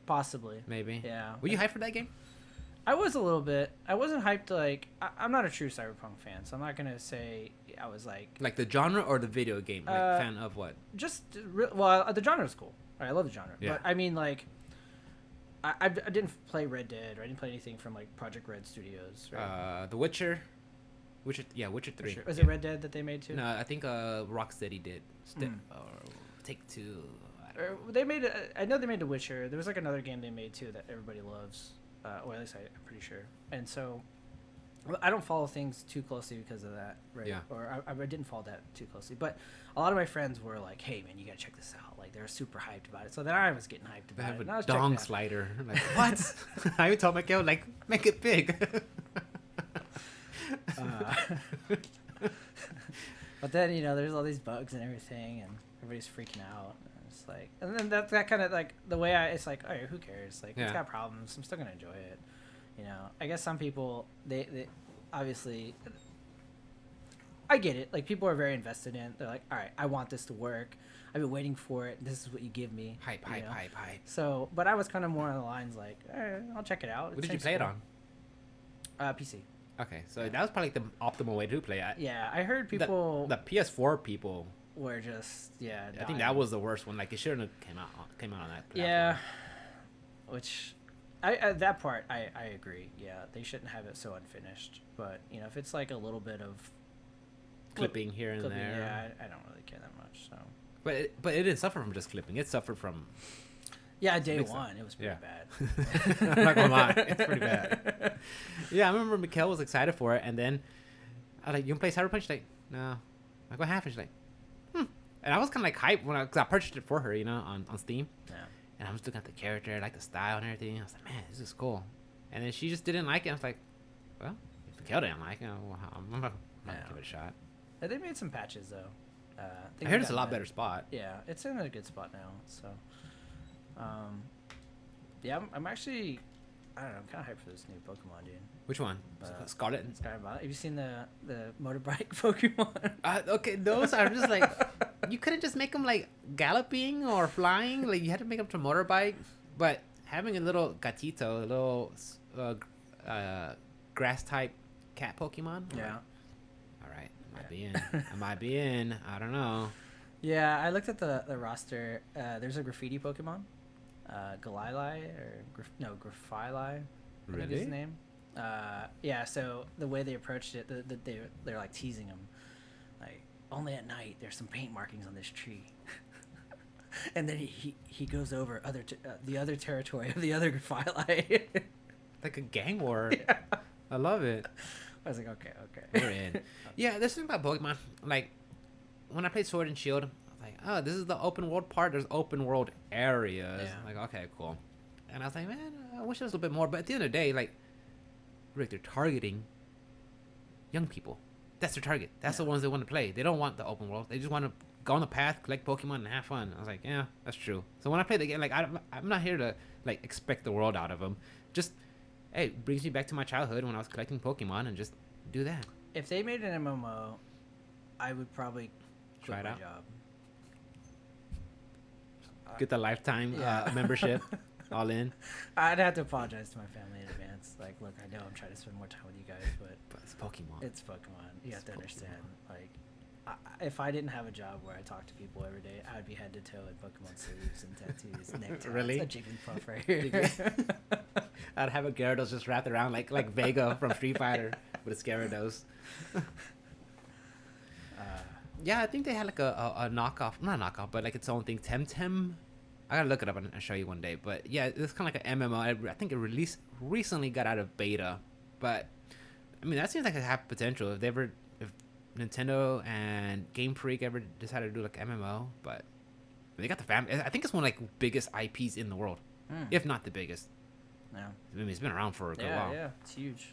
Possibly. Maybe. Yeah. Were you hyped for that game? I was a little bit. I wasn't hyped, like... I'm not a true Cyberpunk fan, so I'm not going to say I was like... Like the genre or the video game? Like fan of what? Just... Well, the genre is cool. I love the genre. Yeah. But, I mean, like... I didn't play Red Dead, or I didn't play anything from, like, Project Red Studios, right? The Witcher. Witcher 3. Sure. Was it Red Dead that they made, too? No, I think Rocksteady did. Or Take-Two. They made... I know they made The Witcher. There was, like, another game they made, too, that everybody loves. Or at least I'm pretty sure. And so, I don't follow things too closely because of that, right? Yeah. Or I didn't follow that too closely. But a lot of my friends were like, hey, man, you got to check this out. Like, they were super hyped about it. So then I was getting hyped They about have it. And I a was dong checking it slider. Like, what? I even told Mikhail, like, make it big. But then, you know, there's all these bugs and everything, and everybody's freaking out. And it's like, and then that kind of, like, the way it's like, oh, who cares? Like, Yeah. It's got problems. I'm still going to enjoy it. You know, I guess some people, they obviously, I get it. Like, people are very invested in it. They're like, all right, I want this to work. I've been waiting for it. This is what you give me. Hype. So, but I was kind of more on the lines like, all right, I'll check it out. What did you play it on? PC. Okay, so that was probably like the optimal way to play it. Yeah, I heard people... The PS4 people were just I think that was the worst one. Like it shouldn't have came out on that platform. Yeah, which at that part I agree. Yeah, they shouldn't have it so unfinished. But if it's like a little bit of clipping here and there. Yeah, I don't really care that much. So. But it didn't suffer from just clipping. It suffered from. Yeah, day one it was pretty bad. I'm not gonna lie, it's pretty bad. Yeah, I remember Mikkel was excited for it, and then I was like, "You can play Cyberpunk?" She's like, "No." I go half, and she's like, And I was kind of like hyped because I purchased it for her, on Steam. Yeah. And I was looking at the character, like the style and everything. I was like, man, this is cool. And then she just didn't like it. I was like, well, if Mikkel didn't like it, well, I'm not gonna give it a shot. They made some patches though. I heard it's a lot better spot. Yeah, it's in a good spot now. So, yeah, I'm actually, I don't know, I'm kind of hyped for this new Pokemon, dude. Which one? Scarlet and Scarlet. Have you seen the motorbike Pokemon? Okay, those are just like, you couldn't just make them like galloping or flying. Like you had to make them to motorbike. But having a little gatito, a little grass type cat Pokemon. Yeah. All right, I might be in. I don't know. Yeah, I looked at the roster. There's a graffiti Pokemon, Galili Graphili. Really? I think is his name. Yeah. So the way they approached it, they're like teasing him, like only at night there's some paint markings on this tree, and then he goes over the other territory of the other Graphili. Like a gang war. Yeah. I love it. I was like, okay. We're in. Yeah, there's something about Pokemon. Like, when I played Sword and Shield, I was like, oh, this is the open world part. There's open world areas. Yeah. Like, okay, cool. And I was like, man, I wish there was a little bit more. But at the end of the day, like, Rick, they're targeting young people. That's their target. That's the ones they want to play. They don't want the open world. They just want to go on the path, collect Pokemon, and have fun. I was like, yeah, that's true. So when I play the game, like, I'm not here to, like, expect the world out of them. Just, hey, it brings me back to my childhood when I was collecting Pokemon and just do that. If they made an MMO, I would probably try it out. Job. Get the lifetime membership, all in. I'd have to apologize to my family in advance. Like, look, I know I'm trying to spend more time with you guys, but it's Pokemon. It's Pokemon. You have to understand. Like, if I didn't have a job where I talk to people every day, I would be head to toe in Pokemon sleeves and tattoos, neckties, really? A Jigglypuff right here. I'd have a Gyarados just wrapped around like Vega from Street Fighter with a Gyarados. Yeah, I think they had like a knockoff, not a knockoff, but like its own thing, Temtem. I gotta look it up and show you one day. But yeah, it's kind of like an MMO. I think it recently got out of beta, but I mean that seems like it have potential if Nintendo and Game Freak ever decided to do like MMO. But they got the family. I think it's one of like biggest IPs in the world, if not the biggest. Yeah, I mean it's been around for a good while. Yeah, it's huge.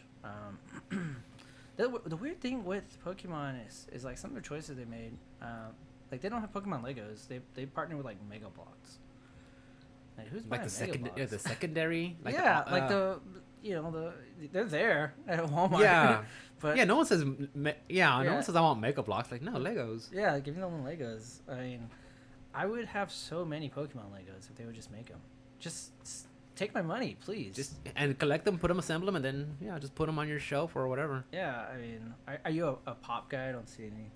The weird thing with Pokemon is like some of the choices they made. Like they don't have Pokemon Legos. They partner with like Mega Bloks. Like who's like the secondary? Like they're there at Walmart. Yeah, but no one says no one says I want Mega Bloks. Like no Legos. Yeah, give me them Legos. I mean, I would have so many Pokemon Legos if they would just make them. Just take my money, please. And collect them, put them, assemble them, and then just put them on your shelf or whatever. Yeah, I mean, are you a pop guy? I don't see any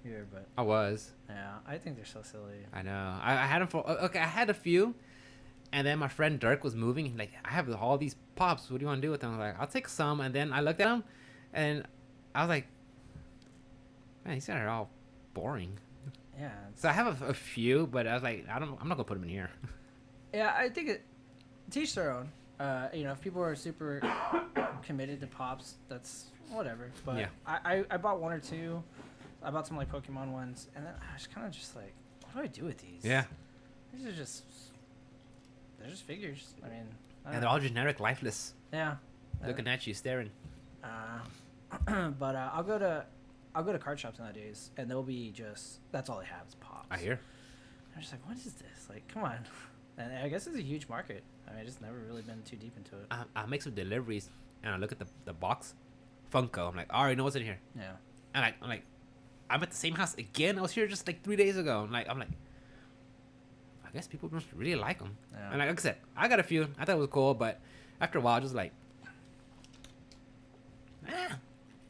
here, but I was. Yeah, I think they're so silly. I know. I had them for I had a few, and then my friend Dirk was moving. Like, I have all these pops. What do you want to do with them? I was like, I'll take some, and then I looked at them, and I was like, man, these guys are all boring. Yeah. So I have a few, but I was like, I'm not gonna put them in here. Yeah, I think teach their own. If people are super committed to pops, that's whatever. But yeah. I bought one or two. I bought some like Pokemon ones, and then I was kind of just like, what do I do with these? Yeah. They're just figures. I mean. And they're all generic, lifeless. Yeah. Looking at you, staring. But I'll go to card shops nowadays, and they'll be that's all they have is pops. I hear. I'm just like, what is this? Like, come on. And I guess it's a huge market. I mean, I just never really been too deep into it. I make some deliveries, and I look at the box, Funko. I'm like, I already know what's in here. Yeah. And I'm at the same house again. I was here just like 3 days ago. I'm like, I guess people must really like them. Yeah. And like I said, I got a few. I thought it was cool, but after a while, just like,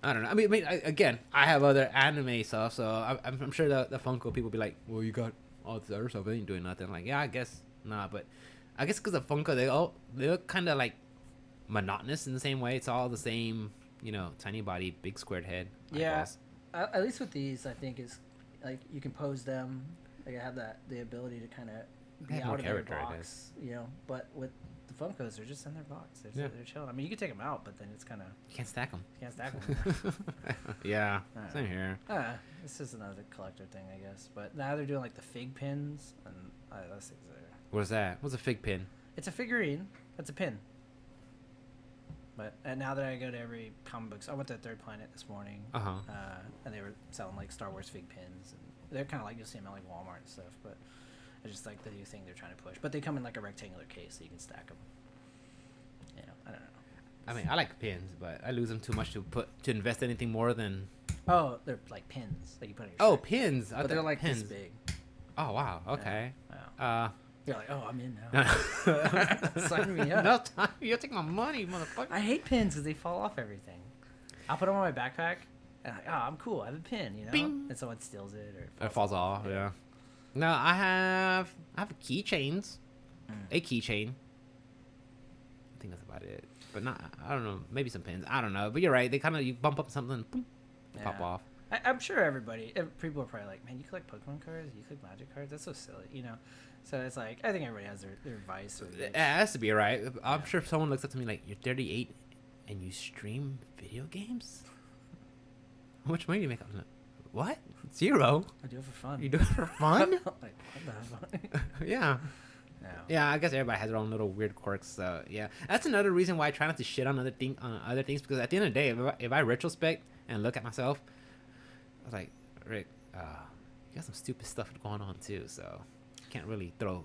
I don't know. Again, I have other anime stuff, so I'm sure the Funko people be like, well, you got all this other stuff, they ain't doing nothing. Like, yeah, I guess not, but I guess because of Funko, they look kind of like monotonous in the same way. It's all the same, tiny body, big squared head. Yeah, at least with these, I think is like you can pose them. Like I have the ability to kind of be out of their box, But with the Funkos, they're just in their box. They're chilling. I mean, you can take them out, but then it's kind of you can't stack them. You can't stack them. Yeah, same here. This is another collector thing, I guess. But now they're doing like the fig pins, and those things are. What's that? What's a fig pin? It's a figurine. That's a pin. But now that I go to every comic book, so I went to Third Planet this morning. And they were selling like Star Wars fig pins, and they're kind of like you'll see them at like Walmart and stuff. But it's just like the new thing they're trying to push. But they come in like a rectangular case, so you can stack them. I don't know. I mean, I like pins, but I lose them too much to invest anything more than. Oh, they're like pins that you put in your shirt. Pins. But they're like pins. This big. Oh wow. Okay. Yeah. You're like, oh, I'm in now. Sign me up. No time. You'll take my money, motherfucker. I hate pins because they fall off everything. I'll put them on my backpack, and I'm cool. I have a pin, Bing. And someone steals it or it falls off. Yeah. No, I have keychains. A keychain. I think that's about it. But not. I don't know. Maybe some pins. I don't know. But you're right. They kind of you bump up something, boom, pop off. I'm sure people are probably like, man, you collect Pokemon cards, you collect Magic cards. That's so silly, So it's like I think everybody has their vice. It has to be right. I'm sure if someone looks up to me like, you're 38 and you stream video games. How much money do you make on that? What? 0. I do it for fun. You do it for fun? Like, what the fuck? Yeah. Yeah, I guess everybody has their own little weird quirks. So yeah, that's another reason why I try not to shit on other things because at the end of the day, if I retrospect and look at myself, I was like, Rick, you got some stupid stuff going on too. So you can't really throw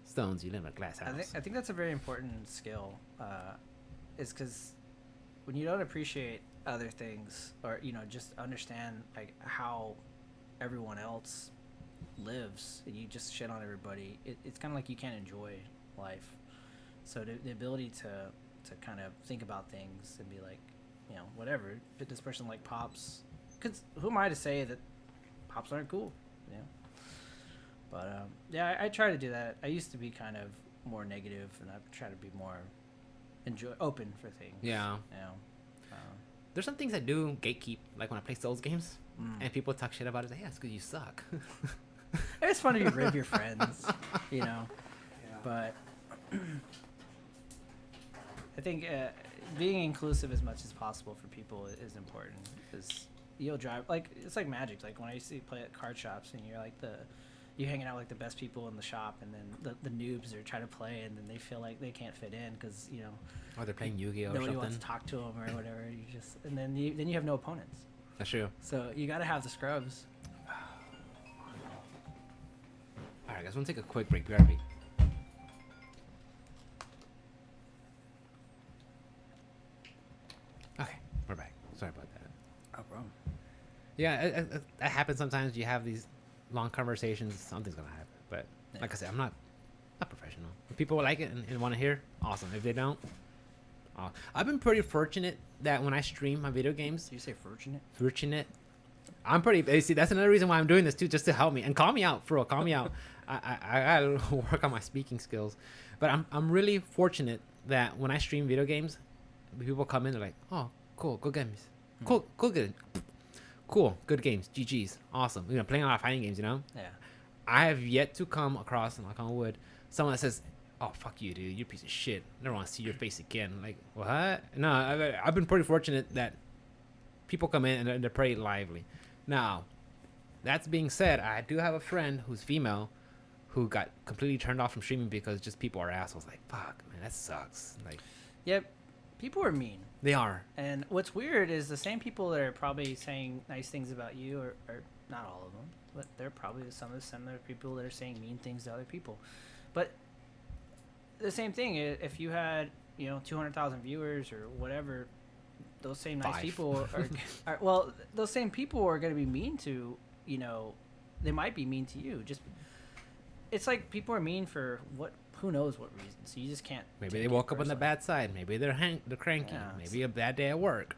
stones. You live in a glass house. I think that's a very important skill. Is because when you don't appreciate other things or just understand like how everyone else lives and you just shit on everybody, it's kind of like you can't enjoy life. So the ability to kind of think about things and be like, whatever, if this person like Pops, because who am I to say that Pops aren't cool, but I try to do that. I used to be kind of more negative, and I try to be more open for things. There's some things I do gatekeep, like when I play Souls games and people talk shit about it, like, yeah, it's because you suck. It's fun to be rid of your friends, but I think being inclusive as much as possible for people is important, because you'll drive, like, it's like Magic. Like when I used to play at card shops and you're like you hanging out like the best people in the shop, and then the noobs are trying to play, and then they feel like they can't fit in because or they're playing Yu-Gi-Oh or something. Nobody wants to talk to them or whatever. And then you have no opponents. That's true. So you got to have the scrubs. All right, guys, we'll take a quick break. BRB. Okay, we're back. Sorry about that. No problem. Yeah, that happens sometimes. You have these long conversations. Something's gonna happen. But like I said, I'm not professional. If people like it and want to hear, awesome. If they don't, I've been pretty fortunate that when I stream my video games. Do you say fortunate? Fortunate. I'm pretty. See, that's another reason why I'm doing this too, just to help me and call me out, for real. Call me out. I gotta work on my speaking skills, but I'm really fortunate that when I stream video games, people come in, they're like, oh, cool, good games, cool, good games, GGs, awesome. Playing a lot of fighting games, Yeah. I have yet to come across, knock on wood, someone that says, oh, fuck you, dude, you're a piece of shit. I never want to see your face again. Like, what? No, I've been pretty fortunate that people come in and they're pretty lively. Now, that's being said, I do have a friend who's female who got completely turned off from streaming because just people are assholes. Like, fuck, man, that sucks. Like, yep, people are mean. They are. And what's weird is the same people that are probably saying nice things about you, are not all of them, but they're probably some of the similar people that are saying mean things to other people. But the same thing, if you had 200,000 viewers or whatever, those same nice people are well, those same people are going to be mean to, they might be mean to you. Just, it's like people are mean for who knows what reason. So you just can't. Maybe they woke up on the bad side. Maybe they're cranky. Yeah, maybe a bad day at work.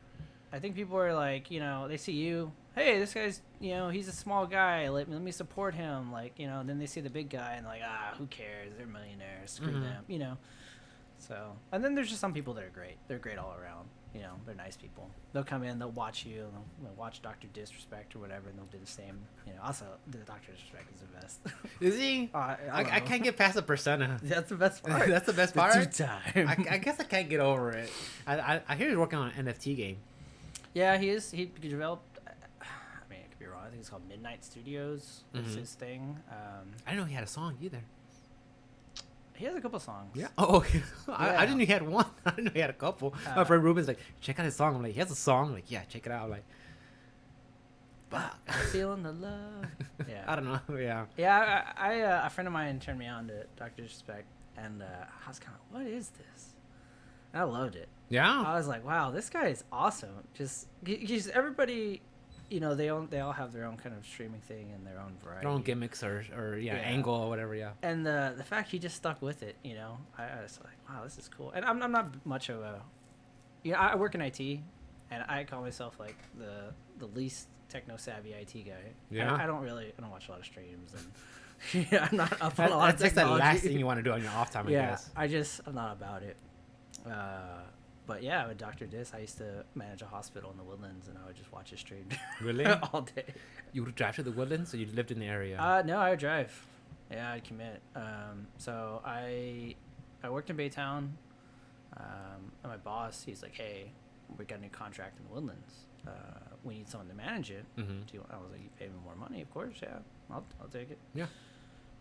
I think people are like, they see you. Hey, this guy's, he's a small guy. Let me support him. Like, then they see the big guy and like, who cares? They're millionaires. Screw them. So, and then there's just some people that are great. They're great all around. They're nice people. They'll come in, they'll watch you, they'll watch Dr. Disrespect or whatever, and they'll do the same. Also, the Dr. Disrespect is the best. Is he? I can't get past the persona. That's the best part. That's the best part? The two-time. I guess I can't get over it. I hear he's working on an NFT game. Yeah, he is. He developed, I could be wrong. I think it's called Midnight Studios. That's his thing. I didn't know he had a song either. He has a couple songs. Yeah. Oh, okay. Yeah. I didn't know he had one. I didn't know he had a couple. My friend Ruben's like, check out his song. I'm like, he has a song. I'm like, yeah, check it out. I'm like, fuck. Feeling the love. Yeah. I don't know. Yeah. Yeah, I a friend of mine turned me on to Dr. Disrespect, and I was kind of, what is this? And I loved it. Yeah. I was like, wow, this guy is awesome. Just everybody, they all have their own kind of streaming thing and their own variety. Their own gimmicks or angle or whatever, yeah. And the fact he just stuck with it, I was like, wow, this is cool. And I'm not much of a, I work in IT, and I call myself like the least techno savvy IT guy. Yeah. I don't watch a lot of streams, and I'm not up on a lot of That's like the technology. last thing you want to do on your off time, I guess. I'm not about it. But yeah, with Dr. Dis, I used to manage a hospital in the Woodlands, and I would just watch his stream Really? all day. You would drive to the Woodlands, or you lived in the area? No, I would drive. Yeah, I'd commit. So I worked in Baytown, and my boss, he's like, hey, we got a new contract in the Woodlands. We need someone to manage it. Mm-hmm. I was like, you pay me more money, of course. Yeah, I'll take it. Yeah.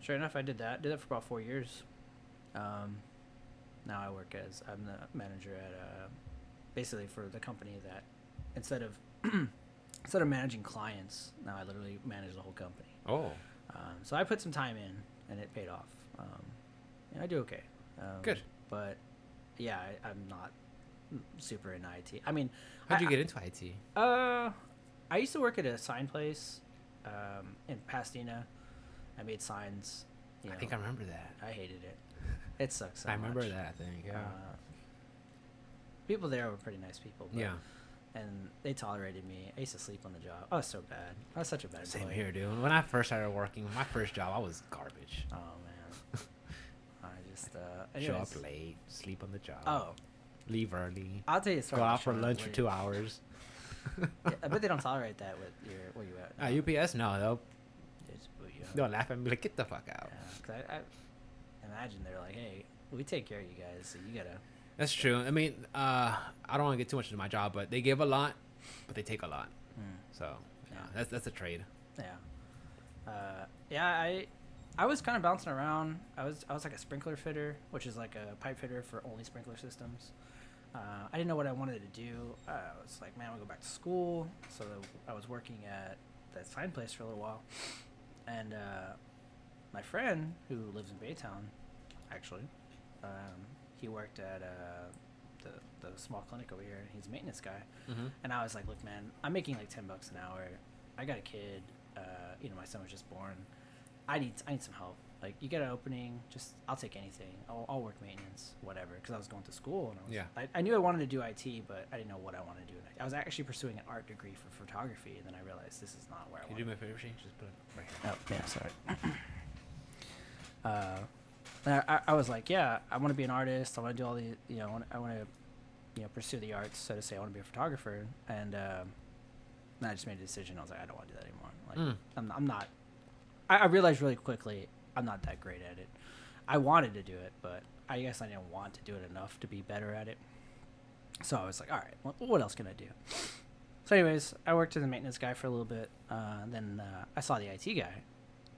Sure enough, I did that. Did that for about 4 years. Now I'm the manager at basically for the company that instead of managing clients, now I literally manage the whole company. Oh. So I put some time in, and it paid off. I do okay. Good. But yeah, I'm not super in IT. How'd you get into IT? I used to work at a sign place in Pasadena. I made signs. I think I remember that. I hated it. It sucks so I remember much. that, I think, yeah. People there were pretty nice people. But, yeah. And they tolerated me. I used to sleep on the job. I was so bad. I was such a bad Same employee. here, dude. When I first started working, my first job, I was garbage. Oh, man. I just... Show anyways. up late, sleep on the job. Oh. Leave early. I'll tell you a story. Go about out for showing up lunch for late. 2 hours. Yeah, I bet they don't tolerate that with where you at. UPS, no. They just boot you out. They'll laugh at me like, get the fuck out. Yeah, 'cause I imagine they're like, hey, we take care of you guys, so you gotta... That's true. I don't want to get too much into my job, but they give a lot, but they take a lot. So, yeah, that's a trade. Yeah. I was kind of bouncing around. I was like a sprinkler fitter, which is like a pipe fitter for only sprinkler systems. I didn't know what I wanted to do. I was like, man, I'm gonna go back to school. So I was working at that sign place for a little while, and my friend who lives in Baytown, actually, he worked at the small clinic over here. He's a maintenance guy, and I was like, look, man, I'm making like $10 an hour. I got a kid. My son was just born. I need some help. Like, you get an opening, just I'll take anything. I'll work maintenance, whatever. Because I was going to school, and I knew I wanted to do IT, but I didn't know what I wanted to do. I was actually pursuing an art degree for photography, and then I realized this is not where I want. Can you do my favorite thing? Just put it right here. Oh, yeah, sorry. I was like, yeah, I want to be an artist. I want to do all the, I want to, pursue the arts. So to say, I want to be a photographer, and then I just made a decision. I was like, I don't want to do that anymore. Like, I'm not. I realized really quickly I'm not that great at it. I wanted to do it, but I guess I didn't want to do it enough to be better at it. So I was like, all right, what else can I do? So anyways, I worked as a maintenance guy for a little bit. Then I saw the IT guy,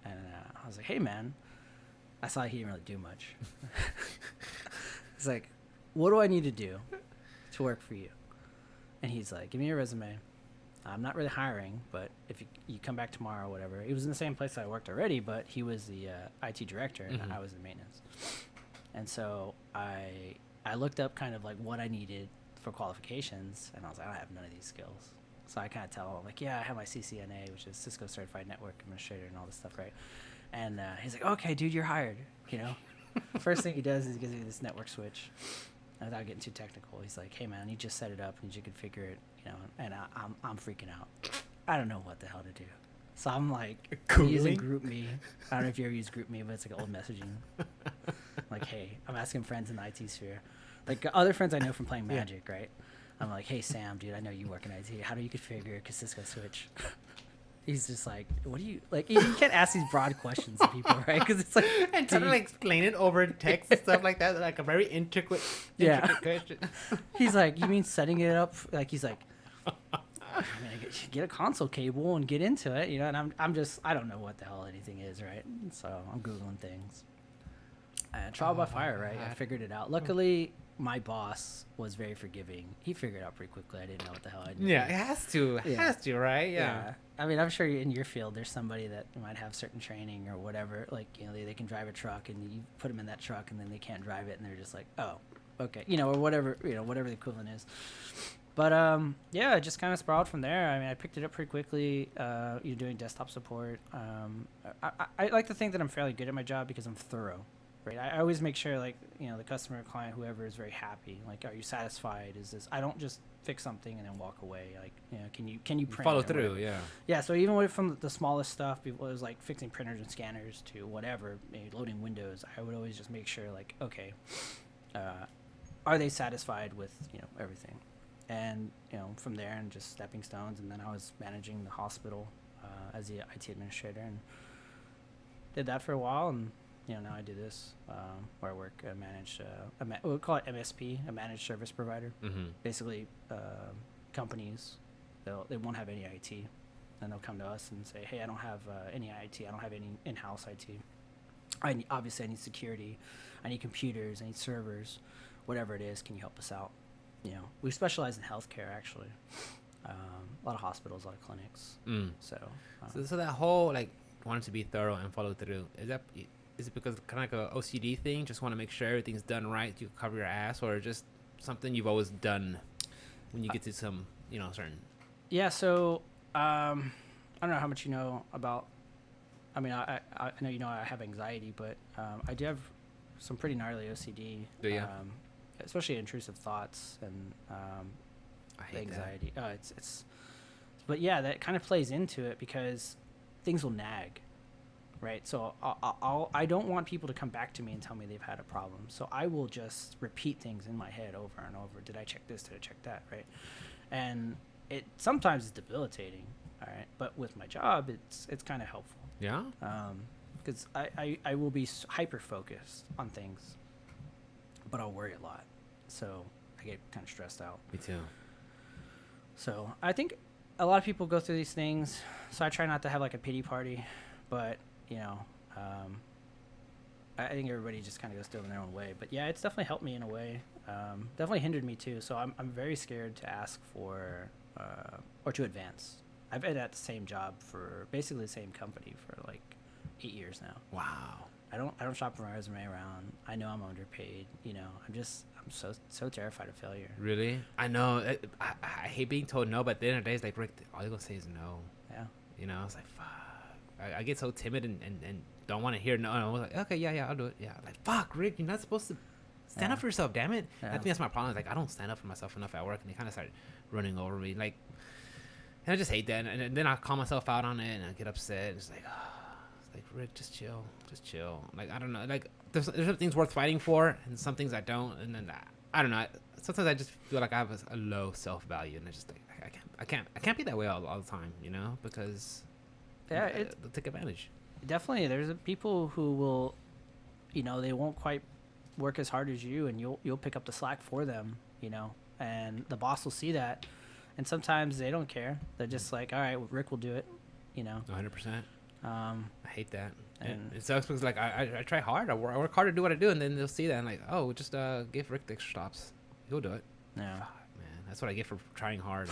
and I was like, hey, man. I saw he didn't really do much. It's like, what do I need to do to work for you? And he's like, give me your resume. I'm not really hiring, but if you come back tomorrow or whatever. He was in the same place I worked already, but he was the IT director, and I was in maintenance. And so I looked up kind of like what I needed for qualifications, and I was like, I have none of these skills. So I kind of tell him, like, yeah, I have my CCNA, which is Cisco Certified Network Administrator and all this stuff, right? And he's like, okay, dude, you're hired, First thing he does is he gives me this network switch. Without getting too technical, he's like, hey, man, you just set it up and you configure it. and I'm freaking out. I don't know what the hell to do. So I'm like Googling? using GroupMe. I don't know if you ever use GroupMe, but it's like old messaging. Like, hey, I'm asking friends in the IT sphere, like other friends I know from playing Magic, right? I'm like, hey Sam, dude, I know you work in IT. How do you configure a Cisco switch? He's just like, what do you like? You can't ask these broad questions to people, right? Because it's like, and trying to like explain it over text and stuff like that, like a very intricate question. He's like, you mean setting it up? Like, he's like, I mean, get a console cable and get into it, And I'm just, I don't know what the hell anything is, right? So I'm googling things. Trial by fire, right? I figured it out. Luckily, my boss was very forgiving. He figured it out pretty quickly. I didn't know what the hell I did. Yeah, it has to. It has to, right? Yeah. I mean, I'm sure in your field, there's somebody that might have certain training or whatever. Like, they can drive a truck, and you put them in that truck, and then they can't drive it, and they're just like, oh, okay, or whatever, whatever the equivalent is. But yeah, it just kind of sprawled from there. I mean, I picked it up pretty quickly. Doing desktop support. I like to think that I'm fairly good at my job because I'm thorough. Right. I always make sure, like, the customer, client, whoever is very happy. Like, are you satisfied? Is this? I don't just fix something and then walk away. Like, can you print follow through? Yeah. Yeah. So even from the smallest stuff, it was like fixing printers and scanners to whatever, maybe loading Windows. I would always just make sure, like, okay, are they satisfied with everything? And from there, and just stepping stones. And then I was managing the hospital as the IT administrator, and did that for a while. And now I do this where I work. I manage, we'll call it MSP, a managed service provider. Mm-hmm. Basically, companies, they won't have any IT, and they'll come to us and say, hey, I don't have any IT. I don't have any in-house IT. Obviously, I need security. I need computers. I need servers. Whatever it is, can you help us out? We specialize in healthcare, actually. A lot of hospitals, a lot of clinics. So that whole, like, wanting to be thorough and follow through, is it because kind of like a OCD thing? Just want to make sure everything's done right, you cover your ass, or just something you've always done when you get to some, certain... Yeah, so I don't know how much you know about... I mean, I know I have anxiety, but I do have some pretty gnarly OCD. Do you? Especially intrusive thoughts and I hate anxiety. But yeah, that kind of plays into it because things will nag, right? So I don't want people to come back to me and tell me they've had a problem. So I will just repeat things in my head over and over. Did I check this? Did I check that? Right? And it sometimes is debilitating. All right, but with my job, it's kind of helpful. Yeah. Because I will be hyper focused on things, but I'll worry a lot. So I get kind of stressed out. Me too. So I think a lot of people go through these things. So I try not to have like a pity party, but I think everybody just kind of goes through it in their own way. But yeah, it's definitely helped me in a way. Definitely hindered me too. So I'm very scared to ask for or to advance. I've been at the same job for basically the same company for like 8 years now. Wow. I don't shop my resume around. I know I'm underpaid. I'm so terrified of failure. Really? I know. I hate being told no, but at the end of the day, it's like, Rick, all you're gonna say is no. Yeah. It's like, fuck. I get so timid and don't want to hear no. And I was like, okay, yeah, I'll do it. Yeah. Like, fuck, Rick, you're not supposed to stand up for yourself. Damn it. Yeah. I think that's my problem. Like, I don't stand up for myself enough at work, and they kind of start running over me. Like, and I just hate that. And then I call myself out on it, and I get upset. It's like, Rick, just chill. Like, I don't know. Like, there's some things worth fighting for, and some things I don't. And then I don't know. Sometimes I just feel like I have a low self-value, and I just like I can't be that way all the time, because they'll take advantage. Definitely, there's people who will, they won't quite work as hard as you, and you'll pick up the slack for them, and the boss will see that, and sometimes they don't care. They're just like, all right, Rick will do it, 100%. I hate that. And it sucks because, like, I try hard. I work hard to do what I do, and then they'll see that and like, oh, just give Rick the extra stops. He'll do it. Yeah. God, man, that's what I get for trying hard.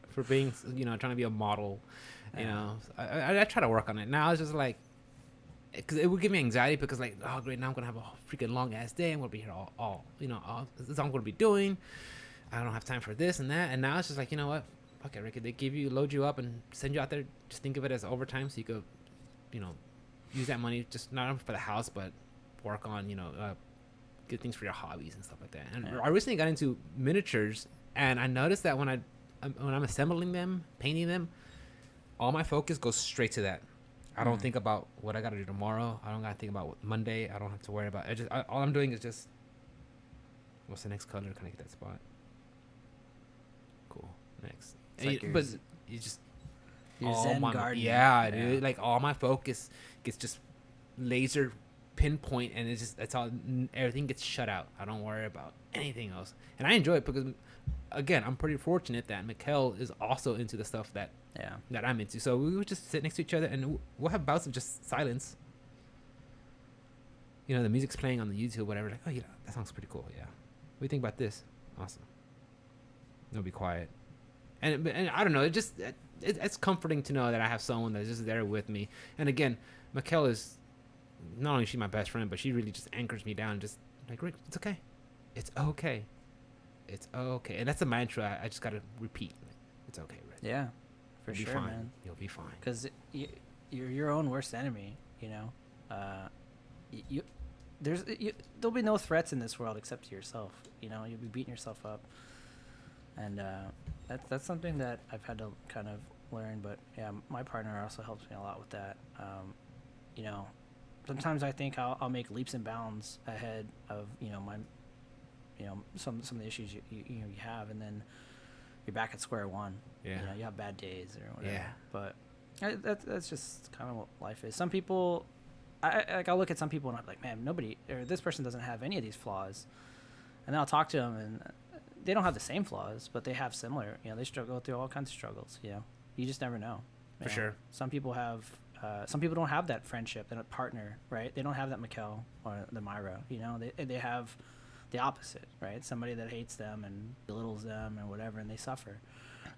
For being, trying to be a model. I try to work on it. Now it's just like, because it would give me anxiety because, like, oh, great, now I'm gonna have a freaking long ass day. I'm gonna be here all this is all I'm gonna be doing. I don't have time for this and that. And now it's just like, you know what? Okay, Rick, they load you up and send you out there. Just think of it as overtime, so you could, use that money just not only for the house, but work on, good things for your hobbies and stuff like that. And I recently got into miniatures, and I noticed that when I when I'm assembling them, painting them, all my focus goes straight to that. I don't think about what I got to do tomorrow. I don't got to think about Monday. I don't have to worry about it. All I'm doing is just, what's the next color? Can I get that spot? Cool. Next. But you just, your Zen garden. Yeah, dude. Like all my focus gets just laser pinpoint, and it's all, everything gets shut out. I don't worry about anything else, and I enjoy it because, again, I'm pretty fortunate that Mikkel is also into the stuff that I'm into. So we would just sit next to each other and we'll have bouts of just silence. You know, the music's playing on the YouTube, whatever. Like, oh yeah, that song's pretty cool. Yeah, what do you think about this? Awesome. It'll be quiet, and I don't know. It's comforting to know that I have someone that's just there with me. And again, Mikkel is not only she my best friend, but she really just anchors me down. Just like, Rick, it's okay, it's okay, it's okay. And that's a mantra I just gotta repeat. It's okay, Rick. Yeah, for You'll sure, be fine. man. You'll be fine. Because you're your own worst enemy. You know, there'll be no threats in this world except to yourself. You know, you'll be beating yourself up, and that's something that I've had to kind of learn. But yeah, my partner also helps me a lot with that. You know, sometimes I think I'll make leaps and bounds ahead of some of the issues you have, and then you're back at square one. Yeah. You know, you have bad days or whatever. Yeah. But that's just kind of what life is. Some people, I'll look at some people and I'm like, man, this person doesn't have any of these flaws, and then I'll talk to them and they don't have the same flaws, but they have similar. You know, they struggle through all kinds of struggles. You know, you just never know. For sure. Some people have. Some people don't have that friendship, that partner, right? They don't have that Mikkel or the Myra. You know, they have the opposite, right? Somebody that hates them and belittles them and whatever, and they suffer.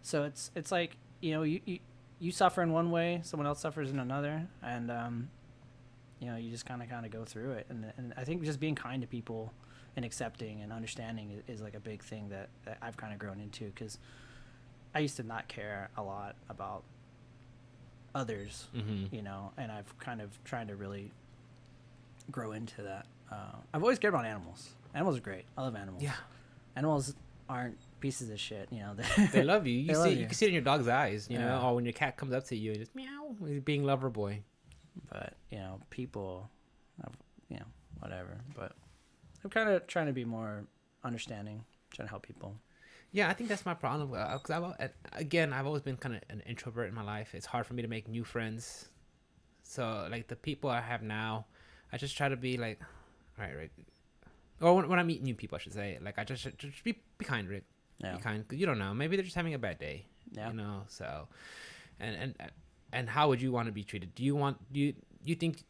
So it's like, you know, you suffer in one way, someone else suffers in another, and you know, you just kind of go through it. And I think just being kind to people and accepting and understanding is like a big thing that I've kind of grown into, because I used to not care a lot about others, you know, and I've kind of tried to really grow into that. I've always cared about animals. Animals are great. I love animals. Yeah. Animals aren't pieces of shit, you know. They love you. You can see it in your dog's eyes, you know, Yeah. or when your cat comes up to you and just meow, he's being lover boy. But, you know, people, you know, whatever. But I'm kind of trying to be more understanding, trying to help people. Yeah, I think that's my problem. Because I've always been kind of an introvert in my life. It's hard for me to make new friends. So, like, the people I have now, I just try to be like, all right, Rick. Or when I meet new people, I should say, like, I just be kind, Rick. Yeah. Be kind, because you don't know. Maybe they're just having a bad day. Yeah. You know. So, and how would you want to be treated? Do you think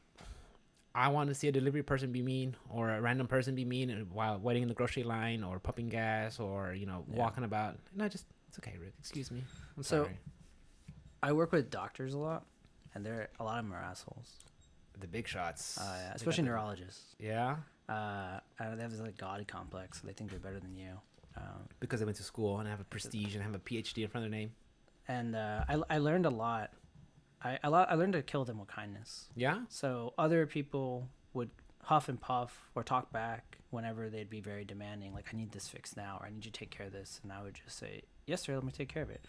I want to see a delivery person be mean, or a random person be mean while waiting in the grocery line, or pumping gas, or, you know, walking about? No, it's okay, Rick. Excuse me. I'm sorry. I work with doctors a lot, and a lot of them are assholes. The big shots. Yeah, especially neurologists. Yeah. They have this like god complex, so they think they're better than you. Because they went to school and have a prestige and have a PhD in front of their name. And I learned a lot. I learned to kill them with kindness. Yeah. So other people would huff and puff or talk back whenever they'd be very demanding, like, I need this fixed now, or I need you to take care of this, and I would just say, yes sir, let me take care of it.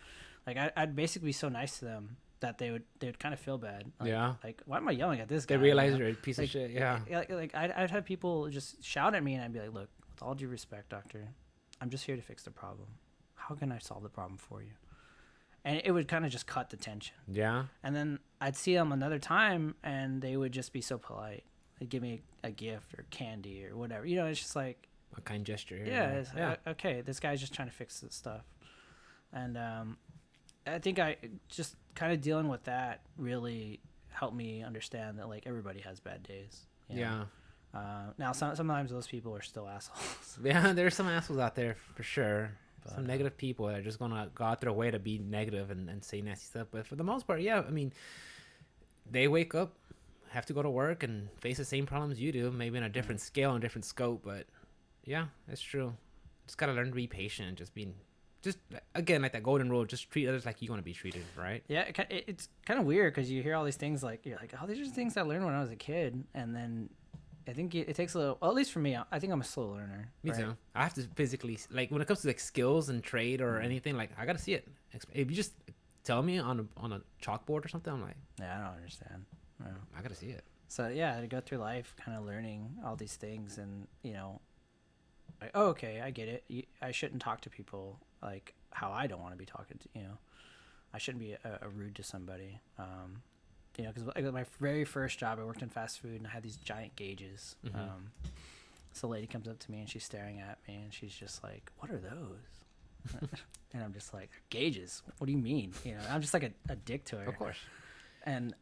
Like, I'd basically be so nice to them that they would kind of feel bad. Like, yeah. Like, why am I yelling at this guy? They realize you know? you're a piece like, of shit. Yeah. Like I'd have people just shout at me, and I'd be like, look, with all due respect, doctor, I'm just here to fix the problem. How can I solve the problem for you? And it would kind of just cut the tension. Yeah. And then I'd see them another time, and they would just be so polite. They'd give me a gift or candy or whatever. You know, it's just like a kind gesture. Yeah. Okay, this guy's just trying to fix this stuff. And I think I just kind of dealing with that really helped me understand that, like, everybody has bad days. You know? Yeah. Now, sometimes those people are still assholes. Yeah, there's some assholes out there for sure. But some negative people that are just going to go out their way to be negative and say nasty stuff. But for the most part, yeah, I mean, they wake up, have to go to work, and face the same problems you do, maybe in a different scale and different scope. But yeah, it's true. Just got to learn to be patient and just again, like that golden rule, just treat others like you want to be treated, right? Yeah, it's kind of weird because you hear all these things, like, you're like, oh, these are things I learned when I was a kid, and then I think it takes a little. Well, at least for me, I think I'm a slow learner. Me right? too. I have to physically like when it comes to like skills and trade or anything. Like I gotta see it. If you just tell me on a chalkboard or something, I'm like, Yeah, I don't understand. No. I gotta see it. So yeah, to go through life, kind of learning all these things, and like, oh, okay, I get it. I shouldn't talk to people like how I don't want to be talking to. I shouldn't be a rude to somebody. Because like my very first job, I worked in fast food, and I had these giant gauges. So a lady comes up to me, and she's staring at me, and she's just like, "What are those?" And I'm just like, "Gauges? What do you mean?" I'm just like a dick to her. Of course. And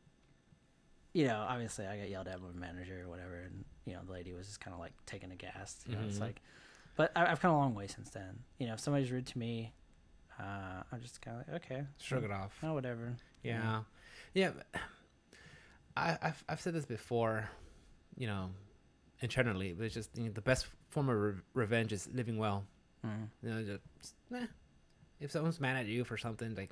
obviously I got yelled at by my manager or whatever, and the lady was just kind of like taking a gas. It's like, but I've come a long way since then. If somebody's rude to me, I'm just kind of like, okay, Shrug it off. Oh, whatever. Yeah. I've said this before, internally, but it's just the best form of revenge is living well. If someone's mad at you for something, like,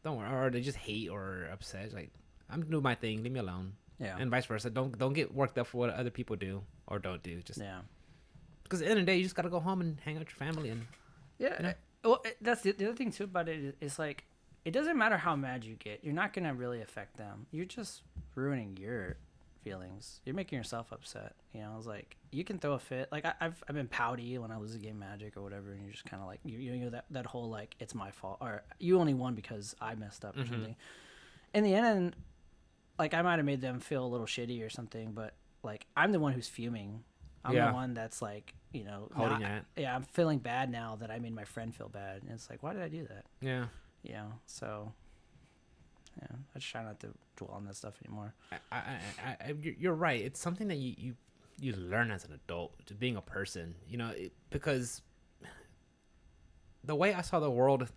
don't worry, or they just hate or upset, like, I'm doing my thing, leave me alone. Yeah. And vice versa. Don't get worked up for what other people do or don't do. Just because at the end of the day, you just gotta go home and hang out with your family and Well, that's the other thing too about it is like, it doesn't matter how mad you get. You're not gonna really affect them. You're just ruining your feelings. You're making yourself upset. It's like you can throw a fit. Like I've been pouty when I lose a game Magic or whatever, and you're just kind of like that whole like it's my fault or you only won because I messed up or something. In the end, like I might have made them feel a little shitty or something, but like I'm the one who's fuming. I'm the one that's like holding it. Yeah, I'm feeling bad now that I made my friend feel bad, and it's like, why did I do that? Yeah. So I just try not to dwell on that stuff anymore. You're right. It's something that you learn as an adult, to being a person, because the way I saw the world,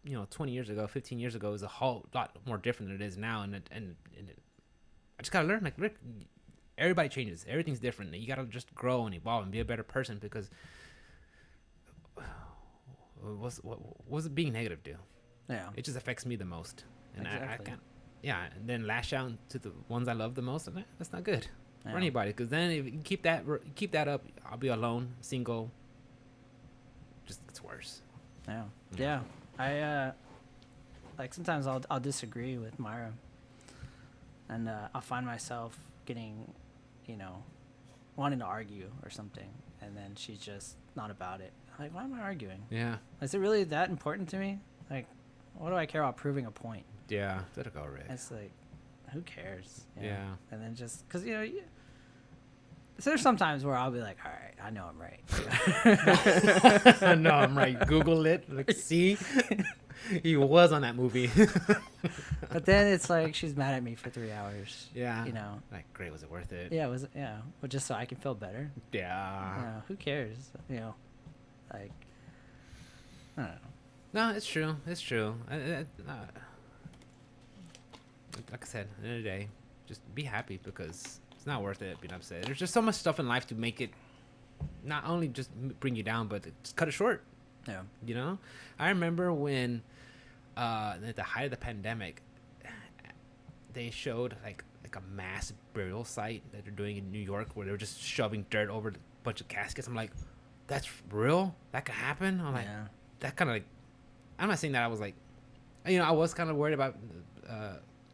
20 years ago, 15 years ago is a whole lot more different than it is now. And I just got to learn, like, Rick, everybody changes. Everything's different. You got to just grow and evolve and be a better person, because what was it being negative do? Yeah. It just affects me the most. And exactly. I can't. Yeah, and then lash out to the ones I love the most, and that's not good for Yeah. anybody. Because then if you keep that up, I'll be alone, single. Just it's worse. Yeah. I like sometimes I'll disagree with Myra, and I'll find myself getting, wanting to argue or something, and then she's just not about it. I'm like, why am I arguing? Yeah. Is it really that important to me? Like, what do I care about proving a point? Yeah. Let it go, Rick. It's like, who cares? Yeah. And then just because so there's sometimes where I'll be like, all right, I know I'm right. No, I'm right. Google it. Like, see, he was on that movie. But then it's like she's mad at me for 3 hours. Yeah. Like, great. Was it worth it? Yeah, but just so I can feel better. Yeah. Who cares? Like, I don't know. No, it's true. It's true. Like I said, at the end of the day, just be happy, because it's not worth it being upset. There's just so much stuff in life to make it not only just bring you down, but just cut it short. Yeah. I remember when at the height of the pandemic, they showed like a mass burial site that they're doing in New York, where they were just shoving dirt over a bunch of caskets. I'm like, that's real? That could happen? I'm like, that kind of like, I'm not saying that I was like, I was kind of worried about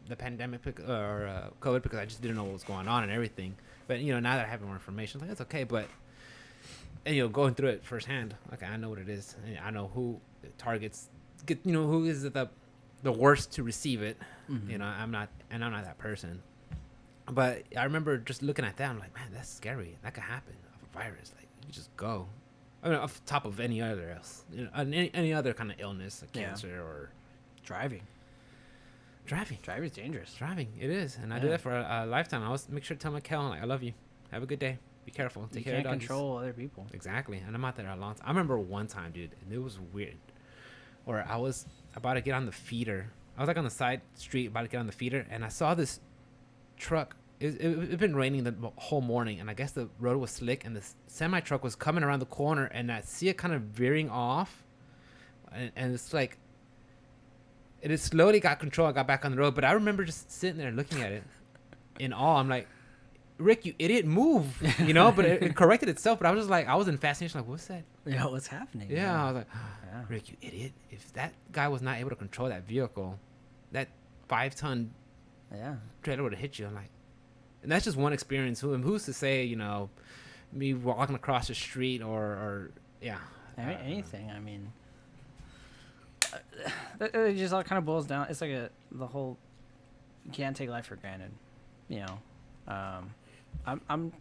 the pandemic or COVID, because I just didn't know what was going on and everything. But now that I have more information, like, that's okay. But going through it firsthand, okay, I know what it is. I know who targets get. Who is the worst to receive it. Mm-hmm. I'm not that person. But I remember just looking at that, I'm like, man, that's scary. That could happen of a virus. Like, you just go. I mean, off top of any other else, any other kind of illness, like cancer or driving. Driving's dangerous. Driving, it is, and I do that for a lifetime. I always make sure to tell my Kel, like, I love you. Have a good day. Be careful. Take care of doggies. You can't control other people. Exactly, and I'm out there a long time. I remember one time, dude, and it was weird. Where I was about to get on the feeder. I was like on the side street about to get on the feeder, and I saw this truck. It'd been raining the whole morning, and I guess the road was slick, and the semi truck was coming around the corner, and I see it kind of veering off, and it's like, it has slowly got control. I got back on the road, but I remember just sitting there looking at it in awe. I'm like, Rick, you idiot, move, you know. But it corrected itself. But I was just like, I was in fascination, like, what's that? Yeah, what's happening? Yeah, I was like, Yeah. Rick, you idiot. If that guy was not able to control that vehicle, that 5-ton Yeah. trailer would have hit you. I'm like, and that's just one experience. Who's to say, you know, me walking across the street or yeah. I mean, anything. I mean, it just all kind of boils down. It's like the whole. You can't take life for granted, you know. I'm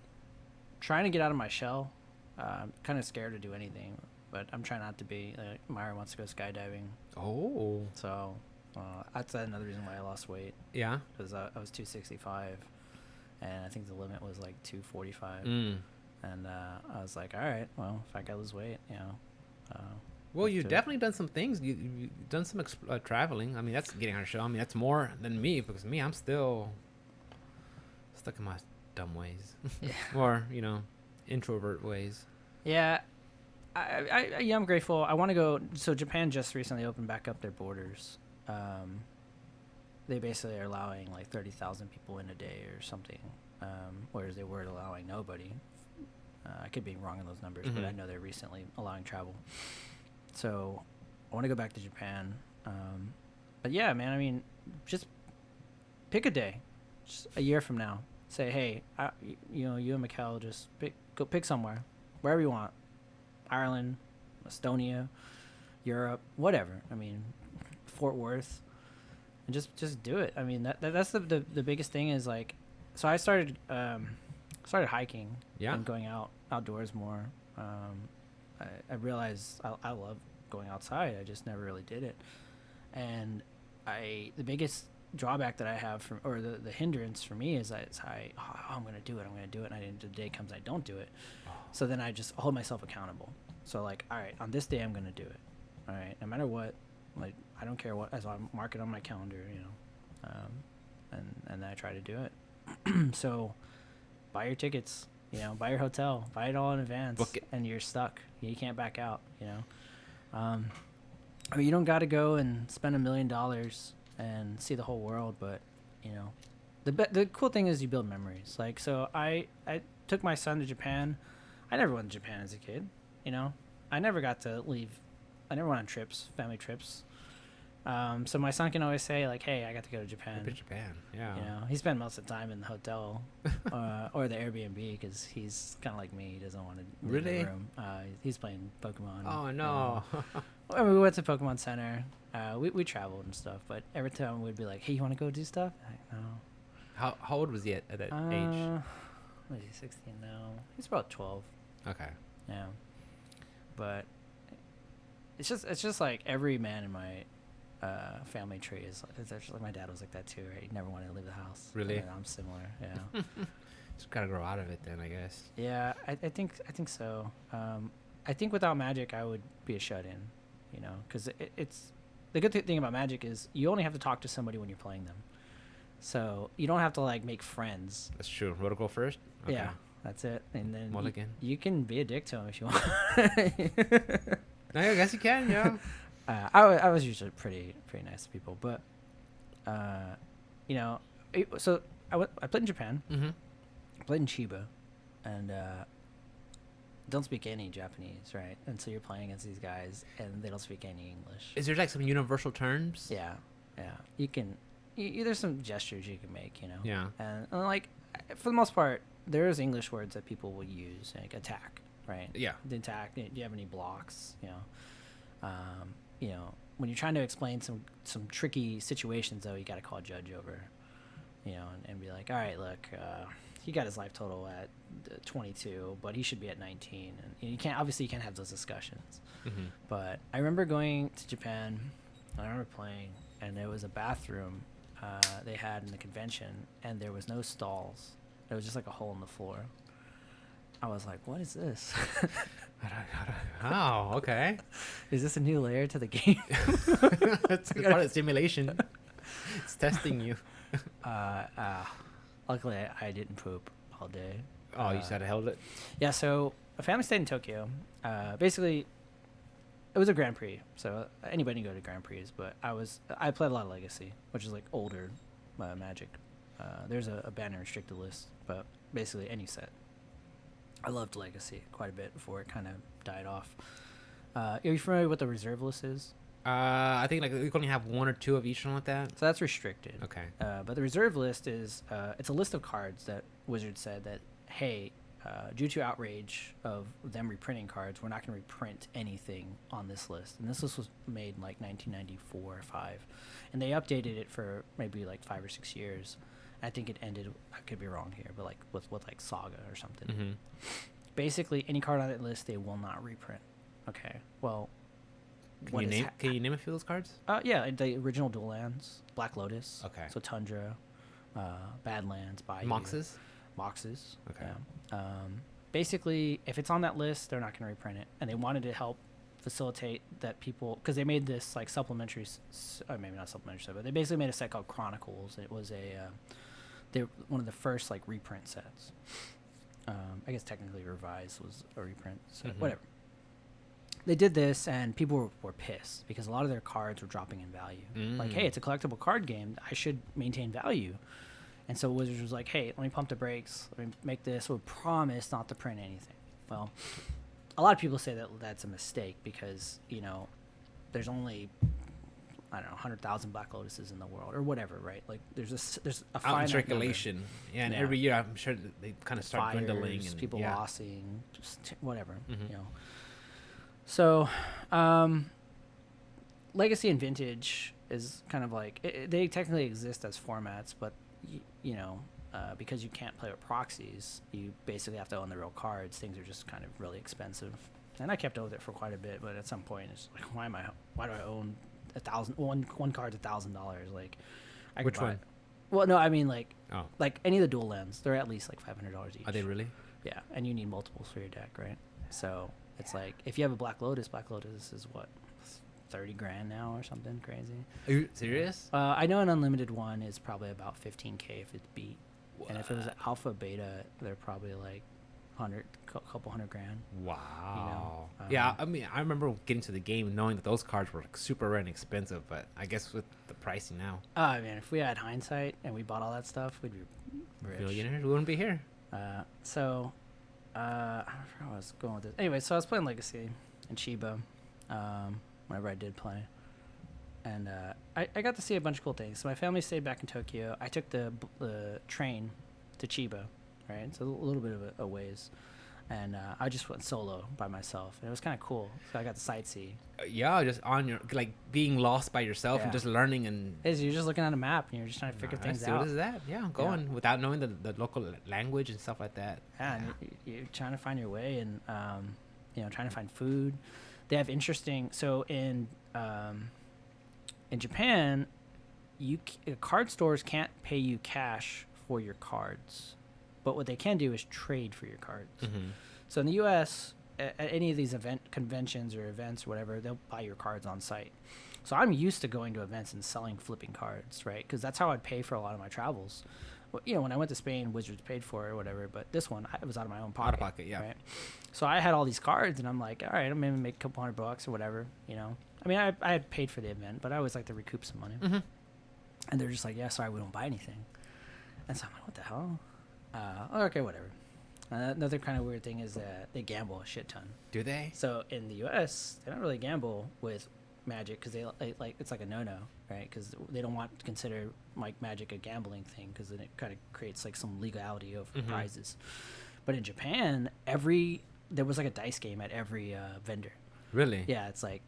trying to get out of my shell. I'm kind of scared to do anything, but I'm trying not to be. Myra wants to go skydiving, Oh. so that's another reason why I lost weight. Yeah. Because I was 265, and I think the limit was like 245. Mm. And I was like, all right, well, if I gotta lose weight, you know. Well, Let's you've do it. definitely done some things. You've done some traveling. I mean, that's getting on a show. I mean, that's more than me because me, I'm still stuck in my dumb ways, Yeah. or you know, introvert ways. Yeah, I'm grateful. I want to go. So Japan just recently opened back up their borders. They basically are allowing like 30,000 people in a day or something, whereas they were allowing nobody. I could be wrong on those numbers, but I know they're recently allowing travel. So I want to go back to Japan. But yeah, man, I mean, just pick a day, just a year from now. Say, hey, you know, you and Mikkel just go pick somewhere, wherever you want. Ireland, Estonia, Europe, whatever. I mean, Fort Worth, and just do it. I mean, that's the biggest thing is like, so I started hiking and going outdoors more. I realized I love going outside. I just never really did it, and the biggest drawback that I have from, or the hindrance for me is that I'm gonna do it, and then the day comes I don't do it. So then I just hold myself accountable. So like, all right, on this day I'm gonna do it. All right, no matter what, like I don't care what, as I mark it on my calendar, you know, and then I try to do it. So buy your tickets, you know, buy your hotel, buy it all in advance, Book it. and you're stuck. You can't back out, you know. I mean, you don't got to go and spend $1 million and see the whole world, but you know, the cool thing is you build memories. Like, so I took my son to Japan. I never went to Japan as a kid, you know. I never got to leave. I never went on trips, family trips. So my son can always say like, "Hey, I got to go to Japan." Japan, yeah. You know, he spent most of the time in the hotel or the Airbnb because he's kind of like me. He doesn't want to leave Really? the room. He's playing Pokemon. Oh no. I mean, we went to Pokemon Center. We traveled and stuff, but every time we'd be like, "Hey, you want to go do stuff?" Like, no. How old was he at that age? What is he, 16 now? He's about 12. Okay. Yeah. But it's just like every man in my family tree is actually like my dad was like that too, right? He never wanted to leave the house. Really? And I'm similar. Yeah. Just gotta grow out of it then, I guess. Yeah, I think so. I think without Magic, I would be a shut-in, you know, because it's the good thing about Magic is you only have to talk to somebody when you're playing them, so you don't have to like make friends. That's true. Want to go first? Okay. Yeah, that's it. And then Mulligan. you can be a dick to him if you want. I guess you can, yeah. I was usually pretty nice to people, but you know, so I played in Japan. Mm-hmm. I played in Chiba, and don't speak any Japanese, right? And so you're playing against these guys, and they don't speak any English. Is there like some universal terms? Yeah. You can. There's some gestures you can make, you know. Yeah. And like, for the most part, there's English words that people will use, like attack, right? Yeah. The attack. Do you have any blocks? You know, when you're trying to explain some tricky situations, though, you got to call a judge over, you know, and be like, all right, look, he got his life total at 22, but he should be at 19, and you can't have those discussions. Mm-hmm. But I remember going to Japan, and I remember playing, and there was a bathroom they had in the convention, and there was no stalls. There was just like a hole in the floor. I was like, what is this? Oh, okay. Is this a new layer to the game? It's part of simulation. It's testing you. Luckily, I didn't poop all day. Oh, you said I held it? Yeah, so a family stayed in Tokyo. Basically, it was a Grand Prix, so anybody can go to Grand Prix, but I played a lot of Legacy, which is like older Magic. There's a banner restricted list, but basically any set. I loved Legacy quite a bit before it kind of died off. Are you familiar with the reserve list is? I think like we can only have one or two of each one like that. So that's restricted. Okay. But the reserve list is it's a list of cards that Wizard said that, hey, due to outrage of them reprinting cards, we're not going to reprint anything on this list. And this list was made in like 1994 or 5. And they updated it for maybe like 5 or 6 years. I think it ended, I could be wrong here, but like with like Saga or something. Mm-hmm. Basically, any card on that list, they will not reprint. Okay, well... Can you name a few of those cards? Yeah, the original Dual Lands, Black Lotus. Okay. So Tundra, Badlands, Bayou. Moxes? Moxes. Okay. Yeah. Basically, if it's on that list, they're not going to reprint it. And they wanted to help facilitate that people... Because they made this, like, supplementary... Or maybe not supplementary set, but they basically made a set called Chronicles. It was one of the first, like, reprint sets. I guess technically Revised was a reprint set. Mm-hmm. Whatever. They did this, and people were pissed because a lot of their cards were dropping in value. Like, hey, it's a collectible card game. I should maintain value. And so Wizards was like, hey, let me pump the brakes. Let me make this. We'll promise not to print anything. Well, a lot of people say that that's a mistake because, you know, there's only, I don't know, 100,000 Black Lotuses in the world or whatever, right? Like, there's a out in finite circulation. number. Yeah, and every year I'm sure that they kind of start Fires, dwindling. And people losing, just whatever, Mm-hmm. you know. So, Legacy and Vintage is kind of like they technically exist as formats, but you know, because you can't play with proxies, you basically have to own the real cards. Things are just kind of really expensive, and I kept up with it for quite a bit. But at some point, it's like, why do I own one card's $1,000? Like, I could Which buy one? it. Well, no, I mean like Oh, like any of the dual lands, they're at least like $500 each. are they really? Yeah, and you need multiples for your deck, right? So it's like if you have a Black Lotus is what, 30 grand now or something crazy. Are you serious? I know an unlimited one is probably about 15K if it's beat, and if it was alpha beta, they're probably like couple hundred grand. Wow. Yeah, I mean, I remember getting to the game knowing that those cards were like super rare and expensive, but I guess with the pricing now, Oh man, if we had hindsight and we bought all that stuff, we'd be rich. billionaires, we wouldn't be here. So, I don't know where I was going with this. Anyway, so I was playing Legacy and Chiba, whenever I did play. And I got to see a bunch of cool things. So my family stayed back in Tokyo. I took the train to Chiba, right? It's a little bit of a ways. And I just went solo by myself. And it was kind of cool. So I got to sightsee. Yeah, just on your, like, being lost by yourself and Yeah. just learning and... You're just looking at a map and you're just trying to figure things out. What is that? Yeah, going without knowing the local language and stuff like that. Yeah, and you're trying to find your way and, trying to find food. They have interesting... So in Japan, card stores can't pay you cash for your cards. But what they can do is trade for your cards. Mm-hmm. So in the U.S., at any of these conventions or events or whatever, they'll buy your cards on site. So I'm used to going to events and flipping cards, right? Because that's how I'd pay for a lot of my travels. Well, when I went to Spain, Wizards paid for it or whatever. But this one, I was out of my own pocket. Out of pocket, yeah. Right? So I had all these cards, and I'm like, all right, I'm going to make a couple $100 or whatever, I mean, I had paid for the event, but I always like to recoup some money. Mm-hmm. And they're just like, yeah, sorry, we don't buy anything. And so I'm like, what the hell? Okay, whatever. Another kind of weird thing is that they gamble a shit ton. Do they? So in the U.S., they don't really gamble with Magic because they like it's like a no-no, right? Because they don't want to consider like Magic a gambling thing because then it kind of creates like some legality of prizes. But in Japan, there was like a dice game at every vendor. Really? Yeah, it's like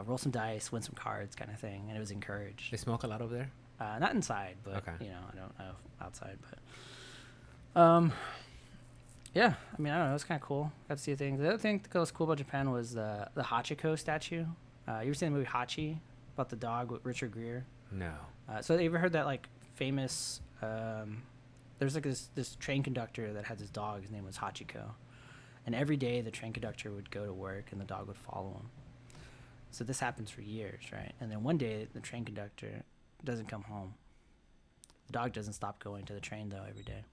roll some dice, win some cards, kind of thing, and it was encouraged. They smoke a lot over there? Not inside, but Okay. I don't know outside, but. Yeah, I mean, I don't know. It was kind of cool. Got to see things. The other thing that was cool about Japan was the Hachiko statue. You ever seen the movie Hachi about the dog with Richard Gere? No. So you ever heard that like famous? There's like this train conductor that had this dog. His name was Hachiko, and every day the train conductor would go to work and the dog would follow him. So this happens for years, right? And then one day the train conductor doesn't come home. The dog doesn't stop going to the train though every day.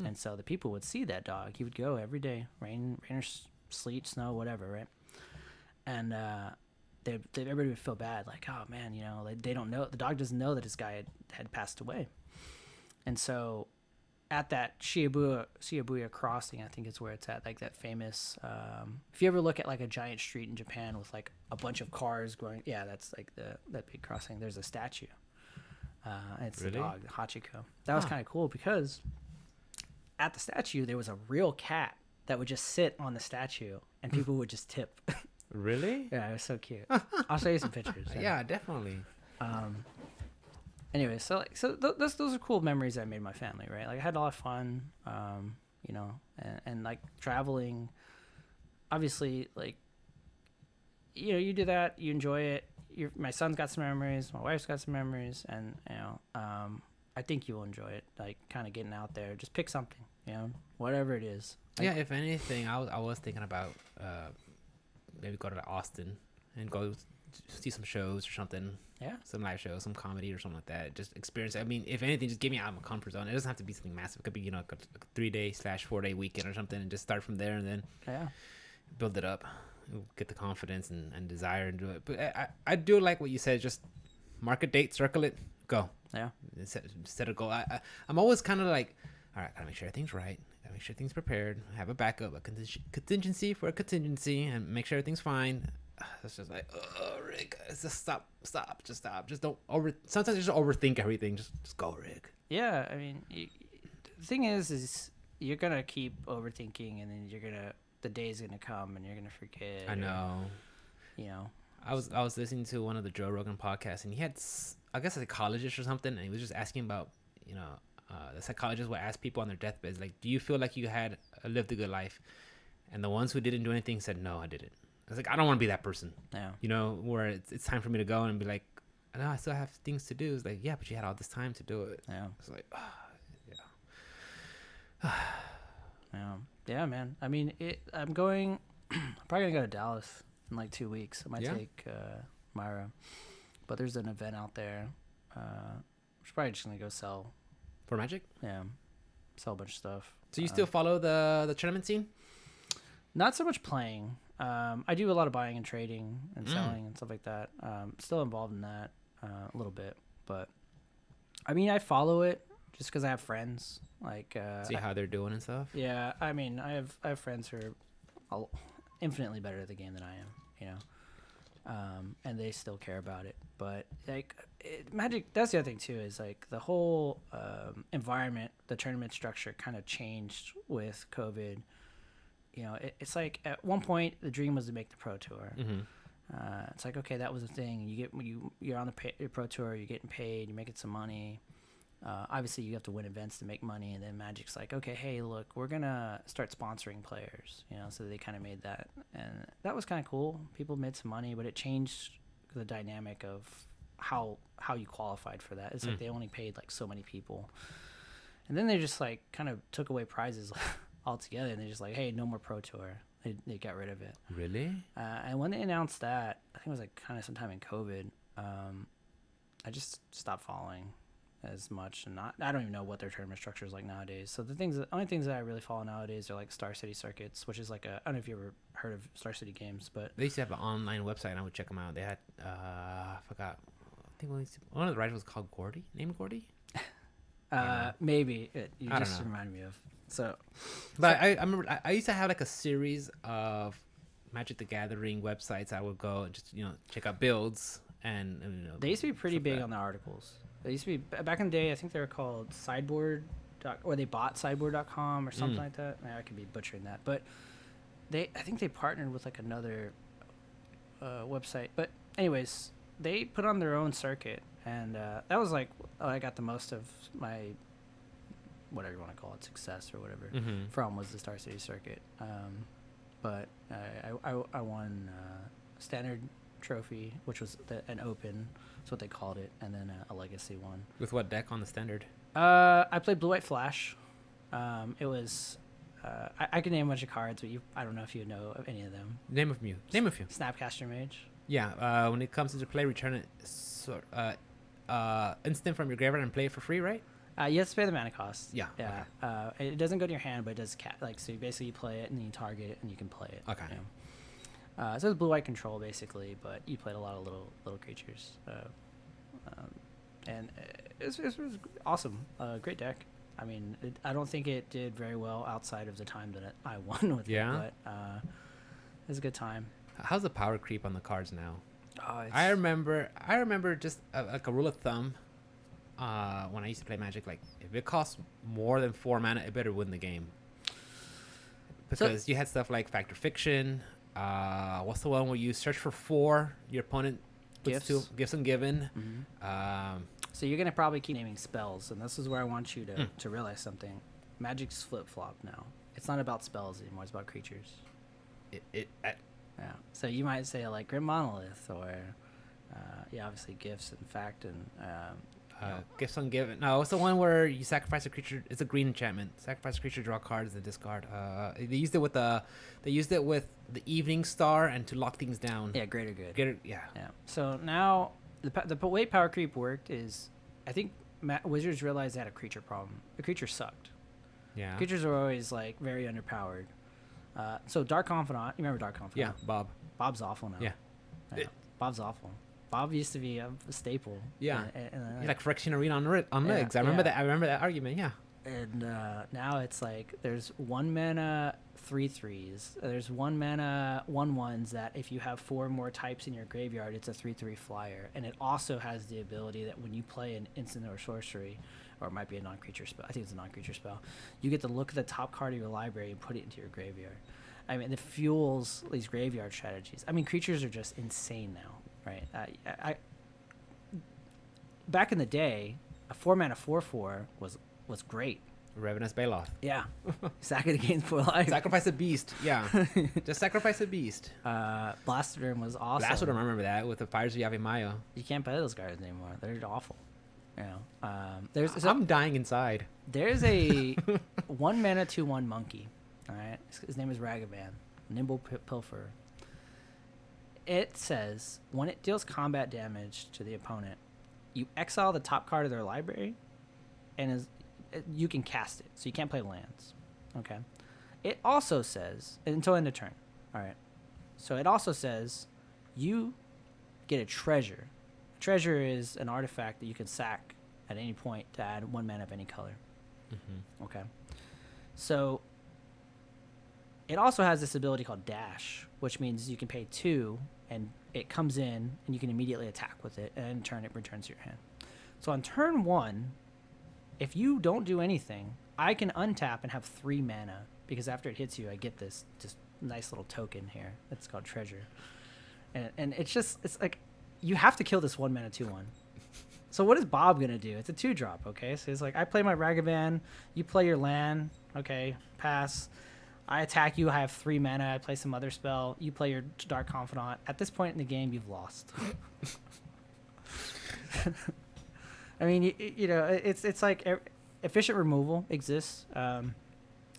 And so the people would see that dog. He would go every day, rain or sleet, snow, whatever, right? And everybody would feel bad, like, oh man, they don't know, the dog doesn't know that this guy had passed away. And so at that Shibuya crossing, I think is where it's at, like that famous. If you ever look at like a giant street in Japan with like a bunch of cars going, yeah, that's like that big crossing. There's a statue. And it's the dog, Hachiko. That was kind of cool because at the statue there was a real cat that would just sit on the statue and people would just tip. Really? Yeah, it was so cute. I'll show you some pictures. Yeah, definitely. Anyway, so those are cool memories I made with my family, right? Like I had a lot of fun, you know, and like traveling. Obviously, like you know, you do that, you enjoy it. My son's got some memories, my wife's got some memories, and you know, I think you'll enjoy it. Like kind of getting out there, just pick something, you know, whatever it is. Like, yeah, if anything, I was thinking about maybe go to Austin and go see some shows or something. Yeah, some live shows, some comedy or something like that. Just experience. I mean, if anything, just get me out of my comfort zone. It doesn't have to be something massive. It could be, you know, a 3-day/4-day weekend or something, and just start from there and then build it up, get the confidence and desire to do it. But I do like what you said. Just mark a date, circle it, go. Yeah. Set a goal. I'm always kind of like, all right, gotta make sure everything's right. Gotta make sure everything's prepared. Have a backup, a contingency for a contingency, and make sure everything's fine. It's just like, oh, Rick, just stop. Just don't sometimes you just overthink everything. Just go, Rick. Yeah, I mean, the thing is you're gonna keep overthinking, and then the day's gonna come, and you're gonna forget. I know. You know, I was listening to one of the Joe Rogan podcasts, and he had, I guess, a psychologist or something, and he was just asking about, you know, the psychologist would ask people on their deathbeds, like, do you feel like you had lived a good life? And the ones who didn't do anything said, no, I didn't. I was like, I don't want to be that person. Yeah. You know, where it's time for me to go and be like, no, I still have things to do. It's like, yeah, but you had all this time to do it. Yeah. It's like, yeah, man. I mean, I'm probably gonna go to Dallas in like 2 weeks. I might take Myra, but there's an event out there. We're probably just gonna go sell for Magic. Yeah, sell a bunch of stuff. So you still follow the tournament scene? Not so much playing. I do a lot of buying and trading and selling and stuff like that. Still involved in that a little bit, but I mean, I follow it just because I have friends. Like see how they're doing and stuff. Yeah, I mean, I have friends who are infinitely better at the game than I am. You know, and they still care about it. But like Magic, that's the other thing too. Is like the whole environment, the tournament structure kind of changed with COVID. You know, it's like at one point the dream was to make the Pro Tour. Mm-hmm. It's like, okay, that was a thing. You're on the Pro Tour, you're getting paid, you're making some money. Obviously, you have to win events to make money, and then Magic's like, okay, hey, look, we're gonna start sponsoring players. You know, so they kind of made that, and that was kind of cool. People made some money, but it changed the dynamic of how you qualified for that. It's like they only paid like so many people, and then they just like kind of took away prizes altogether, and they're just like, hey, no more Pro Tour. They got rid of it. Really? And when they announced that, I think it was like kind of sometime in COVID, I just stopped following as much, and I don't even know what their tournament structure is like nowadays. So the only things that I really follow nowadays are like Star City Circuits, which is like I don't know if you ever heard of Star City Games, but they used to have an online website, and I would check them out. They had I forgot. I think one of the writers was called Gordy. Named Gordy? Maybe you just reminded me of. So, but I remember I used to have like a series of Magic the Gathering websites. I would go and just check out builds and they used to be pretty big on the articles. They used to be back in the day. I think they were called Sideboard, or they bought Sideboard.com or something like that. I could be butchering that, but I think they partnered with like another website. But anyways, they put on their own circuit, and that was like I got the most of my, whatever you want to call it, success or whatever, from was the Star City circuit. But I won Standard Trophy, which was an Open, that's what they called it, and then a Legacy one. With what deck on the Standard? I played Blue White Flash. It was I can name a bunch of cards, but I don't know if you know of any of them. Name a few. Snapcaster Mage. Yeah. When it comes to play, return it instant from your graveyard and play it for free, right? You have to pay the mana cost. Yeah. Okay. It doesn't go to your hand, but it does so basically you play it and then you target it and you can play it. Okay. So it's blue white control basically, but you played a lot of little creatures, and it was awesome. Great deck. I mean, I don't think it did very well outside of the time that I won with Yeah? it, but it was a good time. How's the power creep on the cards now? Oh, I remember just like a rule of thumb. When I used to play Magic, like if it costs more than 4 mana, it better win the game. Because you had stuff like Fact or Fiction. What's the one where you search for 4, your opponent puts gifts ungiven. So you're gonna probably keep naming spells, and this is where I want you to realize something. Magic's flip flop now. It's not about spells anymore. It's about creatures. Yeah. So you might say like Grim Monolith, or obviously gifts and fact and Gifts ungiven. No, it's the one where you sacrifice a creature. It's a green enchantment. Sacrifice a creature, draw cards, and discard. They used it with the Evening Star and to lock things down. Yeah, Greater Good. Yeah. So now the way power creep worked is, I think Wizards realized they had a creature problem. The creatures sucked. Yeah. Creatures are always like very underpowered. So Dark Confidant, you remember Dark Confidant? Yeah, Bob. Bob's awful now. Yeah. Bob's awful. Bob used to be a staple. Yeah. He's like Phyrexian Arena on legs. I remember that argument. Yeah. And now it's like there's 1 mana 3/3s. There's 1 mana 1/1s that if you have 4 more types in your graveyard, it's a 3/3 flyer. And it also has the ability that when you play an instant or sorcery, or it might be a non-creature spell. I think it's a non-creature spell. You get to look at the top card of your library and put it into your graveyard. I mean, it fuels these graveyard strategies. I mean, creatures are just insane now, right? I back in the day, a 4 mana 4/4 was great. Ravenous Baloth. Yeah, sack it against 4 life. Sacrifice a beast. Yeah, just sacrifice a beast. Blastoderm was awesome. Blastoderm, I remember that with the Fires of Yavimaya. You can't play those cards anymore. They're awful. You know, I'm dying inside. There's a 1 mana 2/1 monkey. All right, his name is Ragavan, Nimble Pilfer. It says when it deals combat damage to the opponent, you exile the top card of their library, and you can cast it. So you can't play lands. Okay. It also says until end of turn. All right. So it also says you get a treasure. A treasure is an artifact that you can sack at any point to add 1 mana of any color. Okay. So it also has this ability called Dash, which means you can pay 2 and it comes in and you can immediately attack with it, and in turn it returns to your hand. So on turn 1, if you don't do anything, I can untap and have 3 mana, because after it hits you, I get this just nice little token here. It's called Treasure. And it's like, you have to kill this 1 mana 2/1. So what is Bob going to do? It's a 2-drop, okay? So he's like, I play my Ragavan, you play your land, okay, pass. I attack you, I have 3 mana, I play some other spell, you play your Dark Confidant. At this point in the game, you've lost. I mean, you know, it's like efficient removal exists.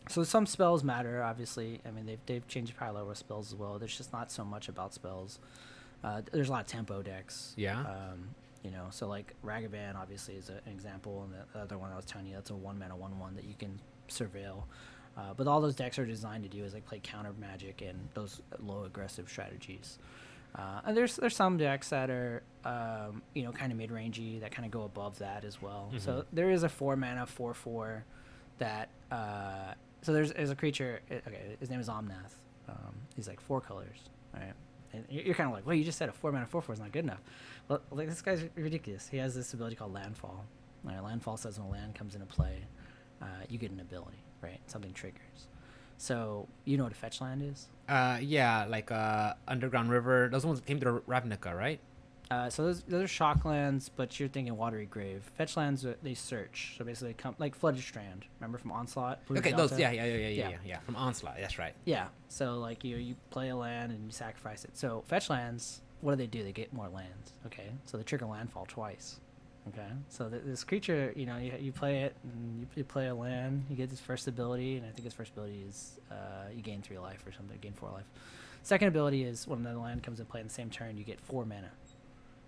So some spells matter, obviously. I mean, they've changed power level spells as well. There's just not so much about spells. There's a lot of tempo decks. Yeah. You know, so like Ragavan obviously is an example, and the other one I was telling you, that's a 1 mana 1/1 that you can surveil. But all those decks are designed to do is like play counter magic and those low aggressive strategies. And there's some decks that are you know, kind of mid-rangey that kind of go above that as well. So there is a 4 mana 4/4 that so there's a creature. Okay, his name is Omnath. He's like 4 colors, right? And you're kind of like, well, you just said a 4 mana 4/4 is not good enough. Well, like, this guy's ridiculous. He has this ability called Landfall. Landfall says when a land comes into play, you get an ability, right? Something triggers. So you know what a fetch land is? Yeah, like Underground River. Those ones came to Ravnica, right? So those are shock lands, but you're thinking Watery Grave. Fetch lands, they search. So basically, they come like Flooded Strand. Remember from Onslaught? Blue Okay, Delta? those. Yeah. From Onslaught, that's right. Yeah. So like you play a land and you sacrifice it. So fetch lands, what do? They get more lands. Okay. So they trigger landfall twice. Okay. So this creature, you know, you play it and you play a land. You get this first ability, and I think his first ability is you gain 3 life or something. Gain 4 life. Second ability is when another land comes in play in the same turn, you get 4 mana.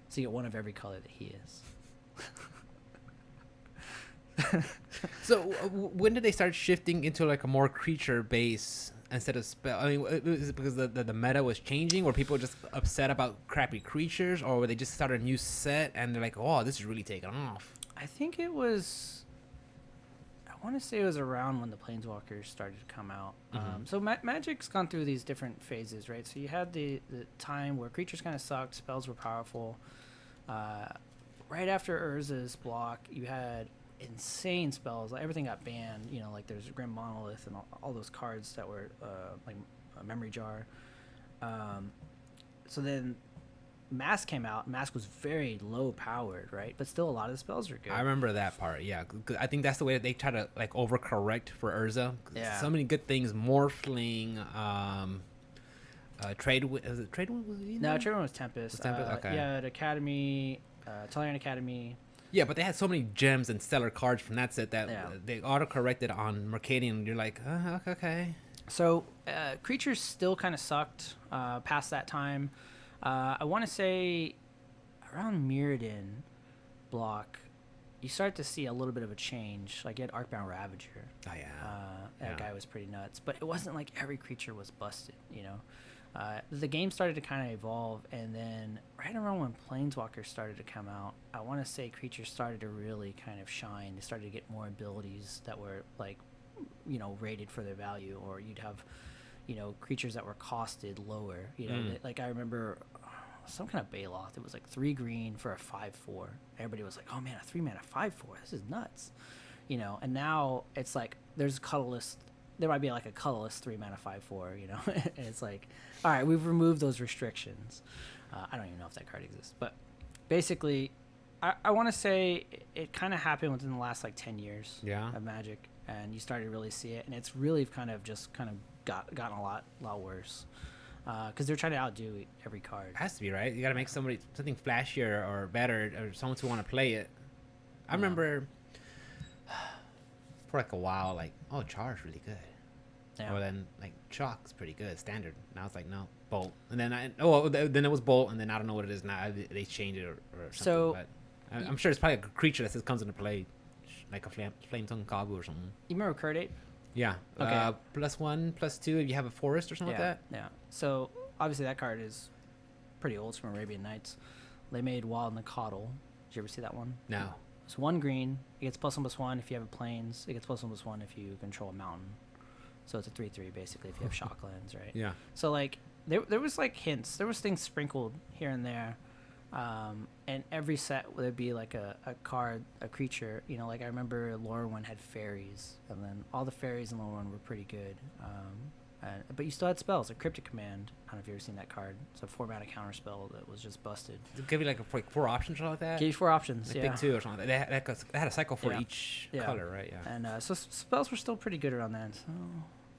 So you get 1 of every color that he is. So when did they start shifting into like a more creature base instead of spell? I mean, is it because the meta was changing, or people were just upset about crappy creatures, or were they just started a new set and they're like, oh, this is really taking off? I think it was. I want to say it was around when the Planeswalkers started to come out. Mhm. So Magic's gone through these different phases, right? So you had the time where creatures kind of sucked, spells were powerful. Right after Urza's block, you had insane spells. Like everything got banned. You know, like there's Grim Monolith and all those cards that were like a Memory Jar. So then Mask came out. Mask was very low powered, right? But still, a lot of the spells were good. I remember that part. Yeah, 'cause I think that's the way that they try to like overcorrect for Urza. Yeah. So many good things. Morphling. Trade. Was it Trade? Was it No, Trayvon was Tempest. Was Tempest? Okay. Yeah, at Academy, Talion Academy. Yeah, but they had so many gems and stellar cards from that set that Yeah. they auto-corrected on Mercadian. You're like, okay. So creatures still kind of sucked past that time. I want to say around Mirrodin block, you start to see a little bit of a change. Like you had Arcbound Ravager. Oh, yeah. That Yeah. guy was pretty nuts. But it wasn't like every creature was busted, you know? The game started to kind of evolve, and then right around when Planeswalkers started to come out, I want to say creatures started to really kind of shine. They started to get more abilities that were like, you know, rated for their value, or you'd have, you know, creatures that were costed lower. You know, like I remember some kind of Baloth. It was like 3 green for a 5/4. Everybody was like, "Oh man, a 3-mana 5/4. This is nuts," you know. And now it's like there's colorless. There might be like a colorless 3-mana 5/4. You know, and it's like, all right, we've removed those restrictions. I don't even know if that card exists, but basically, I want to say it kind of happened within the last like 10 years Yeah. of Magic, and you started to really see it, and it's really kind of gotten a lot worse because they're trying to outdo every card. It has to be, right? You got to make something flashier or better, or someone who want to play it. I remember for like a while, like, oh, Char's really good. Yeah. Or then like Chalk's pretty good, standard. Now it's like no, Bolt, and then then it was Bolt, and then I don't know what it is now. They changed it or something. So, but I'm sure it's probably a creature that just comes into play, like a flame tongue Kabu or something. You remember Curdate? Yeah. Okay. +1, +2 if you have a forest or something Yeah, like that. yeah. So obviously that card is pretty old. It's from Arabian Nights. They made Wild Nacatl. Did you ever see that one? No. It's 1 green. It gets +1/+1 if you have a plains. It gets +1/+1 if you control a mountain. So it's a 3/3 basically if you have Shocklands, right? Yeah. So like there was like hints. There was things sprinkled here and there. And every set there'd be like a card, a creature. You know, like I remember Lorwyn had fairies, and then all the fairies in Lorwyn were pretty good. But you still had spells, like Cryptic Command. I don't know if you've ever seen that card. It's a 4-mana counter spell that was just busted. It give you like 4 options or something like that. Gave you 4 options. Like Yeah. pick 2 or something. They had a cycle for Yeah. each Yeah. color, right? Yeah. And so spells were still pretty good around then. So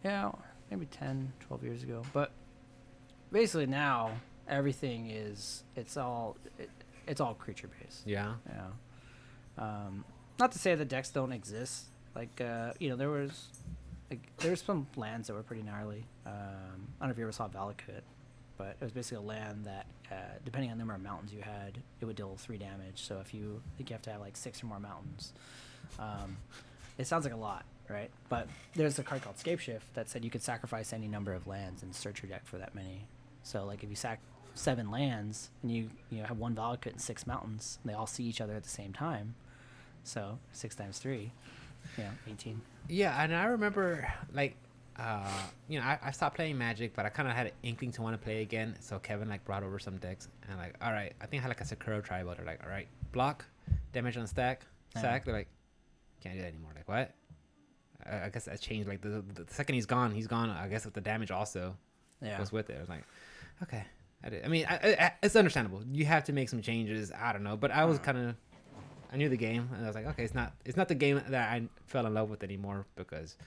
yeah, maybe 10, 12 years ago. But basically now everything it's all creature based. Yeah. Yeah. Not to say the decks don't exist. Like you know, there was some lands that were pretty gnarly. I don't know if you ever saw Valakut, but it was basically a land that, depending on the number of mountains you had, it would deal 3 damage. So if you think you have to have like 6 or more mountains, it sounds like a lot, right? But there's a card called Scapeshift that said you could sacrifice any number of lands and search your deck for that many. So like if you sack 7 lands and you have 1 Valakut and 6 mountains, and they all see each other at the same time. So 6 times 3, 18. Yeah, and I remember like I stopped playing Magic, but I kind of had an inkling to want to play again. So Kevin like brought over some decks, and like, all right, I think I had like a Sakura tribal. They're like, all right, block, damage on stack, sack. They're like, can't do that anymore. Like what? I guess that changed. Like the second he's gone. I guess with the damage also goes with it. I was like, okay, I mean, it's understandable. You have to make some changes. I don't know, but I was kind of. I knew the game, and I was like, okay, it's not the game that I fell in love with anymore because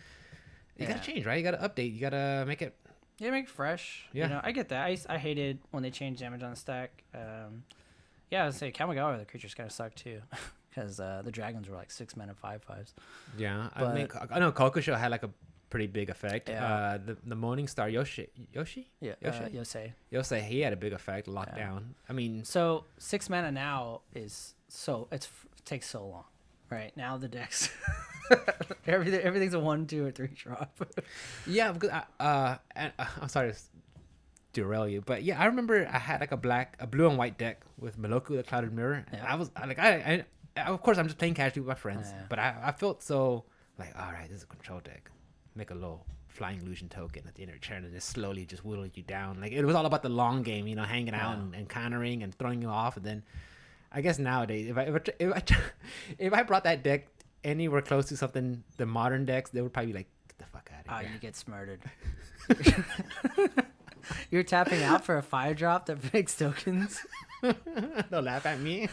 you gotta change, right? You gotta update. You gotta make it. Yeah, make it fresh. Yeah. You know, I get that. I hated when they changed damage on the stack. Yeah, I would say Kamigawa, the creatures kind of suck too, because the dragons were like 6-mana 5/5s. Yeah, But, I mean, I know Kokusho had like a pretty big effect. Yeah. The Morning Star Yoshi. Yeah, Yosei. Yosei. He had a big effect, lockdown. I mean, So 6 mana now is takes so long, right? Now the decks, everything's a 1, 2, or 3 drop. yeah, because I'm sorry to derail you, but yeah, I remember I had like a blue and white deck with Meloku, the Clouded Mirror. And Yeah. I was like, I of course I'm just playing casually with my friends, Yeah. but I felt so Like, all right, this is a control deck. Make a little flying illusion token at the end of the turn and just slowly just whittle you down. Like, it was all about the long game, you know, hanging out and countering and throwing you off. And then I guess nowadays, if I brought that deck anywhere close to something, the modern decks, they would probably be like, get the fuck out of here. Oh, you get smarted. You're tapping out for a 5-drop that makes tokens. Don't laugh at me.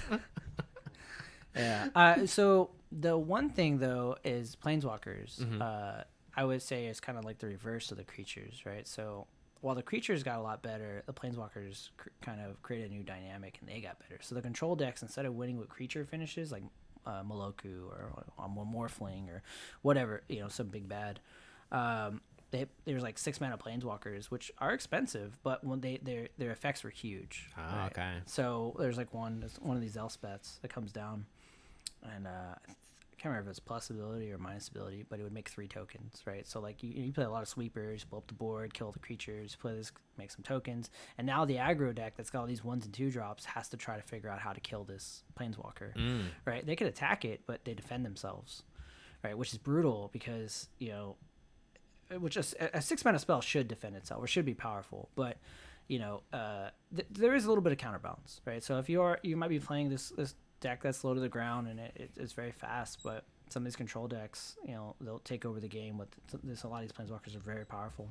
Yeah. So the one thing though is planeswalkers. Mm-hmm. I would say is kind of like the reverse of the creatures, right? So while the creatures got a lot better, the planeswalkers kind of created a new dynamic and they got better. So the control decks, instead of winning with creature finishes like Moloku or Morphling or whatever, you know, some big bad. There's like 6-mana planeswalkers, which are expensive, but when their effects were huge. Oh, right? okay. So there's like one of these Elspeths that comes down, and I can't remember if it's plus ability or minus ability, but it would make 3 tokens, right? So like you play a lot of sweepers, blow up the board, kill the creatures, play this, make some tokens, and now the aggro deck that's got all these 1s and 2 drops has to try to figure out how to kill this planeswalker, right? They could attack it, but they defend themselves, right? Which is brutal because, you know, which a 6-mana spell should defend itself or should be powerful, but you know, there is a little bit of counterbalance, right? So if you might be playing this deck that's low to the ground and it's very fast, but some of these control decks, you know, they'll take over the game with this. A lot of these planeswalkers are very powerful.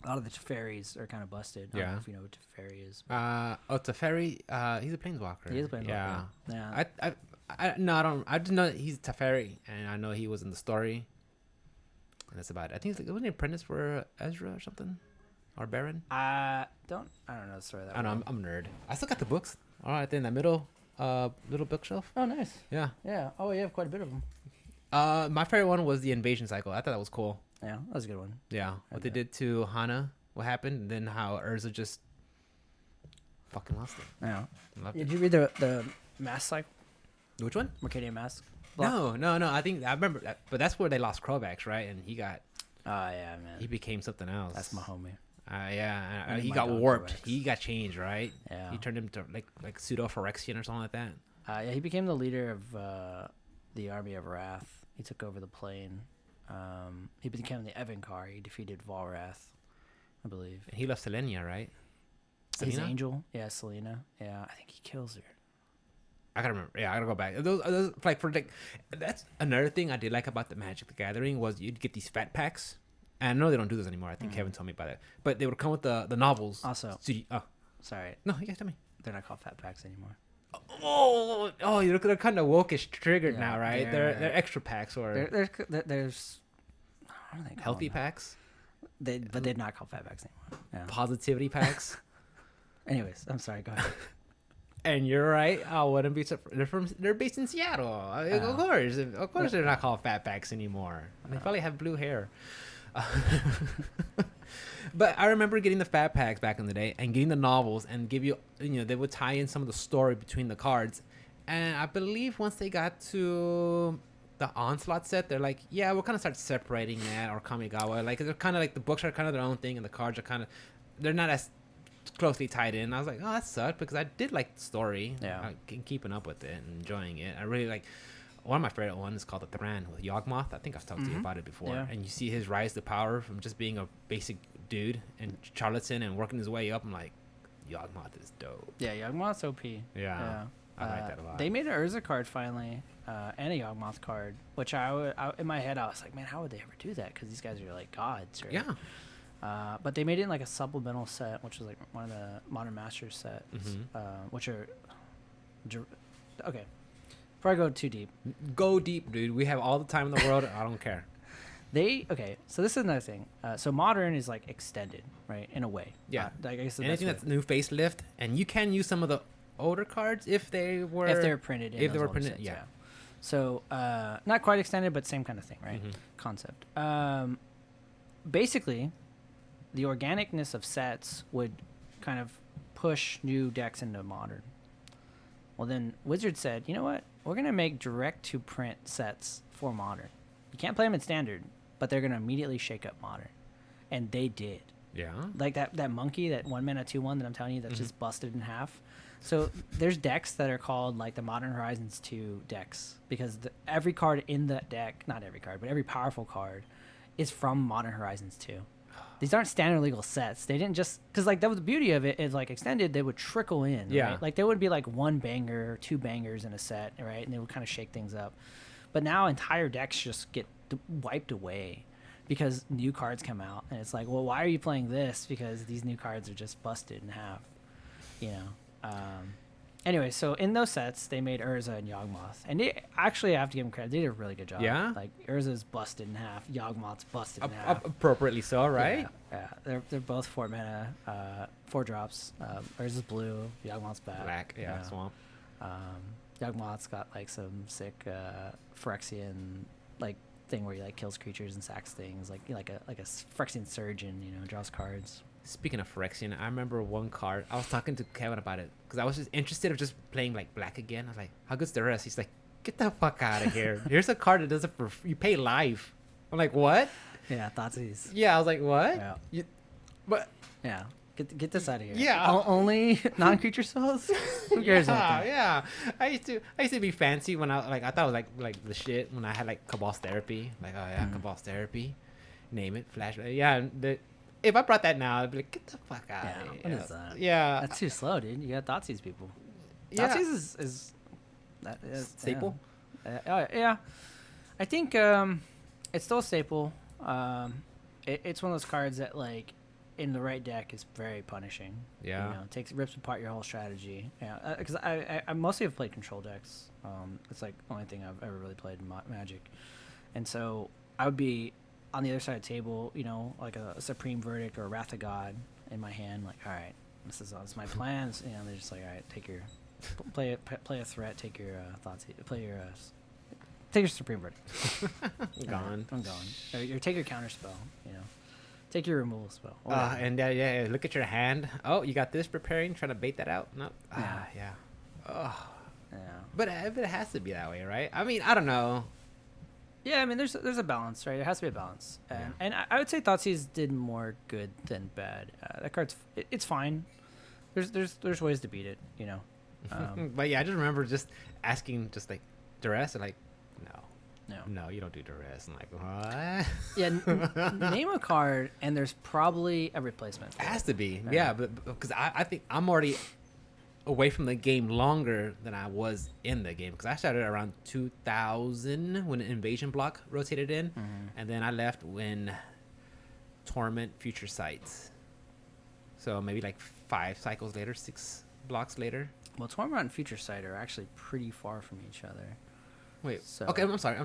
A lot of the Teferis are kind of busted. I don't know if you know what Teferi is. Teferi, he's a planeswalker. He is a planeswalker. Yeah. I don't. I just know that he's Teferi, and I know he was in the story. And that's about it. I think wasn't he apprentice for Ezra or something, or Baron? I don't know the story that. I know. I'm a nerd. I still got the books. All right, there in the middle, little bookshelf. Oh, nice. Yeah. Yeah. Oh, you have quite a bit of them. My favorite one was the invasion cycle. I thought that was cool. Yeah, that was a good one. Yeah, what they did to Hana, what happened, and then how Urza just fucking lost it. Yeah. Loved Did it. you read the Mask cycle? Which one? Mercadian Mask. No. I remember that, but that's where they lost Krovax, right? And he got. Oh yeah, man. He became something else. That's my homie. Yeah, I he need got my dog warped. Krovax. He got changed, right? Yeah. He turned into like pseudo Phyrexian or something like that. Yeah, he became the leader of the Army of Wrath. He took over the plane. He became the Evankar. He defeated Volrath, I believe. And he left Selenia, right? He's Selena? Angel. Yeah, Selena. Yeah, I think he kills her. I gotta remember. Yeah, I gotta go back. That's another thing I did like about the Magic the Gathering was you'd get these fat packs. And I know they don't do this anymore. I think Kevin told me about it. But they would come with the novels. Also, sorry, no, you guys tell me. they're not called fat packs anymore. Oh, they're kind of wokish triggered Yeah, now, right? They're extra packs or There's what are they called healthy now? packs, But they're not called fat packs anymore. Yeah. positivity packs. Anyways, I'm sorry. Go ahead. And you're right. I wouldn't be surprised. They're based in Seattle. Of course, they're not called fat packs anymore. They probably have blue hair. But I remember getting the fat packs back in the day and getting the novels and give you they would tie in some of the story between the cards. And I believe once they got to the Onslaught set, they're like, yeah, we'll kind of start separating that, or Kamigawa. Like, they're kind of like, the books are kind of their own thing and the cards are kind of, they're not as closely tied in. I was like, oh, that sucked, because I did like the story. Yeah. Keeping up with it and enjoying it. I really like, one of my favorite ones is called The Thran with Yawgmoth. I think I've talked to you about it before. Yeah. And you see his rise to power from just being a basic dude and charlatan and working his way up. I'm like, Yawgmoth is dope. Yeah, Yawgmoth's OP. Yeah. I like that a lot. They made an Urza card finally, and a Yawgmoth card, which I in my head I was like, man, how would they ever do that? Because these guys are like gods, right? Yeah. But they made it in like a supplemental set, which was like one of the Modern Masters sets, which are okay. Before I go too deep, Go deep, dude. We have all the time in the world. I don't care. So this is another thing. So Modern is like extended, right? In a way. Yeah. I guess Anything that's new facelift, and you can use some of the older cards if they're printed. If they were printed, yeah. So not quite extended, but same kind of thing, right? Concept. Basically, the organicness of sets would kind of push new decks into Modern. Well, then Wizard said, you know what? We're going to make direct-to-print sets for Modern. You can't play them in Standard, but they're going to immediately shake up Modern. And they did. Yeah. Like that monkey, that 1 mana 2/1 that I'm telling you that's just busted in half. So there's decks that are called like the Modern Horizons 2 decks because every card in that deck, not every card, but every powerful card is from Modern Horizons 2. These aren't standard legal sets. They didn't just because like that was the beauty of it is like extended they would trickle in. Yeah. Right? Like there would be like one banger, two bangers in a set, right? And they would kind of shake things up. But now entire decks just get wiped away because new cards come out and it's like, well, why are you playing this? Because these new cards are just busted in half. You know. Anyway, so in those sets, they made Urza and Yawgmoth. And they actually, I have to give them credit. They did a really good job. Yeah? Like, Urza's busted in half. Yawgmoth's busted in half. Appropriately so, right? Yeah. They're both 4 mana, 4 drops. Urza's blue. Yawgmoth's Black, yeah, swamp. Yawgmoth's got, like, some sick Phyrexian, like, thing where he, like, kills creatures and sacks things. Like a Phyrexian surgeon, you know, draws cards. Speaking of Phyrexian, I remember one card. I was talking to Kevin about it because I was just interested of just playing like black again. I was like, "How good's the rest?" He's like, "Get the fuck out of here! Here's a card that does it for you pay live." I'm like, "What?" Yeah, Thoughtseize. Yeah, I was like, "What?" Yeah. But Yeah, get this out of here. Yeah. Only non-creature spells. Who cares about that? Yeah. I used to be fancy when I thought it was like the shit when I had like Cabal's Therapy. Like, oh yeah, Cabal's Therapy. Name it, flash. Yeah, if I brought that now, I'd be like, get the fuck out of here. What is that? Yeah. That's too slow, dude. You got Thoughtseize people. Yeah. Thoughtseize is that is Staple? Yeah. I think it's still a staple. It's one of those cards that like in the right deck is very punishing. Yeah. You know, rips apart your whole strategy. Yeah. Because I mostly have played control decks. It's like the only thing I've ever really played in Magic, and so I would be on the other side of the table, you know, like a Supreme Verdict or a Wrath of God in my hand, like, all right, this is my plans. You know, they're just like, all right, take your play a threat, take your thoughts, take your Supreme Verdict. Gone. I'm gone. Or take your counter spell. You know, take your removal spell. And yeah, look at your hand. Oh, you got this preparing, trying to bait that out. No. Yeah. Oh. Yeah. But it has to be that way, right? I mean, I don't know. Yeah, I mean, there's a balance, right? There has to be a balance, and I would say Thoughtseize did more good than bad. That card's it's fine. There's ways to beat it, you know. But yeah, I just remember just asking, just like duress, and like, no, you don't do duress. I'm like, what? Yeah, name a card, and there's probably a replacement. It has to be, yeah, but because I think I'm already away from the game longer than I was in the game because I started around 2000 when Invasion block rotated in, and then I left when Torment Future Sights. So maybe like 5 cycles later, 6 blocks later. Well, Torment and Future Sight are actually pretty far from each other. Wait, so. Okay, I'm sorry.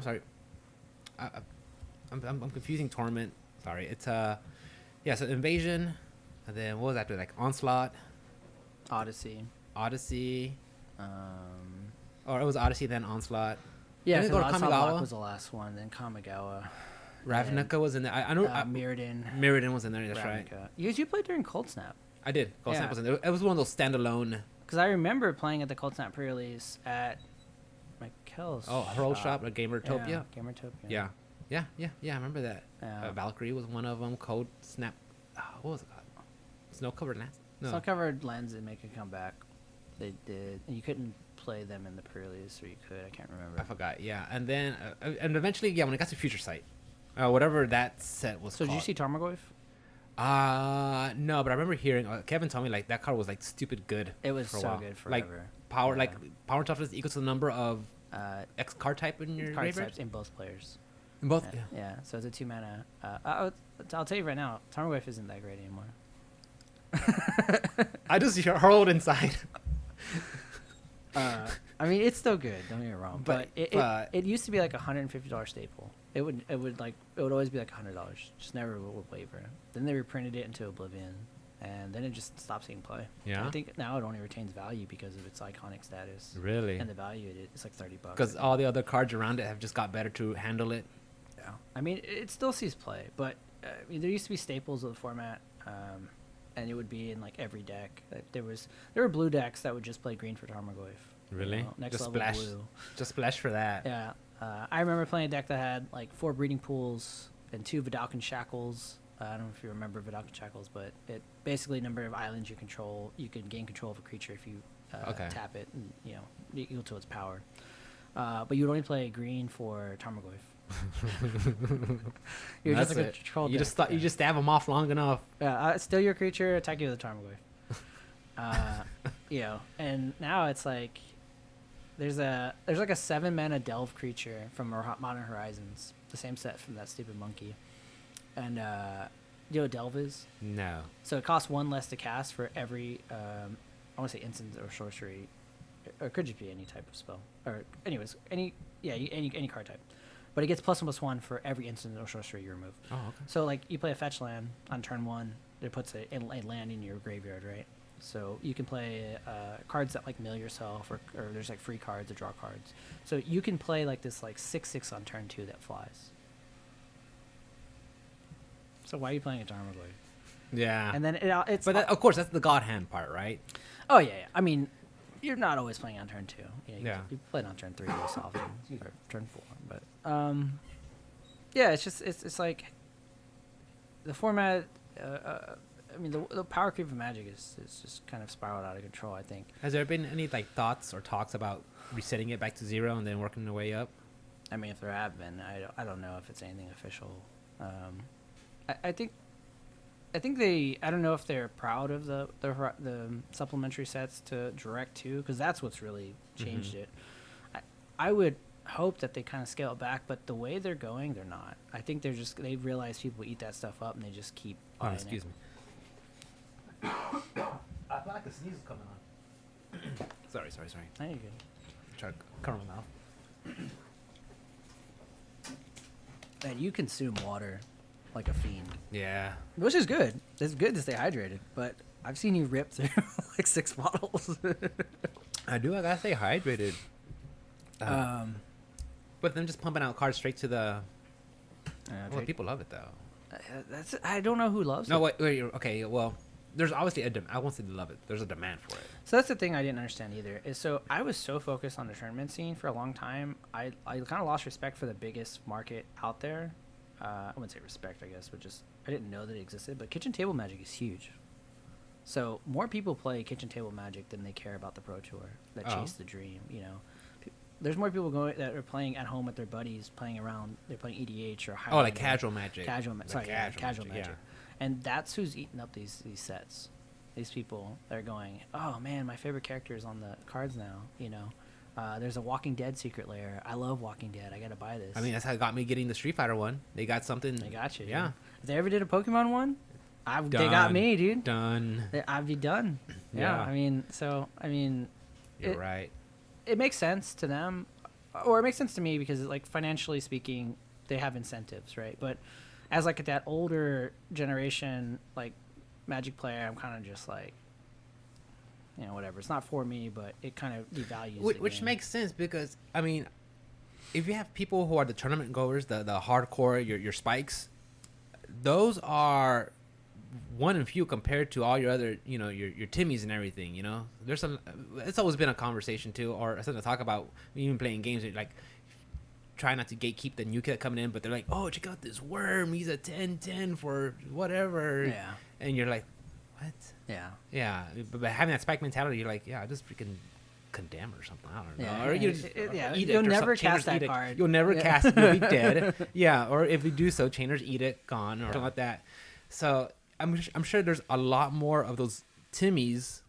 I'm confusing Torment. Sorry, it's so Invasion, and then what was after like Onslaught, Odyssey. Or it was Odyssey, then Onslaught. Yeah, then Kamigawa was the last one. Then Kamigawa. Ravnica was in there. I know. Mirrodin was in there. That's Ravnica. right. You played during Cold Snap. I did. Cold Snap was in there. It was one of those standalone. Because I remember playing at the Cold Snap pre-release at Mikel's. Herald Shop or Gamertopia. Yeah, Gamertopia. Yeah. I remember that. Valkyrie was one of them. Cold Snap. What was it called? Snow-covered lands. No. Snow-covered lands did make a comeback. They did, and you couldn't play them in the pre-release, or you could. I can't remember. I forgot. Yeah, and then and eventually, when it got to Future Sight, whatever that set was. So called. Did you see Tarmogoyf? No, but I remember hearing Kevin told me like that card was like stupid good. It was for a so while. good forever. Like power toughness equals to the number of X card type in your card graveyard? types in both players. In both. Yeah. So it's a 2 mana. I'll tell you right now, Tarmogoyf isn't that great anymore. I just hurled inside. I mean, it's still good. Don't get me wrong, but it used to be like $150 staple. It would always be like $100. Just never would waver. Then they reprinted it into Oblivion, and then it just stopped seeing play. Yeah. And I think now it only retains value because of its iconic status. Really. And the value it's like $30. Because all the other cards around it have just got better to handle it. Yeah. I mean, it still sees play, but I mean, there used to be staples of the format. And it would be in like every deck. There were blue decks that would just play green for Tarmogoyf. Really? You know, next just level splash, blue. Just splash for that. Yeah. I remember playing a deck that had like 4 breeding pools and 2 Vidalcan Shackles. I don't know if you remember Vidalcan Shackles, but it basically number of islands you control. You can gain control of a creature if you tap it, and equal to its power. But you would only play green for Tarmogoyf. You're That's just like it. a troll. You just stab them off long enough. Steal your creature, attack you with a Tarmogoyf. And now it's like there's like a 7-mana delve creature from Modern Horizons, the same set from that stupid monkey. And do you know what delve is? No. So it costs 1 less to cast for every I want to say instant or sorcery, or it could just be any type of spell, or anyways any card type. But it gets +1/+1 for every instant or sorcery you remove. Oh, okay. So like you play a fetch land on turn 1, it puts a land in your graveyard, right? So you can play cards that like mill yourself, or there's like free cards to draw cards. So you can play like this like 6/6 on turn 2 that flies. So why are you playing a Tarmogoyf? Yeah. And then it's But of course, that's the god hand part, right? Oh yeah. I mean, you're not always playing on turn 2. You play it on turn 3 most often, or turn 4. But yeah, it's like the format. I mean, the power creep of Magic is just kind of spiraled out of control, I think. Has there been any like thoughts or talks about resetting it back to 0 and then working the way up? I mean, if there have been, I don't know if it's anything official. I think I don't know if they're proud of the supplementary sets to Direct 2, because that's what's really changed it. I would hope that they kind of scale it back, but the way they're going, they're not. I think they realize people eat that stuff up and they just keep buying excuse me. I feel like a sneeze is coming on. Sorry. No, you're good. Try to cover my mouth. And you consume water like a fiend. Yeah. Which is good. It's good to stay hydrated, but I've seen you rip through like 6 bottles. I gotta stay hydrated. But then just pumping out cards straight to the. Well, people love it though. I don't know who loves it. No, wait. Okay, well, there's obviously I won't say they love it. There's a demand for it. So that's the thing I didn't understand either. Is so I was so focused on the tournament scene for a long time. I kind of lost respect for the biggest market out there. I wouldn't say respect, I guess, but just I didn't know that it existed. But kitchen table Magic is huge. So more people play kitchen table Magic than they care about the Pro Tour that chase the dream. There's more people that are playing at home with their buddies, playing around. They're playing EDH or Highlander. Like casual Magic. Casual Magic. Yeah. And that's who's eating up these sets. These people that are going, oh man, my favorite character is on the cards now. There's a Walking Dead secret lair. I love Walking Dead. I gotta buy this. I mean, that's how it got me getting the Street Fighter one. They got something. They got you. Yeah. Dude. If they ever did a Pokemon one, they got me, dude. Done. I'd be done. Yeah. I mean, You're right. It makes sense to them, or it makes sense to me because, like, financially speaking, they have incentives, right? But as like that older generation, like Magic player, I'm kind of just like, whatever. It's not for me, but it kind of devalues. Which makes sense because I mean, if you have people who are the tournament goers, the hardcore, your spikes, those are one and few compared to all your other, your Timmies and everything. It's always been a conversation too, or something to talk about. Even playing games, like try not to gatekeep the new kid coming in, but they're like, oh, check out this worm. He's a 10/10 for whatever. Yeah. And you're like, what? Yeah. Yeah. But having that spike mentality, you're like, yeah, just freaking condemn or something. I don't know. Yeah. Or You'll never cast that card. You'll never cast it. You'll be dead. Yeah. Or if we do so, chainers eat it, gone, or something like that. So I'm sure there's a lot more of those Timmies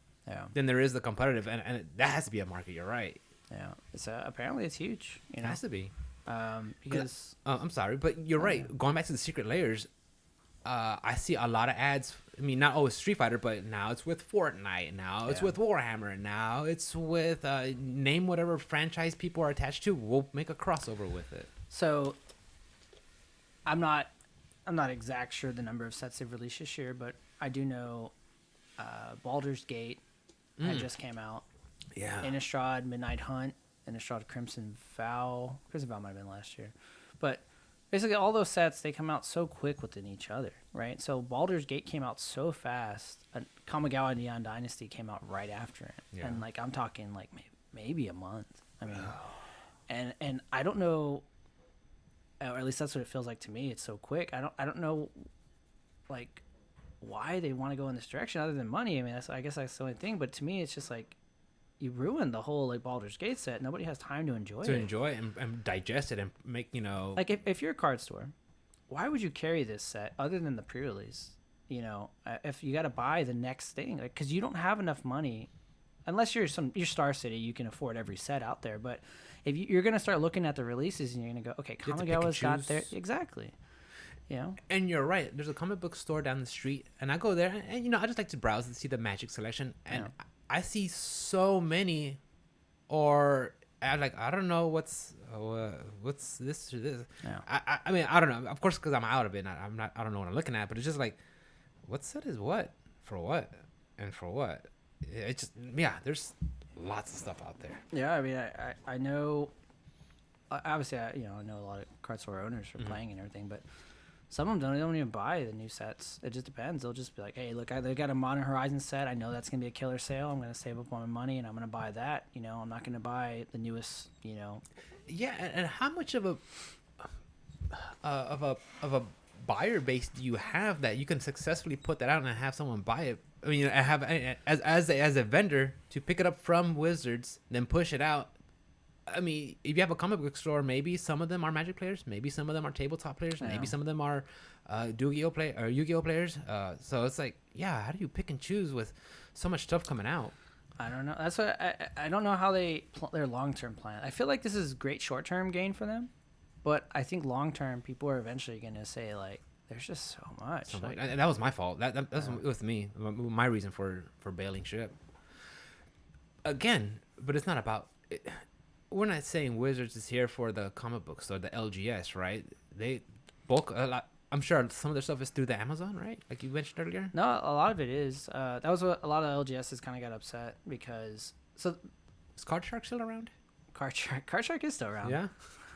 than there is the competitive, and that has to be a market. You're right. Yeah. It's apparently it's huge. It has to be. Because I'm sorry, but you're right. Yeah. Going back to the secret layers, I see a lot of ads. I mean, not always Street Fighter, but now it's with Fortnite. Now it's with Warhammer. Now it's with name whatever franchise people are attached to. We'll make a crossover with it. So I'm not exact sure the number of sets they've released this year, but I do know Baldur's Gate had just came out. Yeah. Innistrad Midnight Hunt, Innistrad Crimson Vow. Crimson Vow might have been last year. But basically all those sets, they come out so quick within each other, right? So Baldur's Gate came out so fast. Kamigawa Neon Dynasty came out right after it. Yeah. And like I'm talking like maybe a month. I mean, and I don't know, or at least that's what it feels like to me. It's so quick. I don't know, like, why they want to go in this direction other than money. I mean, I guess that's the only thing. But to me, it's just like, you ruin the whole like Baldur's Gate set. Nobody has time to enjoy To it. enjoy it and digest it and make, Like if you're a card store, why would you carry this set other than the pre-release? If you got to buy the next thing, like because you don't have enough money, unless you're Star City, you can afford every set out there. But if you're gonna start looking at the releases and you're gonna go, okay, You have to pick and Kamigawa's got choose. there exactly. And you're right. There's a comic book store down the street, and I go there, and I just like to browse and see the Magic selection, and Yeah. I see so many, or I don't know what's this or this. Yeah. I mean, I don't know. Of course, because I'm out of it, I don't know what I'm looking at, but it's just like, what set is what for what and for what? It's just there's lots of stuff out there. Yeah, I mean, I know. Obviously, I know a lot of card store owners for playing and everything, but some of them don't even buy the new sets. It just depends. They'll just be like, "Hey, look, they got a Modern Horizon set. I know that's gonna be a killer sale. I'm gonna save up on my money and I'm gonna buy that. I'm not gonna buy the newest. Yeah, and how much of a buyer base do you have that you can successfully put that out and have someone buy it? I mean, I have as a vendor to pick it up from Wizards, then push it out. I mean, if you have a comic book store, maybe some of them are Magic players, maybe some of them are tabletop players, maybe some of them are Yu-Gi-Oh players. So it's like, how do you pick and choose with so much stuff coming out? I don't know. That's what I don't know how their long term plan. I feel like this is great short term gain for them, but I think long term people are eventually gonna say like, there's just so much. And that was my fault. That's with me. My reason for bailing ship. Again, but it's not about. We're not saying Wizards is here for the comic book store, the LGS, right? They bulk a lot. I'm sure some of their stuff is through the Amazon, right? Like you mentioned earlier. No, a lot of it is. That was what a lot of LGSs kind of got upset because. So, is Card Shark still around? Card Shark is still around. Yeah,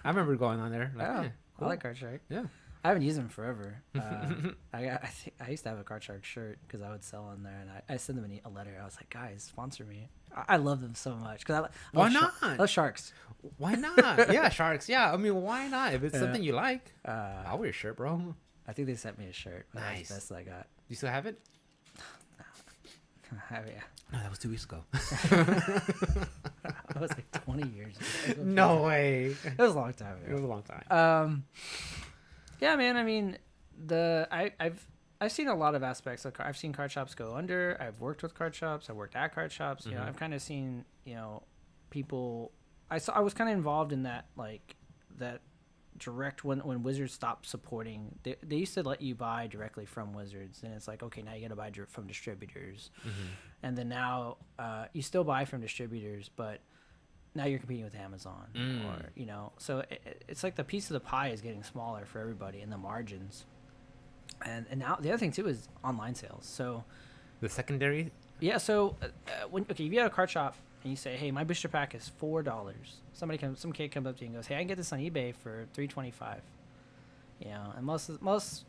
I remember going on there. Cool. I like Card Shark. Yeah, I haven't used them forever. I used to have a Card Shark shirt because I would sell on there, and I sent them a letter. I was like, guys, sponsor me. I love them so much because why not? I love sharks. Why not? Yeah, sharks. Yeah, I mean, why not? If it's something you like, I'll wear your shirt, bro. I think they sent me a shirt. Nice. That's the best I got. You still have it? Yeah. No, that was 2 weeks ago. That was like 20 years ago. No way. It was a long time ago. It was a long time. Yeah, man. I mean, I've seen a lot of aspects of I've seen card shops go under. I've worked with card shops. I've worked at card shops. I've kind of seen people. I was kind of involved in that that direct when Wizards stopped supporting. They used to let you buy directly from Wizards, and it's like, okay, now you got to buy from distributors, and then now you still buy from distributors, but now you're competing with Amazon, or so it's like the piece of the pie is getting smaller for everybody, and the margins. And now the other thing too is online sales. So the secondary. Yeah. So if you have a card shop and you say, "Hey, my booster pack is $4," some kid comes up to you and goes, "Hey, I can get this on eBay for $3.25." And most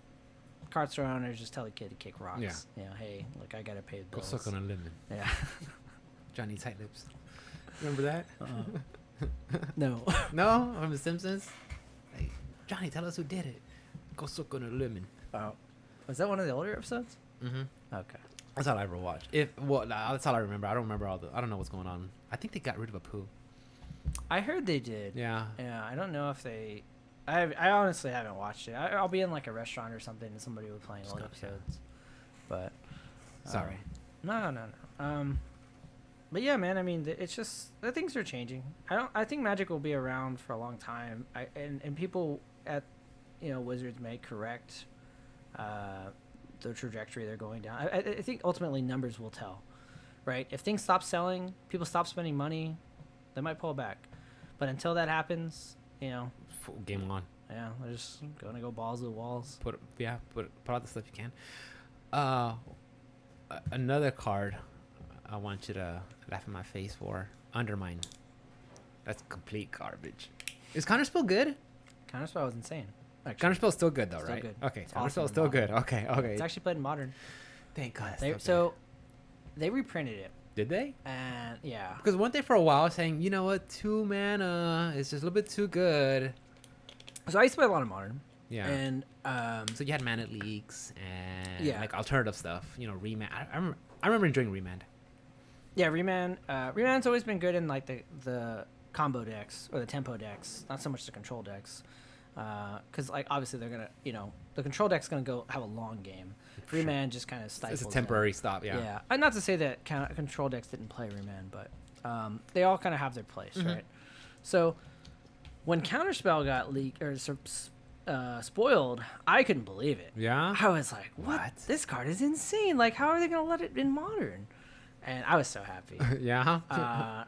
card store owners just tell the kid to kick rocks. Yeah. Hey, look, I gotta pay the bills. Go suck on a lemon. Yeah. Johnny Tight Lips. Remember that? No. No, from The Simpsons. Hey, Johnny, tell us who did it. Go suck on a lemon. Oh, was that one of the older episodes? Mm-hmm. Okay. That's all I ever watched. That's all I remember. I don't remember I don't know what's going on. I think they got rid of Apu. I heard they did. Yeah. Yeah. I don't know if they. I honestly haven't watched it. I'll be in like a restaurant or something and somebody will be playing old episodes. But. Sorry. No. But yeah, man. I mean, it's just the things are changing. I think Magic will be around for a long time. And people at Wizards may correct the trajectory they're going down. I think ultimately numbers will tell, right? If things stop selling, people stop spending money, they might pull back. But until that happens, game on. Yeah, they're just gonna go balls to the walls. Put out the stuff you can. Another card I want you to laugh in my face for. Undermine. That's complete garbage. Is Counterspell good? Counterspell was insane. Counterspell's still good though, Still right? good. Okay, It's Counterspell's awesome still in good. Modern. Okay. It's actually played in Modern. Thank God. They reprinted it. Did they? And yeah. Because one day for a while saying, you know what, 2 mana is just a little bit too good. So I used to play a lot of Modern. Yeah. And so you had Mana Leaks and Yeah. like alternative stuff, Remand. I remember enjoying Remand. Yeah, Remand. Remand's always been good in like the combo decks or the tempo decks, not so much the control decks. Because like obviously they're gonna, the control deck's gonna go have a long game. Sure. Remand just kind of stifles. It's a temporary stop. Yeah. Yeah, and not to say that control decks didn't play Remand, but they all kind of have their place, right? So when Counterspell got leaked or spoiled, I couldn't believe it. Yeah. I was like, what? This card is insane. Like, how are they gonna let it in Modern? And I was so happy. Yeah.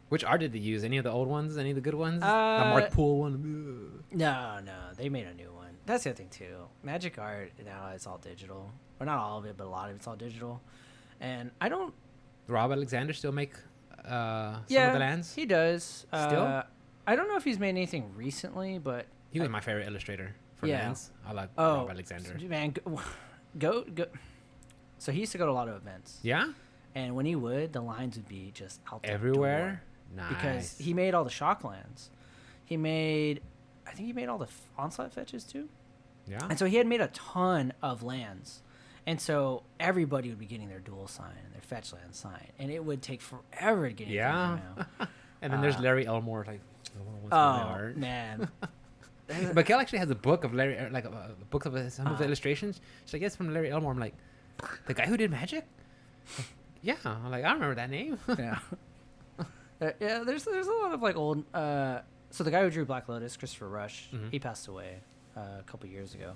Which art did they use? Any of the old ones? Any of the good ones? The Mark Poole one? No, they made a new one. That's the other thing too. Magic art now is all digital. Well, not all of it, but a lot of it's all digital. And I don't. Rob Alexander still make some of the lands? He does. Still? I don't know if he's made anything recently, but he was my favorite illustrator for lands. I like Rob Alexander. Man, go. So he used to go to a lot of events. Yeah. And when he would, the lines would be just out the everywhere. Door. Nice. Because he made all the shock lands. I think he made all the onslaught fetches too. Yeah. And so he had made a ton of lands. And so everybody would be getting their dual sign and their fetch land sign. And it would take forever to get anything out. And then there's Larry Elmore, like, art. Man. But Kel actually has a book of Larry, like a book of some of the illustrations. She's like, yes, from Larry Elmore. I'm like, the guy who did Magic? Yeah. I'm like, I remember that name. Yeah. Yeah, there's a lot of like old. So the guy who drew Black Lotus, Christopher Rush, he passed away a couple years ago,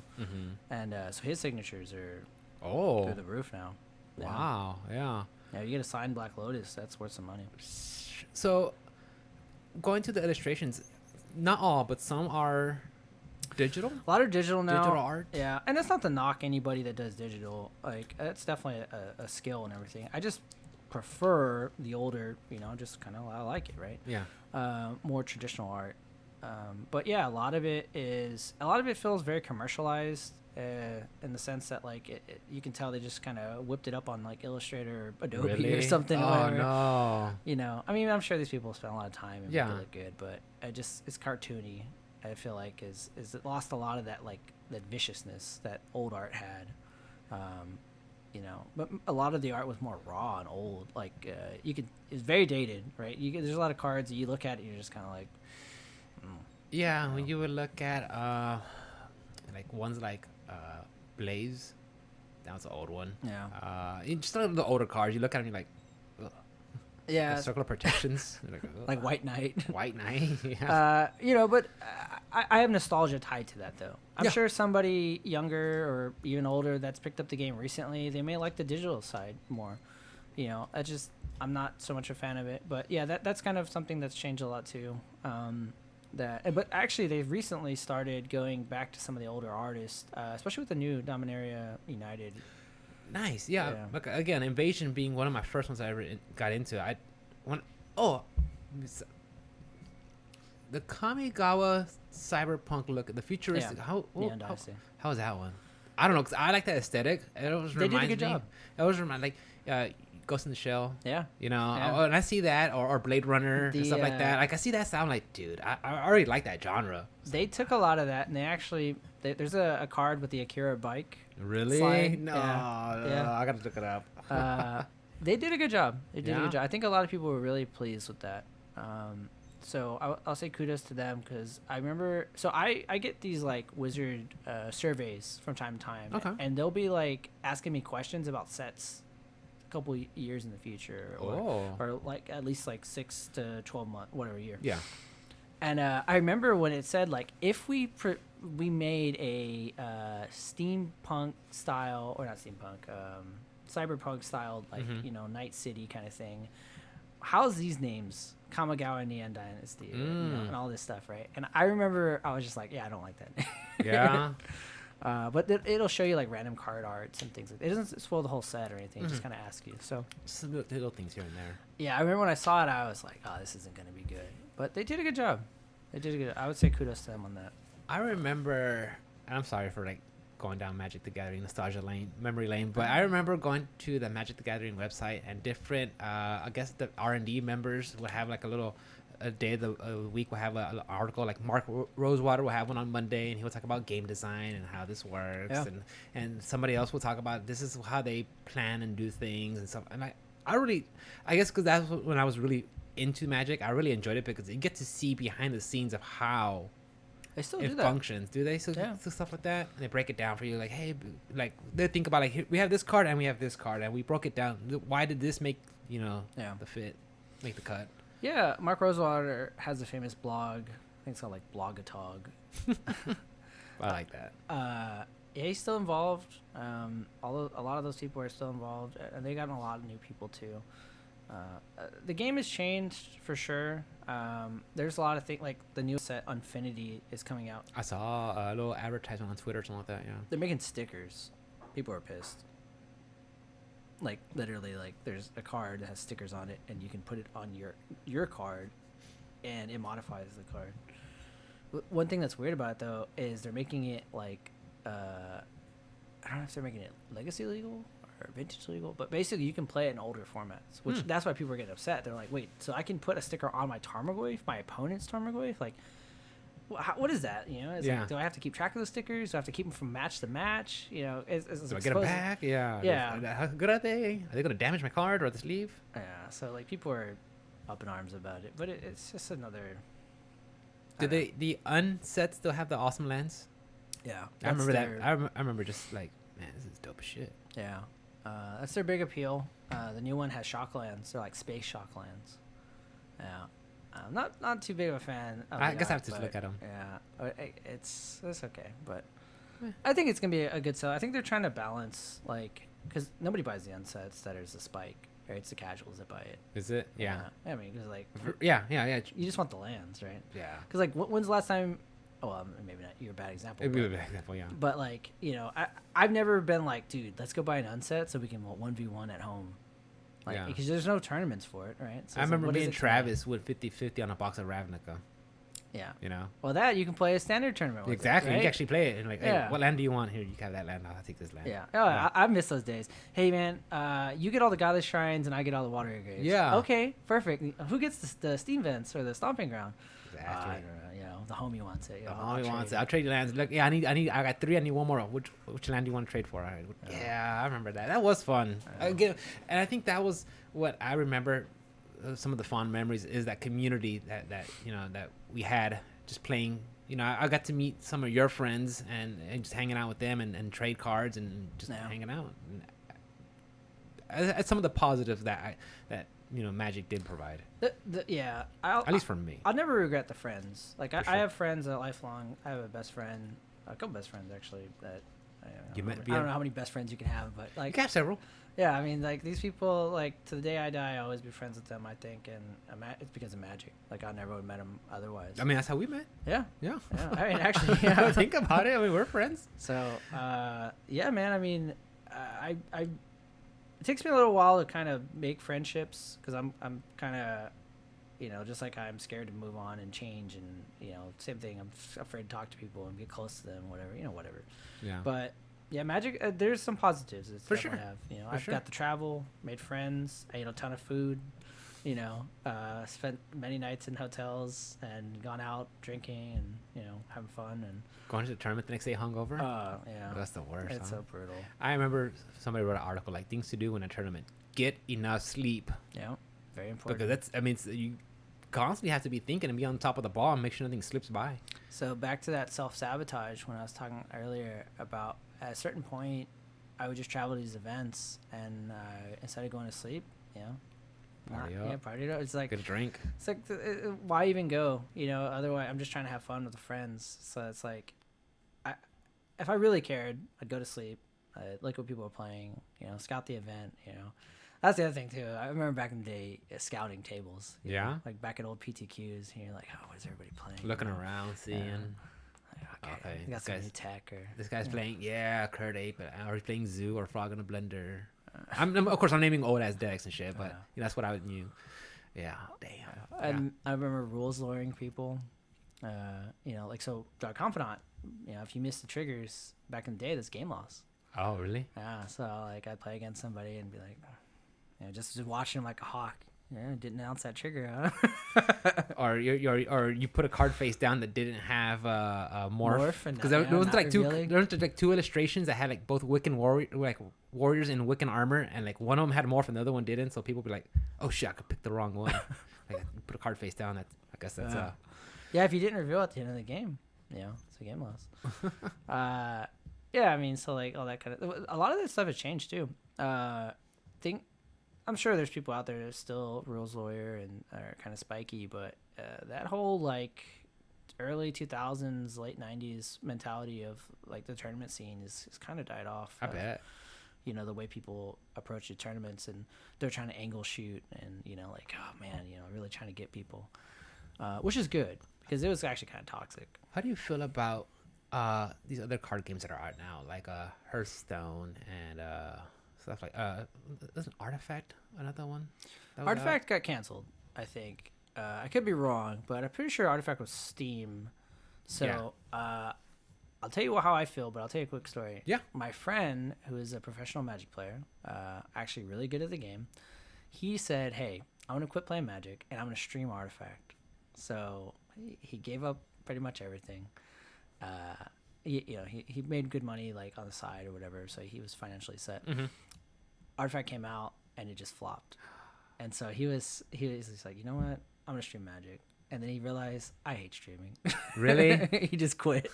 and so his signatures are through the roof now. Wow. Yeah. Yeah, you get a signed Black Lotus, that's worth some money. So, going to the illustrations, not all, but some are digital. A lot of digital now. Digital art. Yeah, and that's not to knock anybody that does digital. Like that's definitely a skill and everything. I just prefer the older, just kind of I like it, right? Yeah. More traditional art. But yeah, a lot of it feels very commercialized in the sense that like you can tell they just kind of whipped it up on like Illustrator or Adobe or something. Oh no. I mean, I'm sure these people spend a lot of time and make it look good, but it's cartoony. I feel like is it lost a lot of that like that viciousness that old art had. But a lot of the art was more raw and old. Like it's very dated, right? There's a lot of cards that you look at and you're just kind of like, yeah. When you would look at like ones like Blaze, that was an old one. Yeah. Just the older cards, you look at them, you're like, ugh. Yeah. The Circle of Protections, like White Knight. White Knight. Yeah. But I have nostalgia tied to that though. I'm sure somebody younger or even older that's picked up the game recently, they may like the digital side more. I'm not so much a fan of it, but yeah, that's kind of something that's changed a lot too. But actually they've recently started going back to some of the older artists, especially with the new Dominaria United. Nice. Yeah. Look, again, Invasion being one of my first ones I ever got into. The Kamigawa cyberpunk look, the futuristic. How is that one? I don't know, because I like that aesthetic. It always they did a good job. It always reminds Ghost in the Shell. Yeah. And I see that, or Blade Runner and stuff like that. Like I see that sound, like, dude, I already like that genre. They took a lot of that, and they actually there's a card with the Akira bike. Really? Slide. No, I gotta look it up. They did a good job. I think a lot of people were really pleased with that. So I'll say kudos to them, because I remember. So I get these like Wizard surveys from time to time, and they'll be like asking me questions about sets a couple years in the future, or like at least like 6 to 12 months, whatever year. Yeah. And I remember when it said like if we made a steampunk style, or not steampunk, cyberpunk style, like Night City kind of thing. How's these names? Kamigawa Neon Dynasty, and all this stuff, right? And I remember I was just like, yeah, I don't like that. Yeah. But it'll show you like random card arts and things like that. It doesn't spoil the whole set or anything. It just kind of asks you. So just little things here and there. Yeah, I remember when I saw it, I was like, oh, this isn't going to be good. But they did a good job. I would say kudos to them on that. I remember, and I'm sorry for like going down Magic the Gathering nostalgia lane, memory lane, but I remember going to the Magic the Gathering website, and different, I guess the R&D members would have like a day of the week will have an article. Like Mark Rosewater will have one on Monday, and he will talk about game design and how this works, and somebody else will talk about this is how they plan and do things and stuff. And I guess because that's when I was really into Magic. I really enjoyed it because you get to see behind the scenes of how They still it do that. functions. Do they? So, Yeah. so stuff like that, and they break it down for you. Like, hey, like they think about like, we have this card and we have this card, and we broke it down. Why did this make Yeah. the fit, make the cut? Yeah, Mark Rosewater has a famous blog. I think it's called like Blogatog. I like that. Yeah, he's still involved. A lot of those people are still involved, and they got a lot of new people too. The game has changed for sure. There's a lot of things like the new set Unfinity is coming out. I saw a little advertisement on Twitter or something like that. Yeah. They're making stickers. People are pissed. Like literally, like there's a card that has stickers on it, and you can put it on your card, and it modifies the card. One thing that's weird about it though is they're making it like I don't know if they're making it legacy legal or vintage legal, but basically you can play it in older formats, which that's why people are getting upset. They're like, wait, so I can put a sticker on my Tarmogoyf, my opponent's Tarmogoyf? Like, what is that? It's like, do I have to keep track of those stickers? Do I have to keep them from match to match? Do I get them back? Yeah. Yeah. How good are they? Are they going to damage my card or the sleeve? Yeah, so like people are up in arms about it, but it's just another. Do the unsets still have the awesome lands? Yeah, I remember that. I remember just like, man, this is dope as shit. Yeah, that's their big appeal. The new one has shock lands. They're like space shock lands. Yeah, I'm not too big of a fan. I guess I have to look at them. Yeah, it's okay, but I think it's gonna be a good sell. I think they're trying to balance like because nobody buys the unsets that is a spike. Right? It's the casuals that buy it. Is it? Yeah. I mean, because like yeah. you just want the lands, right? Yeah. Because like when's the last time? Oh, well, maybe not. You're a bad example. It'd be a bad example, yeah. But like I've never been like, dude, let's go buy an unset so we can 1v1 at home. Like because there's no tournaments for it, right? So I remember like, me and Travis with 50-50 on a box of Ravnica. Yeah. Well, that you can play a standard tournament with. Exactly. It, right? You can actually play it and like, hey, what land do you want? Here, you have that land. I'll take this land. Yeah. Oh, yeah. I miss those days. Hey, man, you get all the godless shrines and I get all the water graves. Yeah. Okay, perfect. Who gets the steam vents or the stomping ground? Exactly. The homie wants it. The homie wants it. I'll trade you lands. Look, yeah, I got 3. I need one more. Which land do you want to trade for? Yeah, I remember that. That was fun. And I think that was what I remember. Some of the fond memories is that community that that we had just playing. I got to meet some of your friends and just hanging out with them and trade cards and just hanging out. And some of the positives that Magic did provide. At least for me. I'll never regret the friends. Like I have friends that lifelong. I have a best friend, a couple best friends actually. That I don't know how many best friends you can have, but like you can have several. Yeah, I mean, like these people, like to the day I die, I'll always be friends with them. I think, and it's because of Magic. Like I never would have met them otherwise. I mean, that's how we met. Yeah. I mean, actually, think about it. I mean, we're friends. So, yeah, man. I mean, it takes me a little while to kind of make friendships because I'm kind of, just like I'm scared to move on and change and same thing. I'm afraid to talk to people and get close to them, whatever. Yeah. But. Yeah, Magic. There's some positives. For sure. I've got the travel, made friends, I ate a ton of food. Spent many nights in hotels and gone out drinking and having fun and going to the tournament the next day hungover. Yeah, that's the worst. It's so brutal. I remember somebody wrote an article like things to do in a tournament: get enough sleep. Yeah, very important. Because you constantly have to be thinking and be on top of the ball and make sure nothing slips by. So back to that self-sabotage when I was talking earlier about. At a certain point, I would just travel to these events, and instead of going to sleep, party up. Yeah, party up. It's like get a drink. It's like why even go? Otherwise, I'm just trying to have fun with the friends. So it's like, if I really cared, I'd go to sleep. I'd look what people are playing. Scout the event. That's the other thing too. I remember back in the day, scouting tables. Yeah. Like back at old PTQs, and you're like, oh, what is everybody playing? Looking around, seeing. Okay. Got some new tech or this guy's playing Kurt Ape, or he's playing Zoo or Frog in a Blender. Of course I'm naming old ass decks and shit, but that's what I knew. Yeah, damn. And I remember rules lowering people. So Dark Confidant. If you miss the triggers back in the day, that's game loss. Oh really? Yeah. So like I'd play against somebody and be like, just watching him like a hawk. Yeah, didn't announce that trigger, huh? Or you put a card face down that didn't have morph, and because not- there was not like revealing. there was like two illustrations that had like both Wiccan warriors in Wiccan armor, and like one of them had morph and the other one didn't. So people be like, "Oh shit, I could pick the wrong one." Like you put a card face down. That I guess that's Yeah, if you didn't reveal at the end of the game, it's a game loss. Yeah, I mean, so like all that kind of, a lot of that stuff has changed too. I'm sure there's people out there that are still rules lawyer and are kind of spiky, but that whole like early 2000s, late 90s mentality of like the tournament scene is kind of died off. I bet. The way people approach the tournaments, and they're trying to angle shoot, and like, oh man, really trying to get people, which is good because it was actually kind of toxic. How do you feel about these other card games that are out now, like Hearthstone and stuff like isn't Artifact another one? That was Artifact got canceled, I think. I could be wrong, but I'm pretty sure Artifact was Steam. So I'll tell you how I feel, but I'll tell you a quick story. Yeah. My friend, who is a professional Magic player, actually really good at the game, he said, hey, I'm going to quit playing Magic, and I'm going to stream Artifact. So he gave up pretty much everything. He made good money like on the side or whatever, so he was financially set. Mm-hmm. Artifact came out, and it just flopped. And so he was just like, you know what? I'm going to stream Magic. And then he realized, I hate streaming. Really? He just quit.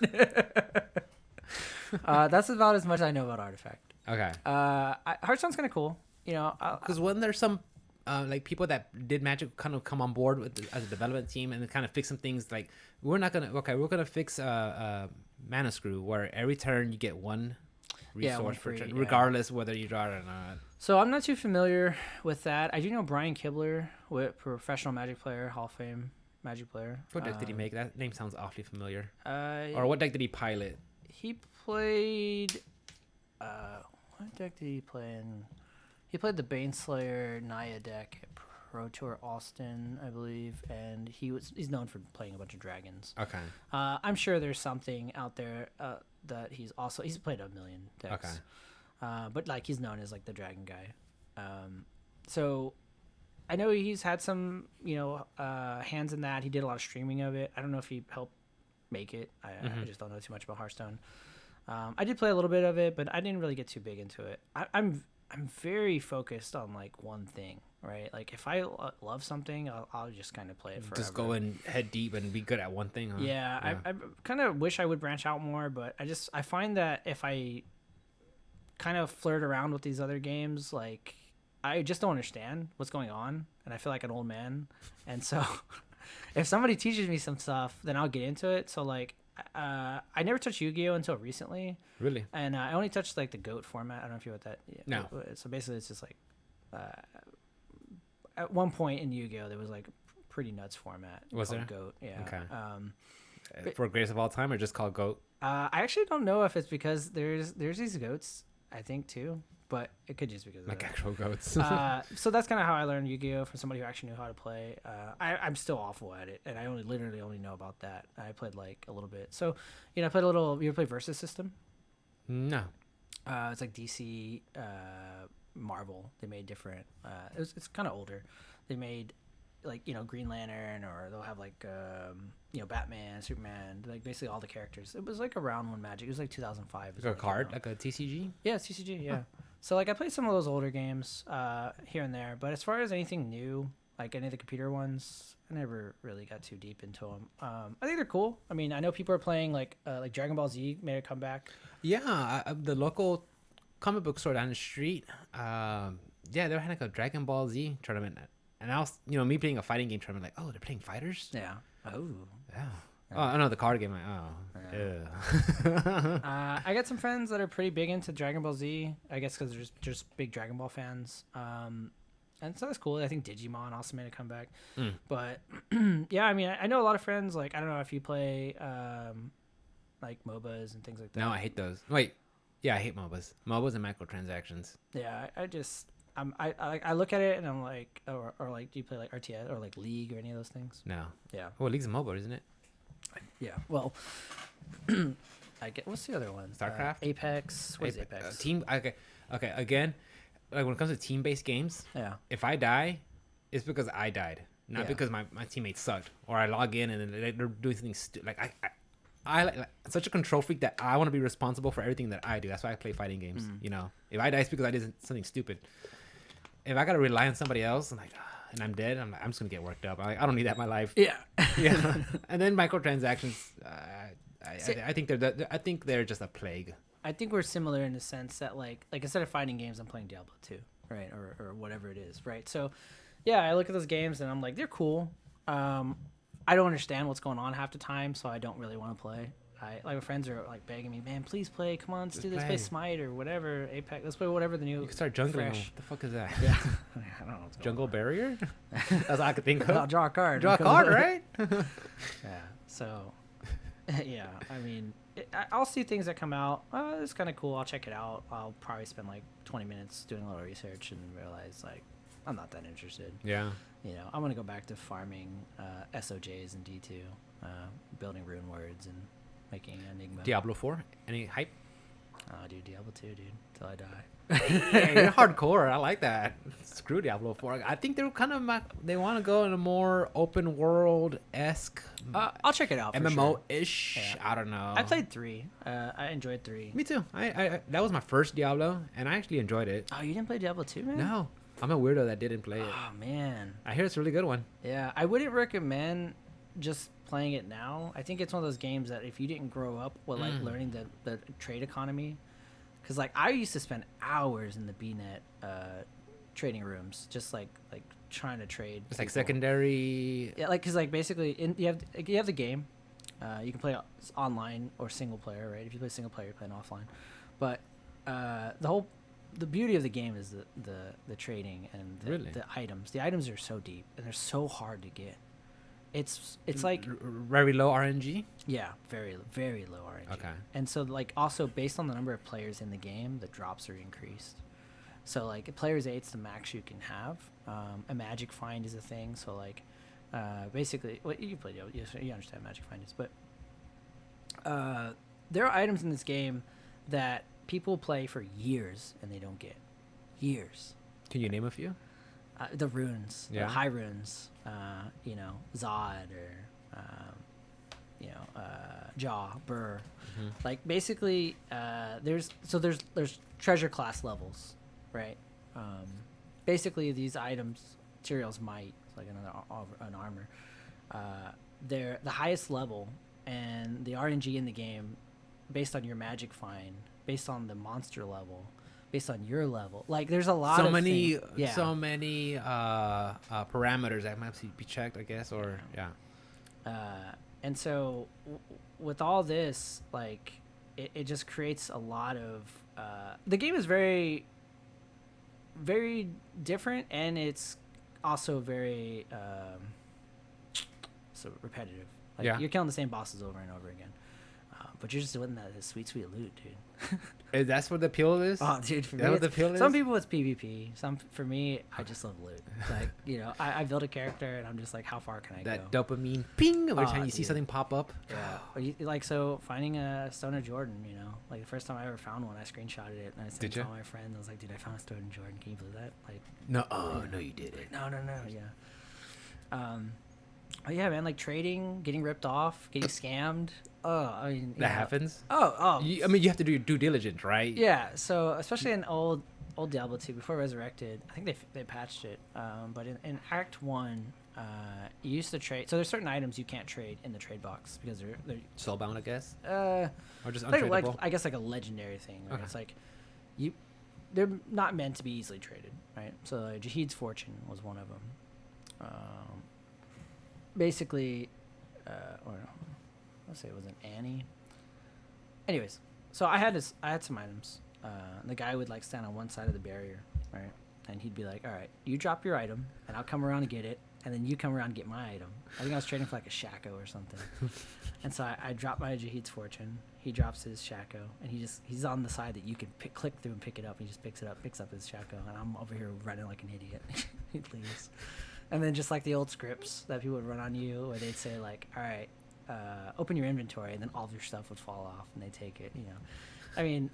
That's about as much I know about Artifact. Okay. Hearthstone's kind of cool. Because when there's some like people that did Magic kind of come on board with as a development team and kind of fix some things, like we're gonna fix Mana Screw, where every turn you get one resource one per free, turn, yeah. regardless whether you draw it or not. So I'm not too familiar with that. I do know Brian Kibler, professional Magic player, Hall of Fame Magic player. What deck did he make? That name sounds awfully familiar. Or Or what deck did he pilot? he played. What deck did he play in? He played the Baneslayer Naya deck at Pro Tour Austin, I believe, and he's known for playing a bunch of dragons. Okay. I'm sure there's something out there that he's played a million decks. Okay. But like he's known as like the dragon guy. So I know he's had some hands in that. He did a lot of streaming of it. I don't know if he helped make it. I just don't know too much about Hearthstone. I did play a little bit of it, but I didn't really get too big into it. I'm very focused on like one thing, right? Like if I love something, I'll just kind of play it forever. Just go in head deep and be good at one thing. Huh? Yeah. I kind of wish I would branch out more, but I find that if I kind of flirt around with these other games, like I just don't understand what's going on, and I feel like an old man. And so if somebody teaches me some stuff, then I'll get into it. So like I never touched Yu-Gi-Oh until recently. Really? And I only touched like the GOAT format. I don't know if you know what that. No. So basically, it's just like at one point in Yu-Gi-Oh, there was like a pretty nuts format. Was called there? GOAT? Yeah. Okay. For greatest of all time, or just called GOAT? I actually don't know if it's because there's these goats, I think too, but it could just because of Like that. actual goats. So that's kind of how I learned Yu-Gi-Oh from somebody who actually knew how to play. I'm still awful at it, and I literally only know about that. I played like a little bit. So, I played a little. You ever play Versus System? No. It's like DC, Marvel. They made different. It's kind of older. They made like Green Lantern, or they'll have like Batman, Superman, like basically all the characters. It was like a round one Magic. It was like 2005. Like a card, like a TCG. Yeah, it's TCG. Yeah. So like I played some of those older games here and there, but as far as anything new, like any of the computer ones, I never really got too deep into them. I think they're cool. I mean, I know people are playing like Dragon Ball Z made a comeback. Yeah, the local comic book store down the street. Yeah, they were having like a Dragon Ball Z tournament, and I was, me playing a fighting game tournament, like, oh, they're playing fighters. Yeah. Oh. Yeah. Oh, I know the card game. Like, Yeah. I got some friends that are pretty big into Dragon Ball Z. I guess because they're just big Dragon Ball fans. And so that's cool. I think Digimon also made a comeback. But yeah, I mean, I know a lot of friends. Like, I don't know if you play like MOBAs and things like that. No, I hate those. Wait, yeah, I hate MOBAs. MOBAs and microtransactions. Yeah, I look at it and I'm like, or like, do you play like RTS or like League or any of those things? No. Yeah. Well, League's a MOBA, isn't it? Yeah. Well, I get. What's the other one? StarCraft. Apex. What is Apex? Team. Okay. Again, like when it comes to team-based games, Yeah. if I die, it's because I died, not because my teammates sucked, or I log in and then they're doing something like I like such a control freak that I want to be responsible for everything that I do. That's why I play fighting games. You know, if I die, it's because I did something stupid. If I gotta rely on somebody else, I'm like, and I'm dead, I'm just gonna get worked up. I'm like, I don't need that in my life. Yeah. Yeah. And then microtransactions, I think they're just a plague. I think we're similar in the sense that like instead of fighting games, I'm playing Diablo 2, right, or whatever it is, right? So, yeah, I look at those games and I'm like, they're cool. I don't understand what's going on half the time, so I don't really want to play. My friends are like begging me, man, please play. Come on, let's do this. Play Smite or whatever, Apex. Let's play whatever the new. You can start jungling. What the fuck is that? Yeah, I don't know. What's going Jungle on. Barrier? That's all I could think of. I'll draw a card. Draw a card, right? Yeah. So, yeah. I mean, I'll see things that come out. It's kind of cool. I'll check it out. I'll probably spend like 20 minutes doing a little research and realize like I'm not that interested. Yeah. You know, I'm gonna go back to farming SOJs and D2, building rune words and making Enigma. Diablo 4? Any hype? Oh, dude, Diablo 2, dude, till I die. Yeah, you're hardcore. I like that. Screw Diablo 4. I think they're kind of they want to go in a more open world esque. I'll check it out. For MMO ish. Sure. I don't know. I played 3. I enjoyed 3. Me too. I that was my first Diablo, and I actually enjoyed it. Oh, you didn't play Diablo 2, man? No, I'm a weirdo that didn't play it. Oh man. I hear it's a really good one. Yeah, I wouldn't recommend just playing it now. I think it's one of those games that if you didn't grow up with like learning the trade economy, because like I used to spend hours in the BNet trading rooms, just like trying to trade. It's like secondary. Yeah, like because like basically you have the game. You can play online or single player, right? If you play single player, you're playing offline. But the beauty of the game is the trading and the items. The items are so deep and they're so hard to get. It's like very low RNG. Yeah, very very low RNG. Okay. And so like also based on the number of players in the game, the drops are increased. So like players 8's the max you can have. A magic find is a thing. So like basically, well, you played it, you understand magic find is, but there are items in this game that people play for years and they don't get. Years. Can you name a few? The runes, yeah. The high runes, Zod or, Jaw, Burr. Mm-hmm. Like basically, there's treasure class levels, right? Basically, these items, materials might, like an armor, they're the highest level, and the RNG in the game, based on your magic find, based on the monster level, based on your level, like there's a lot of many things. Yeah. So many parameters that might be checked, I guess, or yeah. And so with all this, like it just creates a lot of the game is very very different, and it's also very so repetitive. Like yeah. You're killing the same bosses over and over again, but you're just doing that sweet loot, dude. That's what the appeal is. Oh, dude, for me, what the appeal is? Some people it's PvP. For me, I just love loot. Like I build a character and I'm just like, how far can I go? That dopamine ping every time you see something pop up. Yeah, so finding a Stone of Jordan, like the first time I ever found one, I scrotted it and I sent it to all my friends. I was like, dude, I found a Stone of Jordan. Can you believe that? Like, no, no, you didn't. No, yeah. Oh yeah, man, like trading, getting ripped off, getting scammed. Oh, I mean that happens. Oh. I mean, you have to do due diligence, right? Yeah. So especially in old Diablo 2 before Resurrected, I think they patched it. But in Act 1, you used to trade. So there's certain items you can't trade in the trade box because they're soulbound, I guess. Or just untradeable. Like I guess like a legendary thing. Right? Okay. It's like they're not meant to be easily traded, right? So Jahid's Fortune was one of them. Basically, or let's say it was an Annie. Anyways, so I had some items. The guy would like stand on one side of the barrier, right? And he'd be like, "All right, you drop your item, and I'll come around and get it, and then you come around and get my item." I think I was trading for like a Shaco or something. And so I dropped my Jahid's Fortune. He drops his Shaco, and he's on the side that you can click through and pick it up. He just picks up his Shaco, and I'm over here running like an idiot. He leaves. And then just like the old scripts that people would run on you, where they'd say like, "All right, open your inventory," and then all of your stuff would fall off, and they take it. I mean,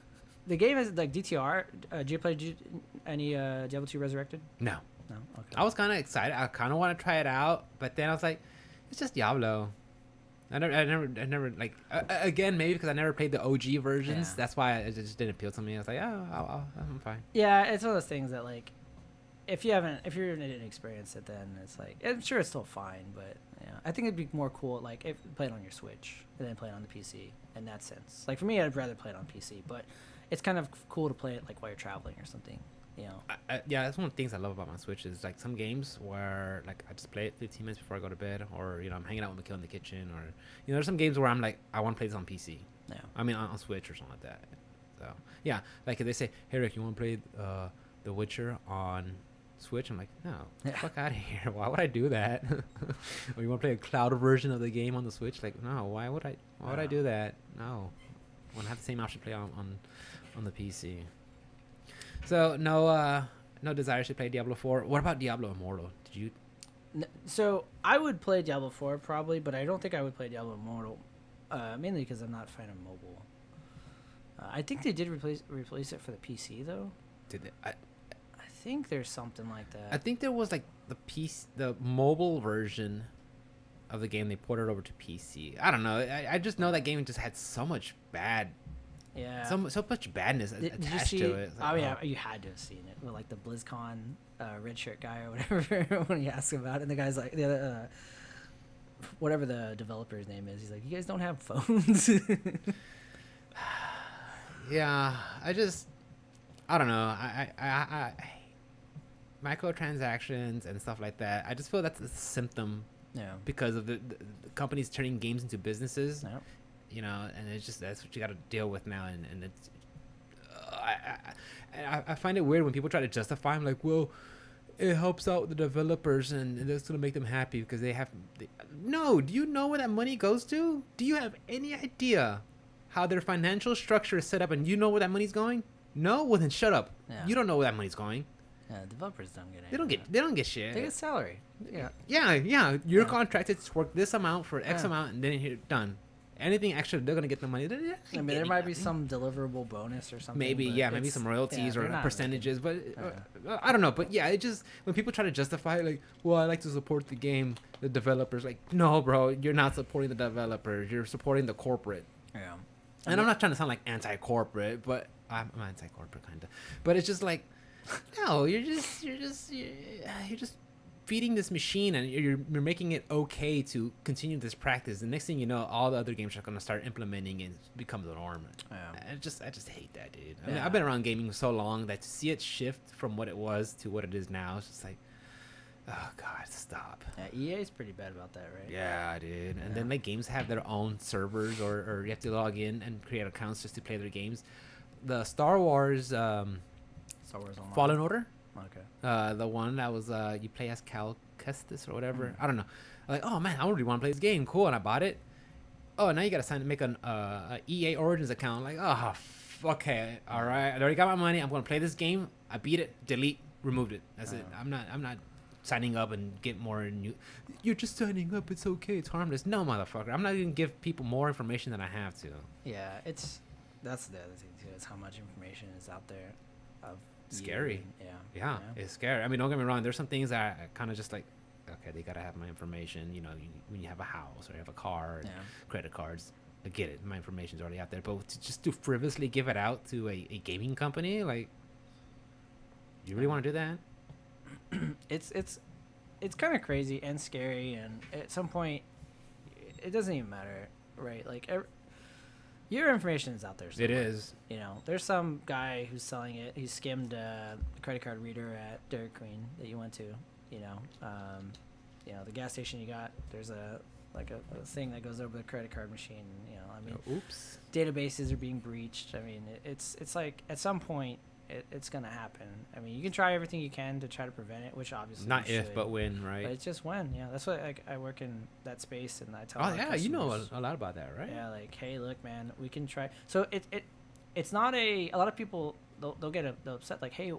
the game is like DTR. Did you play any Diablo 2 Resurrected? No. No. Okay. I was kind of excited. I kind of want to try it out, but then I was like, it's just Diablo. I never like. Again, maybe because I never played the OG versions. Yeah. That's why it just didn't appeal to me. I was like, oh, I'm fine. Yeah, it's one of those things that like, if you didn't experience it, then it's like I'm sure it's still fine, but yeah, I think it'd be more cool like if you play it on your Switch and then play it on the PC in that sense. Like for me, I'd rather play it on PC, but it's kind of cool to play it like while you're traveling or something. You know. Yeah, that's one of the things I love about my Switch is like some games where like I just play it 15 minutes before I go to bed, or I'm hanging out with Mikhail in the kitchen, or there's some games where I'm like I want to play this on PC. Yeah. I mean on Switch or something like that. So yeah, like if they say, hey Rick, you want to play The Witcher on Switch? I'm like, no, fuck out of here. Why would I do that? Or you want to play a cloud version of the game on the Switch? Like, no, why would I do that? No, I want to have the same option to play on the PC. So no desire to play Diablo 4. What about Diablo Immortal? Did you? So I would play Diablo 4 probably, but I don't think I would play Diablo Immortal, mainly because I'm not a fan of mobile. I think they did replace it for the PC though. Did they? I think there's something like that. I think there was like the mobile version of the game they ported over to PC. I don't know. I just know that game just had so much bad. Yeah. So much badness attached to it. Like, yeah, you had to have seen it with like the BlizzCon red shirt guy or whatever when he asks about it, and the guy's like the other, whatever the developer's name is. He's like, you guys don't have phones. Yeah, I don't know. I microtransactions and stuff like that. I just feel that's a symptom. Yeah. Because of the companies turning games into businesses. Yep. And it's just that's what you got to deal with now, and it's I find it weird when people try to justify. I'm like, well, it helps out the developers and that's gonna make them happy because no. Do you know where that money goes to? Do you have any idea how their financial structure is set up, and you know where that money's going? No, well then shut up. Yeah. You don't know where that money's going. Yeah, developers don't get anything. They don't get shit. They get salary. Yeah. Yeah. You're contracted to work this amount for X amount, and then you're done. Anything extra, they're gonna get the money. I mean, there might be some deliverable bonus or something. Maybe, maybe some royalties or percentages, but I don't know. But yeah, it just when people try to justify it, like, well, I like to support the game, the developers. Like, no, bro, you're not supporting the developers. You're supporting the corporate. Yeah. And I'm not trying to sound like anti-corporate, but I'm anti-corporate kind of. But it's just like, no, you're just feeding this machine, and you're making it okay to continue this practice. The next thing you know, all the other games are going to start implementing it and become the norm. Yeah. I just hate that, dude. I mean, I've been around gaming so long that to see it shift from what it was to what it is now, it's just like, oh god, stop. Yeah, EA is pretty bad about that, right? Yeah, dude. And then like games have their own servers, or you have to log in and create accounts just to play their games. The Star Wars Fallen Order. Okay. The one that was you play as Cal Kestis or whatever. I don't know. I'm like, oh man, I really want to play this game. Cool, and I bought it. Oh, now you gotta make an EA Origins account. Like, oh, okay, all right. I already got my money. I'm gonna play this game. I beat it. Delete. Removed it. That's it. I'm not signing up and get more new. You're just signing up. It's okay. It's harmless. No, motherfucker. I'm not gonna give people more information than I have to. Yeah, that's the other thing too. Is how much information is out there. Scary. Yeah, it's scary. I mean, don't get me wrong, there's some things that I kind of just like, okay, they gotta have my information, when you have a house or you have a car and credit cards. I get it, my information's already out there, but to frivolously give it out to a gaming company, like, you really want to do that? It's kind of crazy and scary, and at some point it doesn't even matter, right? Like your information is out there somewhere. It is. There's some guy who's selling it. He skimmed a credit card reader at Dairy Queen that you went to. The gas station you got. There's a thing that goes over the credit card machine. Oops. Databases are being breached. I mean, it's like at some point it's gonna happen. I mean, you can try everything you can to try to prevent it, which obviously not if but when, right? But it's just when. Yeah, that's what I work in that space, and I tell. Oh yeah, you know a lot about that, right? Yeah, like, hey, look, man, we can try. So it's not a lot of people they'll get upset, like, hey,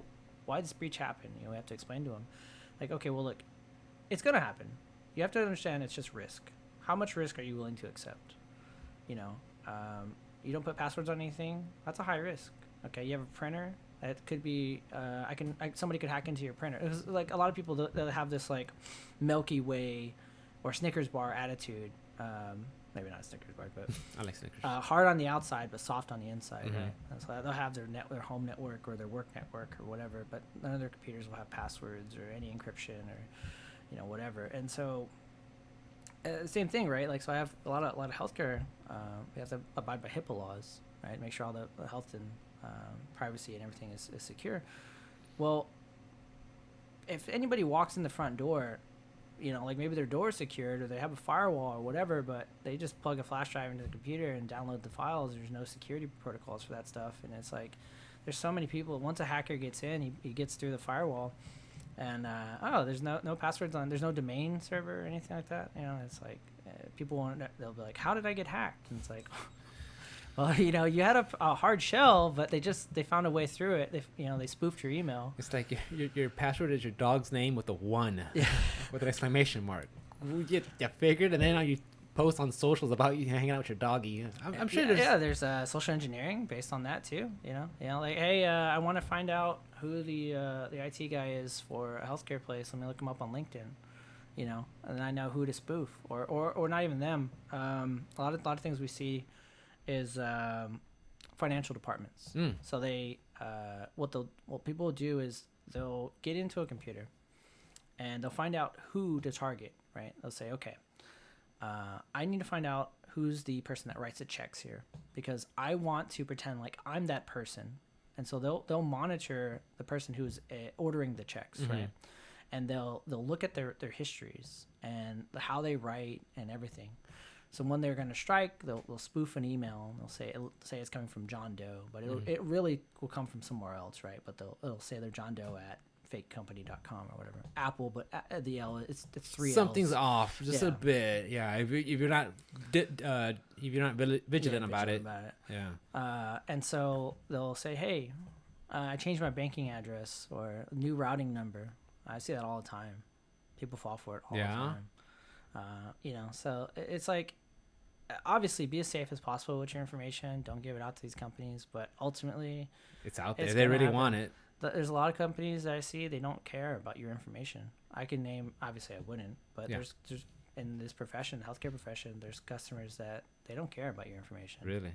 why did this breach happen? We have to explain to them, like, okay, well, look, it's gonna happen. You have to understand it's just risk. How much risk are you willing to accept? You don't put passwords on anything. That's a high risk. Okay, you have a printer. It could be somebody could hack into your printer. It's like a lot of people that have this like Milky Way or Snickers bar attitude. Maybe not Snickers bar, but I like Snickers. hard on the outside but soft on the inside. Mhm. Right? And so they'll have their home network or their work network or whatever, but none of their computers will have passwords or any encryption or whatever. And so same thing, right? Like, so I have a lot of healthcare. We have to abide by HIPAA laws, right? Make sure all the health and privacy and everything is secure. Well, if anybody walks in the front door, like maybe their door is secured or they have a firewall or whatever, but they just plug a flash drive into the computer and download the files. There's no security protocols for that stuff. And it's like, there's so many people. Once a hacker gets in, he gets through the firewall. And there's no passwords there's no domain server or anything like that. It's like people want they'll be like, how did I get hacked? And it's like, well, you had a hard shell, but they found a way through it. They spoofed your email. It's like your password is your dog's name with a 1 with an exclamation mark. You figured, and then you post on socials about you hanging out with your doggy. I'm sure there's social engineering based on that too. Like, hey, I want to find out who the IT guy is for a healthcare place. Let me look him up on LinkedIn. And I know who to spoof, or not even them. A lot of things we see is financial departments. So they what people will do is they'll get into a computer and they'll find out who to target. Right? They'll say, okay, I need to find out who's the person that writes the checks here, because I want to pretend like I'm that person. And so they'll monitor the person who's ordering the checks, right? And they'll look at their histories and how they write and everything. So when they're going to strike, they'll spoof an email and they'll say it's coming from John Doe, but it really will come from somewhere else, right? But it'll say they're John Doe at fakecompany.com or whatever. Apple, but the L it's 3 Something's L's. off just a bit. Yeah, if you're not vigilant about it. Yeah. And so they'll say, hey, I changed my banking address or new routing number. I see that all the time. People fall for it all the time. So it's like, obviously be as safe as possible with your information. Don't give it out to these companies, but ultimately it's out there. They really want it. There's a lot of companies that I see, they don't care about your information. I can name, obviously I wouldn't, but there's in this profession, healthcare profession, there's customers that they don't care about your information. Really?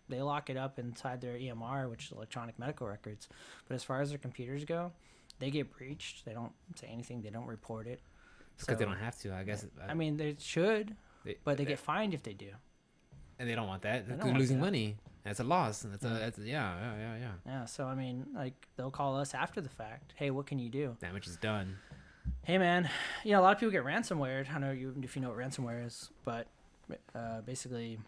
They lock it up inside their EMR, which is electronic medical records. But as far as their computers go, they get breached. They don't say anything. They don't report it. Because they don't have to, I guess. I mean, they should, but they get fined if they do. And they don't want that. They're losing money. That's a loss. Yeah. So I mean, like, they'll call us after the fact. Hey, what can you do? Damage is done. Hey, man. A lot of people get ransomware. I don't know if you know what ransomware is, but basically,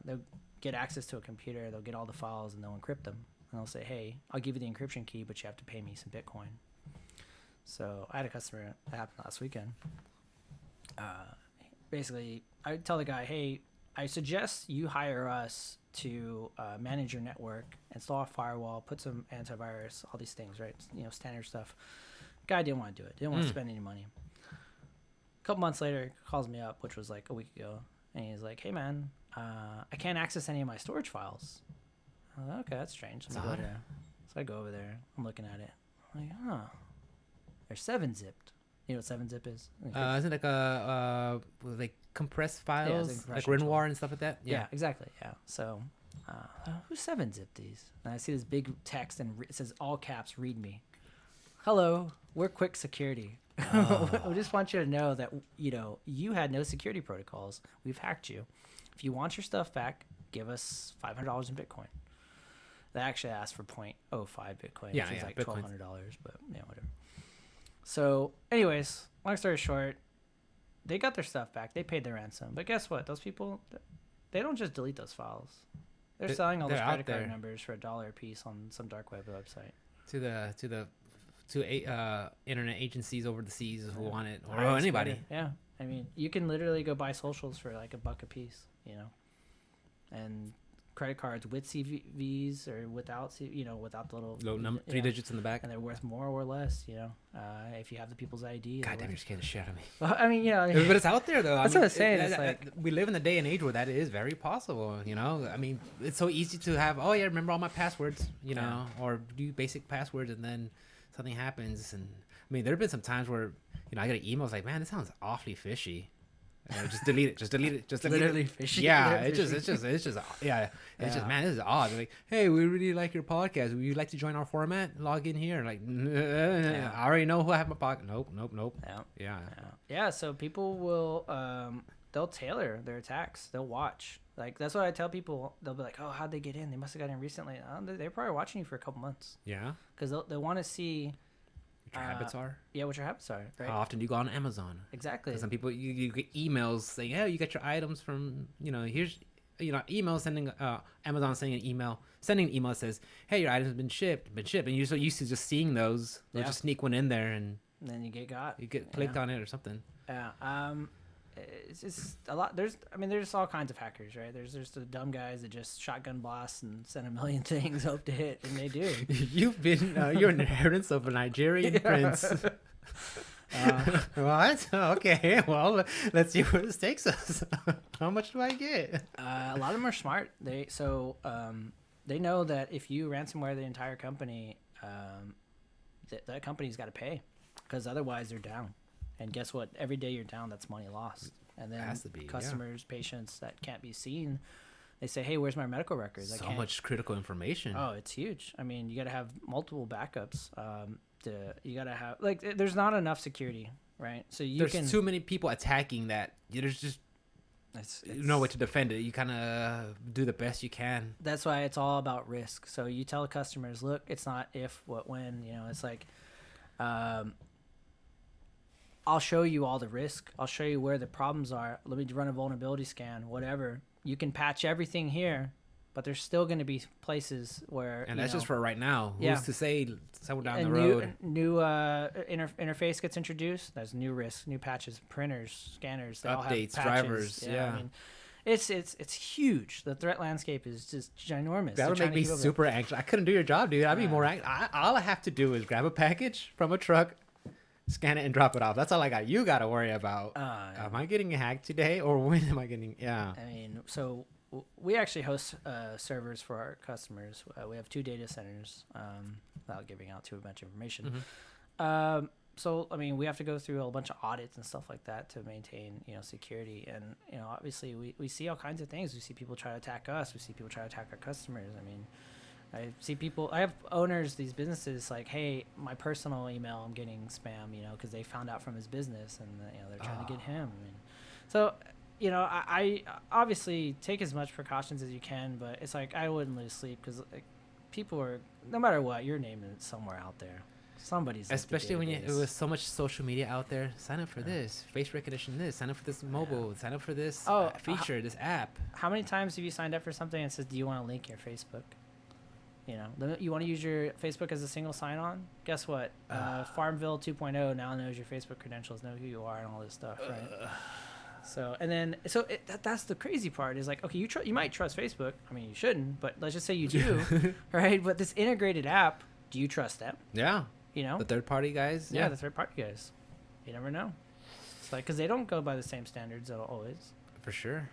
they'll get access to a computer. They'll get all the files and they'll encrypt them. And they'll say, hey, I'll give you the encryption key, but you have to pay me some Bitcoin. So I had a customer that happened last weekend. Basically, I tell the guy, hey, I suggest you hire us to manage your network, install a firewall, put some antivirus, all these things, right? Standard stuff. Guy didn't want to do it. Didn't want to spend any money. A couple months later, he calls me up, which was like a week ago, and he's like, hey, man, I can't access any of my storage files. I was like, okay, that's strange. Let me go there. So I go over there. I'm looking at it. I'm like, they're 7-zipped. You know what 7-zip is? Isn't it like compressed files, like WinRAR and stuff like that? Yeah, exactly. Yeah. So, who 7-zipped these? And I see this big text, and it says all caps, "Read me." Hello, we're Quick Security. We just want you to know that you had no security protocols. We've hacked you. If you want your stuff back, give us $500 in Bitcoin. They actually asked for 0.05 Bitcoin, which is like $1,200, but whatever. So, anyways, long story short, they got their stuff back. They paid their ransom. But guess what? Those people, they don't just delete those files. They're selling all those credit card numbers for $1 a piece on some dark web website. To internet agencies over the seas who want it, or anybody. Yeah, I mean, you can literally go buy socials for like $1 a piece, and credit cards with CVVs or without, without the little three digits in the back. And they're worth more or less, if you have the people's ID. God damn, you're scaring the shit out of me. Well, I mean, but it's out there though. That's what I'm saying. It's like we live in the day and age where that is very possible. I mean, it's so easy to have. Oh yeah, remember all my passwords. Or do basic passwords, and then something happens. And I mean, there have been some times where I get an email. It's like, man, this sounds awfully fishy. Just delete it. Just delete it. Just delete literally it. fishy. Yeah, it's just yeah. It's just, man, this is odd. Like, hey, we really like your podcast. Would you like to join our format? Log in here. Like, I already know who I have my podcast. Nope. Yeah. So people will they'll tailor their attacks. They'll watch. Like, that's what I tell people. They'll be like, oh, how'd they get in? They must have got in recently. They're probably watching you for a couple months. Yeah. Because they want to see what your habits are. Yeah, what your habits are. Right? How often do you go on Amazon? Exactly. Some people, you get emails saying, "Hey, you got your items from here's email sending Amazon sending an email that says, hey, your items have been shipped, and you're so used to just seeing those. They'll just sneak one in there and then you get got. You get clicked on it or something. Yeah. It's just a lot. There's all kinds of hackers, right? There's the dumb guys that just shotgun blast and send a million things, hope to hit, and they do. You've been you're an inheritance of a Nigerian prince. What? Okay, well, let's see where this takes us. How much do I get? A lot of them are smart. They know that if you ransomware the entire company, that company's got to pay, because otherwise they're down. And guess what? Every day you're down, that's money lost. And then customers, patients that can't be seen, they say, hey, where's my medical records? So much critical information. Oh, it's huge. I mean, you got to have multiple backups. You got to have, like, there's not enough security, right? So there's too many people attacking that. There's just no way to defend it. You kind of do the best you can. That's why it's all about risk. So you tell customers, look, it's not if, what, when. It's like, I'll show you all the risk. I'll show you where the problems are. Let me run a vulnerability scan, whatever. You can patch everything here, but there's still going to be places where... And that's just for right now. Who's to say somewhere down the road? New interface gets introduced. There's new risks, new patches, printers, scanners. They updates, all have patches. drivers. Yeah. I mean, it's huge. The threat landscape is just ginormous. That would make me super anxious. I couldn't do your job, dude. I'd be more anxious. All I have to do is grab a package from a truck, scan it, and drop it off. That's all I got. You got to worry about, am I getting hacked today, or when am I getting... Yeah. I mean, so we actually host servers for our customers. We have 2 data centers, without giving out too much information. Mm-hmm. So, I mean, we have to go through a bunch of audits and stuff like that to maintain, security. And, obviously we see all kinds of things. We see people try to attack us. We see people try to attack our customers. I mean, I have owners, these businesses, like, hey, my personal email, I'm getting spam, because they found out from his business, and they're trying to get him. I mean, so, I obviously take as much precautions as you can, but it's like I wouldn't lose sleep, because like, people are, no matter what, your name is somewhere out there. Somebody's, especially when it was so much social media out there. Sign up for this face recognition. This sign up for this mobile. Sign up for this feature. This app. How many times have you signed up for something and says, "Do you want to link your Facebook?" You want to use your Facebook as a single sign-on? Guess what? Farmville 2.0 now knows your Facebook credentials, know who you are, and all this stuff, right? That's the crazy part is like, okay, you might trust Facebook. I mean, you shouldn't, but let's just say you do, right? But this integrated app, do you trust them? Yeah. The third-party guys? Yeah, the third-party guys. You never know. It's like, because they don't go by the same standards always. For sure.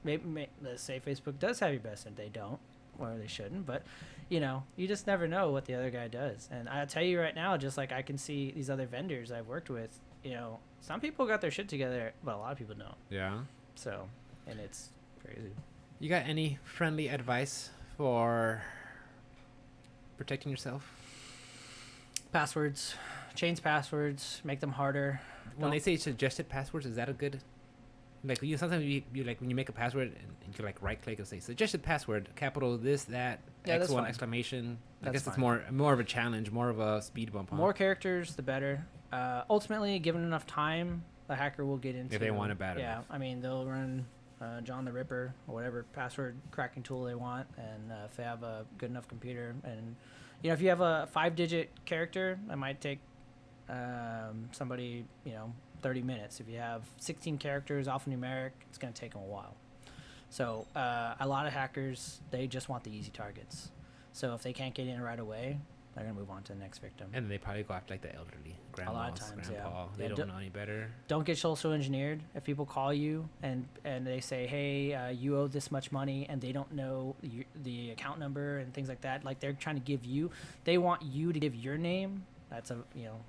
Maybe let's say Facebook does have your best and they don't, or they shouldn't, but you just never know what the other guy does. And I'll tell you right now, just like I can see these other vendors I've worked with, some people got their shit together, but a lot of people don't. Yeah. So, and it's crazy. You got any friendly advice for protecting yourself? Passwords, change passwords, make them harder. When they say suggested passwords, is that a good... Like, sometimes you like when you make a password and you like right click and say suggested password, capital this, that, X1 exclamation. I guess it's more of a challenge, more of a speed bump. More characters, the better. Ultimately, given enough time, the hacker will get into... If they want it bad enough. Yeah, I mean, they'll run John the Ripper or whatever password cracking tool they want, and if they have a good enough computer, and if you have a 5-digit character, that might take somebody 30 minutes. If you have 16 characters alphanumeric, it's going to take them a while. So a lot of hackers, they just want the easy targets. So if they can't get in right away, they're gonna move on to the next victim. And they probably go after like the elderly, grandmas, a lot of times, grandpa. Yeah. They don't know any better. Don't get social engineered. If people call you and they say, hey, you owe this much money, and they don't know the account number and things like that, like they're trying to give you, they want you to give your name. That's a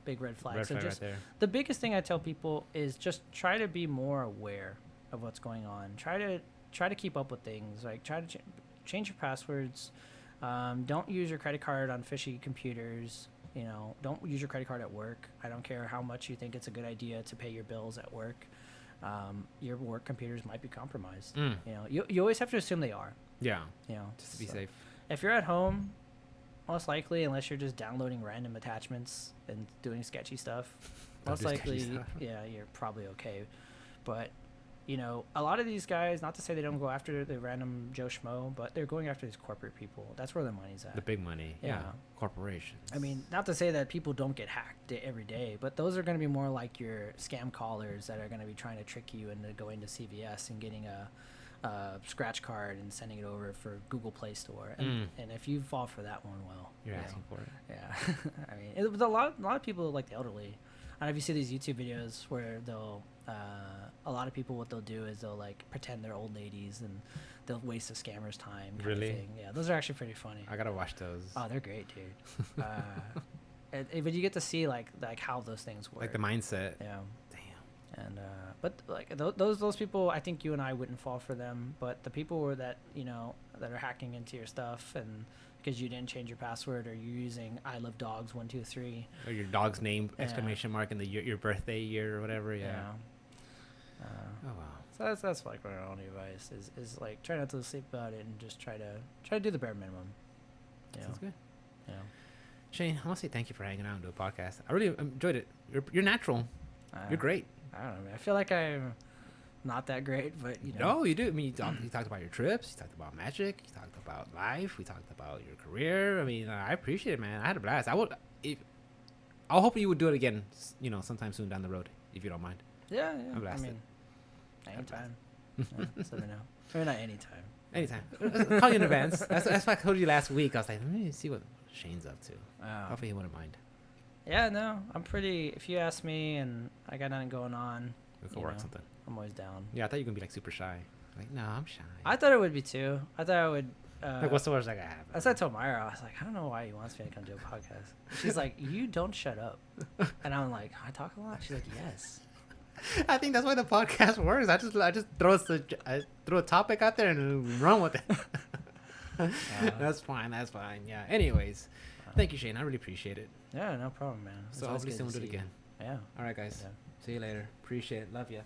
big red flag. Red So flag just right there. the biggest thing I tell people is just try to be more aware of what's going on. Try to keep up with things. Like try to change your passwords. Don't use your credit card on fishy computers. Don't use your credit card at work. I don't care how much you think it's a good idea to pay your bills at work. Your work computers might be compromised. You always have to assume they are. Yeah. Just To be safe. If you're at home, most likely, unless you're just downloading random attachments and doing sketchy stuff, most likely, yeah, you're probably okay. But a lot of these guys, not to say they don't go after the random Joe Schmo, but they're going after these corporate people. That's where the money's at. The big money. Yeah. Corporations. I mean, not to say that people don't get hacked every day, but those are going to be more like your scam callers that are going to be trying to trick you into going to CVS and getting a scratch card and sending it over for Google Play Store. And if you fall for that one, well, You're asking for it. Yeah. I mean, it was a lot of people like the elderly. I don't know if you see these YouTube videos where they'll a lot of people, what they'll do is they'll like pretend they're old ladies and they'll waste a scammer's time. Really? Of thing. Yeah, those are actually pretty funny. I gotta watch those. Oh, they're great, dude. But you get to see like how those things work. Like the mindset. Yeah. Damn. And but like those people, I think you and I wouldn't fall for them. But the people that that are hacking into your stuff and because you didn't change your password or you're using I love dogs 123 or your dog's name exclamation mark in the your birthday year or whatever. Yeah. Oh wow. So that's like my only advice is like try not to sleep about it and just try to do the bare minimum. Sounds good. Yeah. Shane, I want to say thank you for hanging out and doing a podcast. I really enjoyed it. You're natural. You're great. I don't know, man. I feel like I'm not that great, but No, you do. I mean, you talked about your trips. You talked about magic. You talked about life. We talked about your career. I mean, I appreciate it, man. I had a blast. I'll hope you would do it again, sometime soon down the road, if you don't mind. Yeah. I'm blasted. Anytime. So no. Maybe not anytime. Anytime. Call you in advance. That's why I told you last week. I was like, let me see what Shane's up to. Hopefully he wouldn't mind. Yeah, no. I'm pretty... If you ask me and I got nothing going on... We could work something. I'm always down. Yeah, I thought you were going to be like super shy. Like, no, I'm shy. I thought it would be too. I thought I would... like, what's the worst I could have? That's what I told Myra. I was like, I don't know why he wants me to come do a podcast. She's like, you don't shut up. And I'm like, I talk a lot? She's like, yes. I think that's why the podcast works. I just throw a topic out there and run with it. That's fine. Yeah. Anyways, thank you, Shane. I really appreciate it. Yeah, no problem, man. So hopefully soon we'll do it again. Yeah. All right, guys. Yeah. See you later. Appreciate it. Love you.